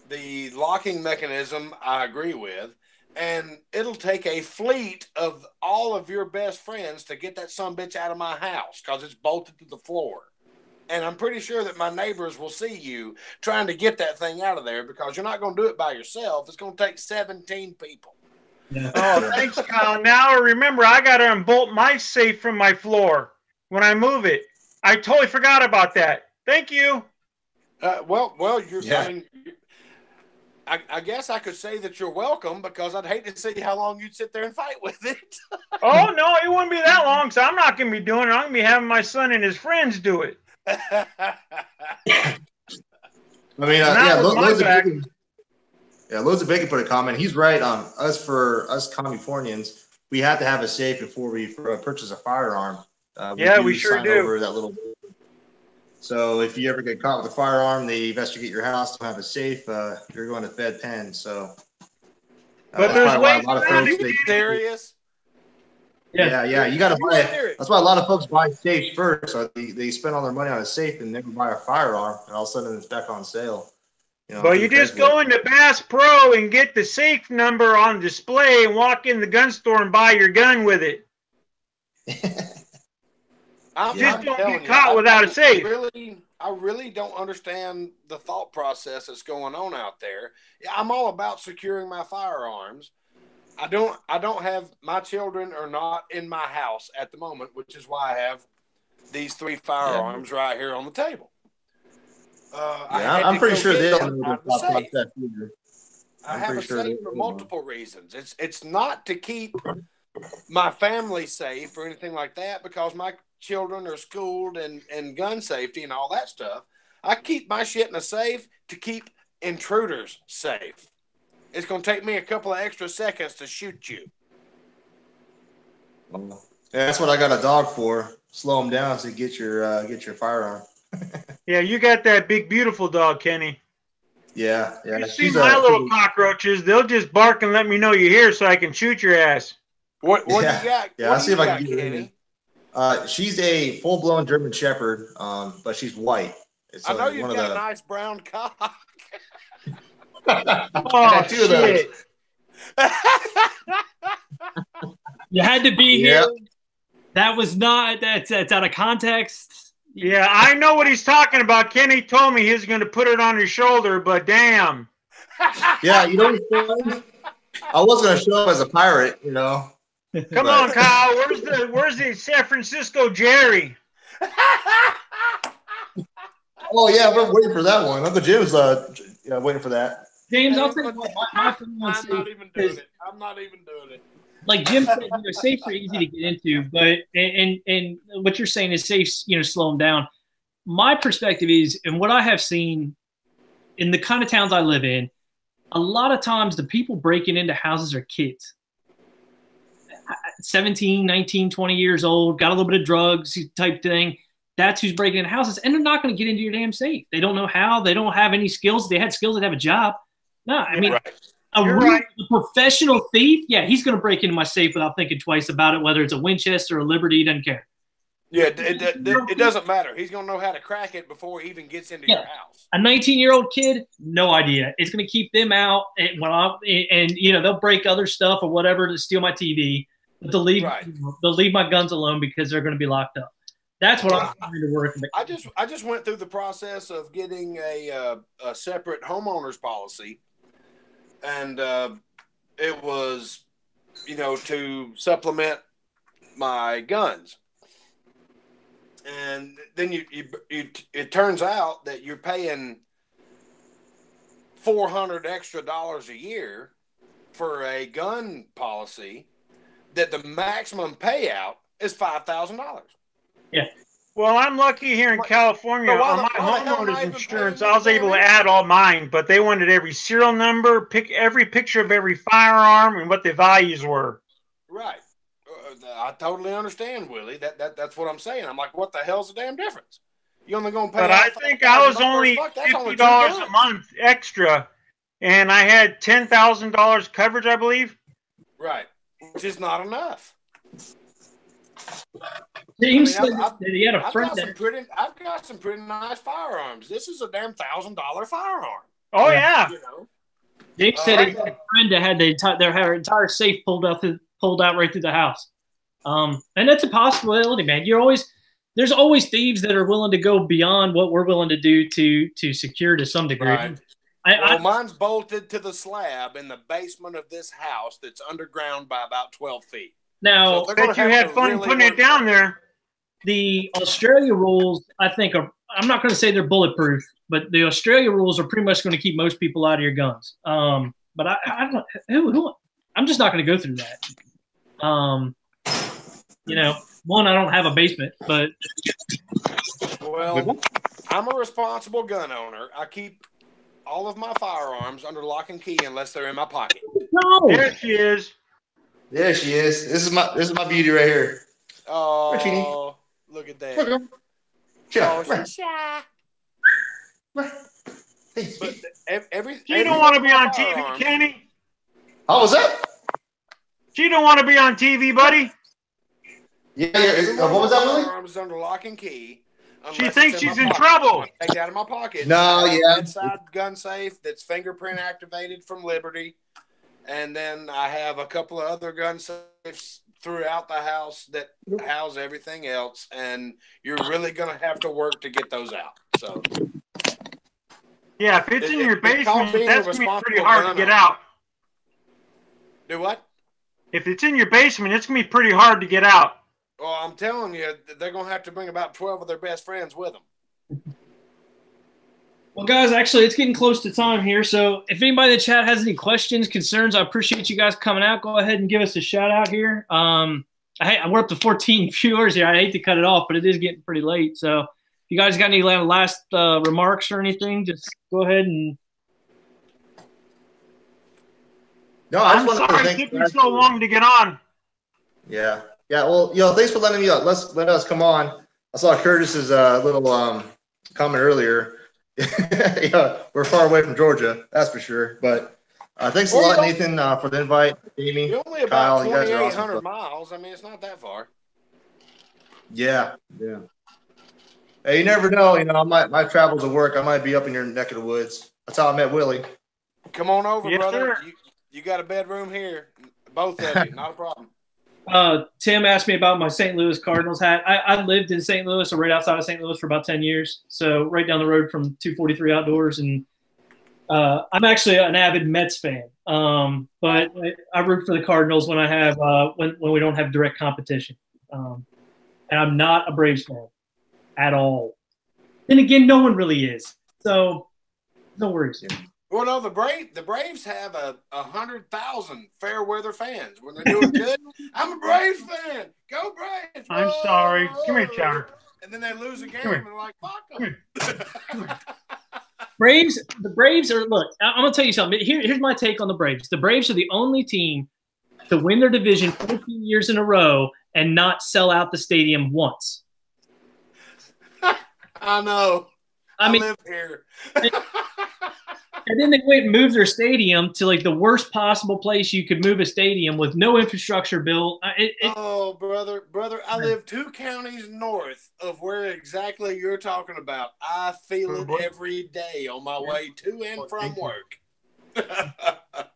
The locking mechanism I agree with, and it'll take a fleet of all of your best friends to get that sumbitch out of my house because it's bolted to the floor. And I'm pretty sure that my neighbors will see you trying to get that thing out of there because you're not going to do it by yourself. It's going to take 17 people. Yeah. Oh, thanks, Kyle. Now I remember I got to unbolt my safe from my floor when I move it. I totally forgot about that. Thank you. Well, you're. Yeah. I mean, I guess I could say that you're welcome because I'd hate to see how long you'd sit there and fight with it. Oh no, it wouldn't be that long. So I'm not going to be doing it. I'm going to be having my son and his friends do it. I mean, Loads of Bacon put a comment. He's right on us Californians. We have to have a safe before we purchase a firearm. We sure do. Over that little bit. So if you ever get caught with a firearm, they investigate your house to have a safe. You're going to Fed pen. So, but there's ways a lot of folks. Serious. Yeah. You got to buy it. That's why a lot of folks buy safes first. So they spend all their money on a safe and never buy a firearm, and all of a sudden it's back on sale. But you just go into Bass Pro and get the safe number on display and walk in the gun store and buy your gun with it. Just don't get caught without a safe. I really don't understand the thought process that's going on out there. I'm all about securing my firearms. I don't have, my children are not in my house at the moment, which is why I have these 3 firearms right here on the table. I'm pretty sure they don't know the thought process either. I have a safe for multiple reasons. It's not to keep my family safe or anything like that, because my children are schooled in gun safety and all that stuff. I keep my shit in a safe to keep intruders safe. It's going to take me a couple of extra seconds to shoot you. Yeah, that's what I got a dog for. Slow them down to get your firearm. Yeah, you got that big, beautiful dog, Kenny. Yeah. You see my little cockroaches, they'll just bark and let me know you're here so I can shoot your ass. What do you got? Yeah, I'll see if I can get her in. She's a full-blown German Shepherd, but she's white. I know you've got a nice brown cock. Oh, shit. You had to be here. That was not, that's out of context. Yeah, I know what he's talking about. Kenny told me he was going to put it on his shoulder, but damn. Yeah, you know what's funny? I was going to show up as a pirate, you know. Come on, Kyle. Where's the San Francisco Jerry? Oh yeah, we're waiting for that one. Uncle Jim's waiting for that. James, I'll tell you what, my I'm not even doing it. I'm not even doing it. Like Jim said, safes are easy to get into, but and what you're saying is safes, slow them down. My perspective is, and what I have seen in the kind of towns I live in, a lot of times the people breaking into houses are kids. 17, 19, 20 years old, got a little bit of drugs type thing. That's who's breaking into houses, and they're not going to get into your damn safe. They don't know how. They don't have any skills. If they had skills, they'd have a job. No, I mean, a professional thief, yeah, he's going to break into my safe without thinking twice about it, whether it's a Winchester or a Liberty, he doesn't care. Yeah, it doesn't matter. He's going to know how to crack it before he even gets into your house. A 19-year-old kid, no idea. It's going to keep them out, and they'll break other stuff or whatever to steal my TV, but they'll leave my guns alone because they're going to be locked up. That's what I'm trying to work with. I just went through the process of getting a separate homeowners policy, and it was, to supplement my guns. And then it turns out that you're paying $400 extra a year for a gun policy, that the maximum payout is $5,000. Yeah. Well, I'm lucky here in California. On my homeowner's insurance, I was able to add all mine, but they wanted every serial number, every picture of every firearm, and what the values were. Right. I totally understand, Willie. That's what I'm saying. I'm like, what the hell's the damn difference? You only going to pay? But I think I was only $50 a month extra, and I had $10,000 coverage, I believe. Right, which is not enough. James said that he had a friend. I've got some pretty nice firearms. This is a damn $1,000 firearm. Oh yeah. James said he had a friend that had their entire safe pulled out right through the house. And that's a possibility, man. There's always thieves that are willing to go beyond what we're willing to do to secure to some degree. Right. Mine's bolted to the slab in the basement of this house that's underground by about 12 feet. Now, I bet you had fun putting it down there. The Australia rules, I think, I'm not going to say they're bulletproof, but the Australia rules are pretty much going to keep most people out of your guns. But I'm just not going to go through that. One, I don't have a basement, but. Well, I'm a responsible gun owner. I keep all of my firearms under lock and key unless they're in my pocket. No. There she is. There she is. This is my beauty right here. Oh, look at that. Look, she's shy. She don't want to be on TV, Kenny. How was that? She don't want to be on TV, buddy. Yeah. What was that, Willie? Firearms under lock and key. She thinks she's in trouble. Take that out of my pocket. No, Inside gun safe that's fingerprint activated from Liberty. And then I have a couple of other gun safes throughout the house that house everything else. And you're really going to have to work to get those out. So, yeah, if it's in your basement, that's going to be pretty hard to get out. Do what? If it's in your basement, it's going to be pretty hard to get out. Well, I'm telling you, they're going to have to bring about 12 of their best friends with them. Well, guys, actually, it's getting close to time here. So if anybody in the chat has any questions, concerns, I appreciate you guys coming out. Go ahead and give us a shout out here. We're up to 14 viewers here. I hate to cut it off, but it is getting pretty late. So if you guys got any last remarks or anything, just go ahead and. No, I'm sorry it took me so long to get on. Yeah. Well, thanks for letting me let us come on. I saw Curtis's little comment earlier. We're far away from Georgia, that's for sure. But thanks a lot, Nathan, for the invite. Jamie, you're only about 2,800 miles. I mean, it's not that far. Yeah. Hey, you never know. My travels of work, I might be up in your neck of the woods. That's how I met Willie. Come on over, yes, brother. Sir. You got a bedroom here, both of you, not a problem. Tim asked me about my St. Louis Cardinals hat. I lived in St. Louis, or right outside of St. Louis, for about 10 years. So right down the road from 243 Outdoors. And I'm actually an avid Mets fan. But I root for the Cardinals when I have when we don't have direct competition. And I'm not a Braves fan at all. Then again, no one really is. So no worries. Well, no, the Braves have 100,000 fair weather fans. When they're doing good, I'm a Braves fan. Go Braves! I'm sorry. Come here, Chowder. And then they lose a game and they're like, fuck them. The Braves are, look, I'm going to tell you something. Here's my take on the Braves. The Braves are the only team to win their division 14 years in a row and not sell out the stadium once. I know. I live here. And then they went and moved their stadium to like the worst possible place you could move a stadium with no infrastructure built. Oh, brother, I live 2 counties north of where exactly you're talking about. I feel it every day on my way to and from work.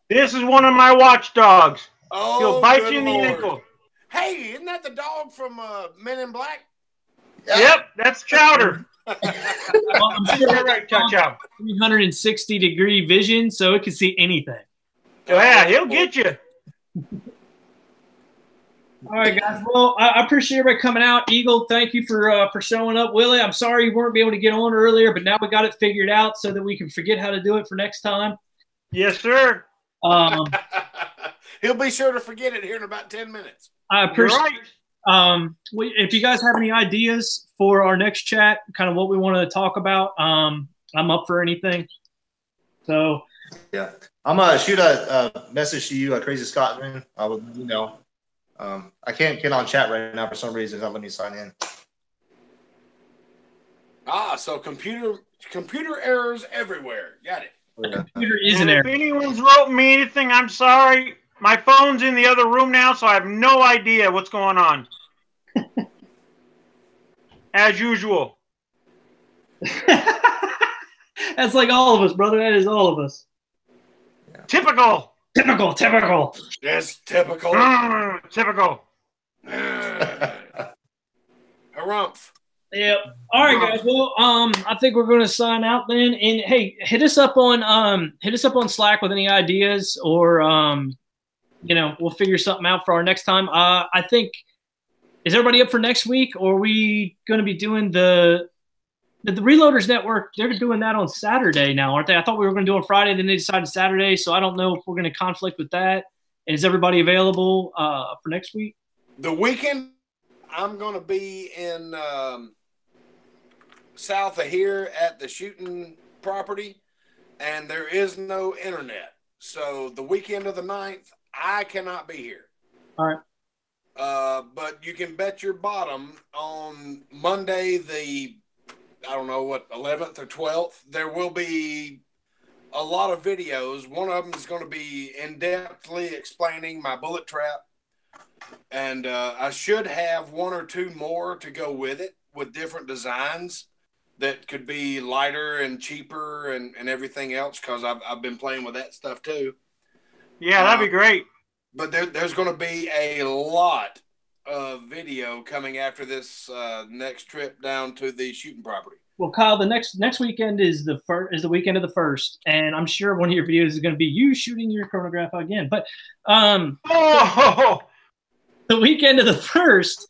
This is one of my watchdogs. Oh, he'll bite you in the ankle. Hey, isn't that the dog from Men in Black? Yep, that's Chowder. Well, I'm sure you're right, Chow. 360-degree vision, so it can see anything. Oh, yeah, he'll get you. All right, guys. Well, I appreciate everybody coming out. Eagle, thank you for showing up. Willie, I'm sorry you weren't able to get on earlier, but now we got it figured out so that we can forget how to do it for next time. Yes, sir. He'll be sure to forget it here in about 10 minutes. I appreciate it. If you guys have any ideas for our next chat, kind of what we want to talk about, I'm up for anything. So yeah, I'm gonna shoot a message to you, Crazy Scotsman. I will, I can't get on chat right now for some reason. It's not letting me sign in. So computer errors everywhere. Got it. Computer is an error. If anyone's wrote me anything, I'm sorry. My phone's in the other room now, so I have no idea what's going on. As usual. That's like all of us, brother. That is all of us. Yeah. Typical. Yes, typical. Typical. Harumph. Yep. All right, guys. Well, I think we're going to sign out then. And hey, hit us up on Slack with any ideas, or we'll figure something out for our next time. I think, is everybody up for next week, or are we going to be doing the Reloaders Network? They're doing that on Saturday now, aren't they? I thought we were going to do it on Friday, then they decided Saturday. So I don't know if we're going to conflict with that. And is everybody available for next week? The weekend, I'm going to be in south of here at the shooting property, and there is no internet. So the weekend of the 9th, I cannot be here. All right. But you can bet your bottom on Monday, the, 11th or 12th, there will be a lot of videos. One of them is going to be in-depthly explaining my bullet trap. And I should have 1 or 2 more to go with it, with different designs that could be lighter and cheaper and everything else, because I've been playing with that stuff too. Yeah, that'd be great. But there's going to be a lot of video coming after this next trip down to the shooting property. Well, Kyle, the next weekend is the weekend of the 1st, and I'm sure one of your videos is going to be you shooting your chronograph again. But the weekend of the 1st,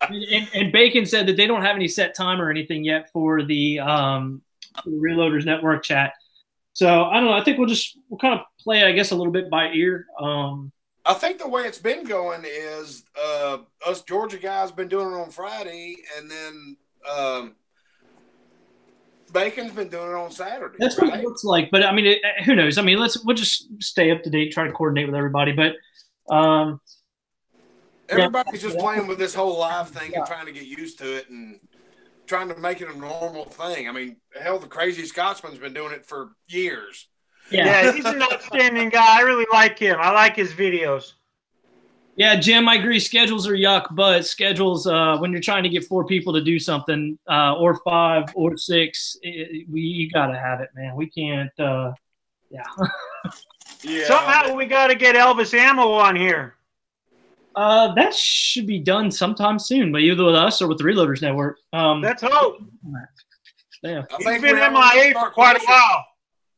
And Bacon said that they don't have any set time or anything yet for the Reloaders Network chat. So I don't know. I think we'll kind of play, I guess, a little bit by ear. I think the way it's been going is us Georgia guys been doing it on Friday, and then Bacon's been doing it on Saturday. That's right? What it looks like. But I mean, who knows? I mean, we'll just stay up to date, try to coordinate with everybody. But everybody's just playing with this whole live thing and trying to get used to it and trying to make it a normal thing. I mean, hell, the Crazy Scotsman's been doing it for years. Yeah, he's an outstanding guy. I really like him. I like his videos. Yeah, Jim, I agree. Schedules are yuck, but schedules, when you're trying to get 4 people to do something, or 5 or 6, you got to have it, man. We can't, yeah. Somehow we got to get Elvis Ammo on here. That should be done sometime soon, but either with us or with the Reloaders Network. Let's hope. Yeah. He's been MIA for quite a while.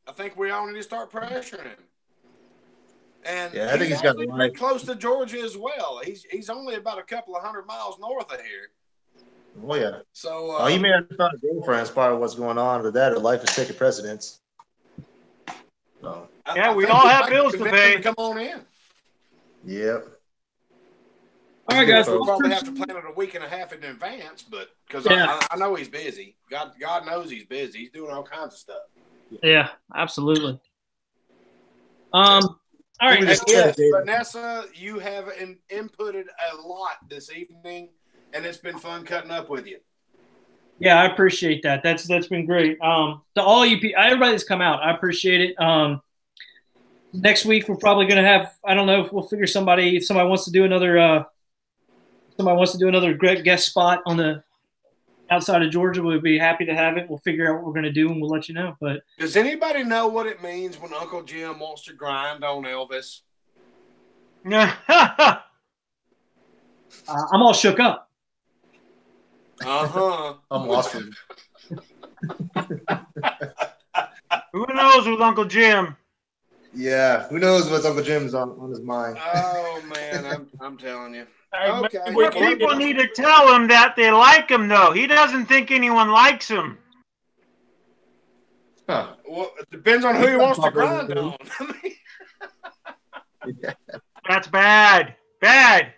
I think we all need to start pressuring him. And I think he's got pretty close to Georgia as well. He's only about a couple of 100 miles north of here. Oh yeah. So he may have found a girlfriend as part of what's going on with that. Or life is taking precedence. So. Yeah, we all have bills to pay. Come on in. Yep. All right, guys. We'll probably have to plan it a week and a half in advance, but because I know he's busy. God knows he's busy. He's doing all kinds of stuff. Yeah, absolutely. All right. Yes, Vanessa, you have inputted a lot this evening, and it's been fun cutting up with you. Yeah, I appreciate that. That's been great. To all you people, everybody that's come out, I appreciate it. Next week we're probably going to have, I don't know if we'll figure somebody. If somebody wants to do another great guest spot on the outside of Georgia, we'd be happy to have it. We'll figure out what we're going to do, and we'll let you know. But does anybody know what it means when Uncle Jim wants to grind on Elvis? I'm all shook up. I'm lost. Who knows with Uncle Jim? Yeah, who knows what's Uncle Jim's on his mind? Oh man, I'm telling you. Okay. People need to tell him that they like him, though. He doesn't think anyone likes him. Huh. Well, it depends on who he wants to grind on. That's bad. Bad.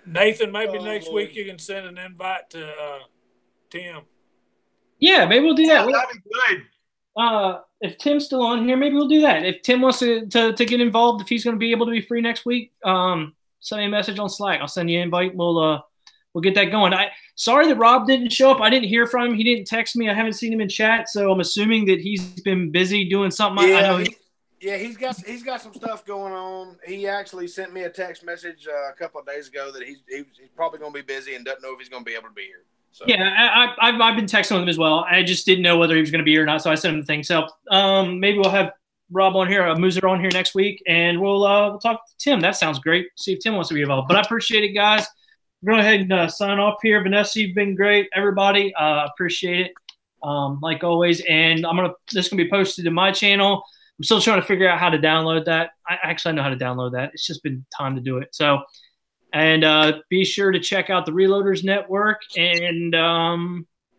Nathan, maybe next week you can send an invite to Tim. Yeah, maybe we'll do that. That'd be good. If Tim's still on here, maybe we'll do that. If Tim wants to get involved, if he's going to be able to be free next week, send me a message on Slack. I'll send you an invite. We'll get that going. Sorry that Rob didn't show up. I didn't hear from him. He didn't text me. I haven't seen him in chat, so I'm assuming that he's been busy doing something. Yeah, he's got some stuff going on. He actually sent me a text message a couple of days ago that he's probably going to be busy and doesn't know if he's going to be able to be here. So. Yeah, I've been texting with him as well. I just didn't know whether he was going to be here or not, so I sent him the thing. So maybe we'll have Rob on here, Mooser on here next week, and we'll talk to Tim. That sounds great. See if Tim wants to be involved. But I appreciate it, guys. We're going to go ahead and sign off here. Vanessa, you've been great. Everybody, appreciate it, like always. And this is going to be posted to my channel. I'm still trying to figure out how to download that. I actually know how to download that. It's just been time to do it. So, and be sure to check out the Reloaders Network and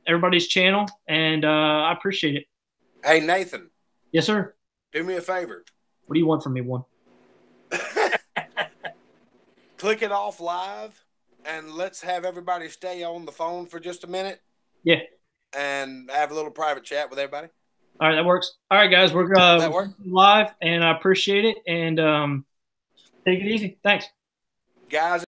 everybody's channel. And I appreciate it. Hey, Nathan. Yes, sir. Do me a favor. What do you want from me, one? Click it off live, and let's have everybody stay on the phone for just a minute. Yeah. And have a little private chat with everybody. All right, that works. All right, guys, we're live, and I appreciate it. And take it easy. Thanks. Guys.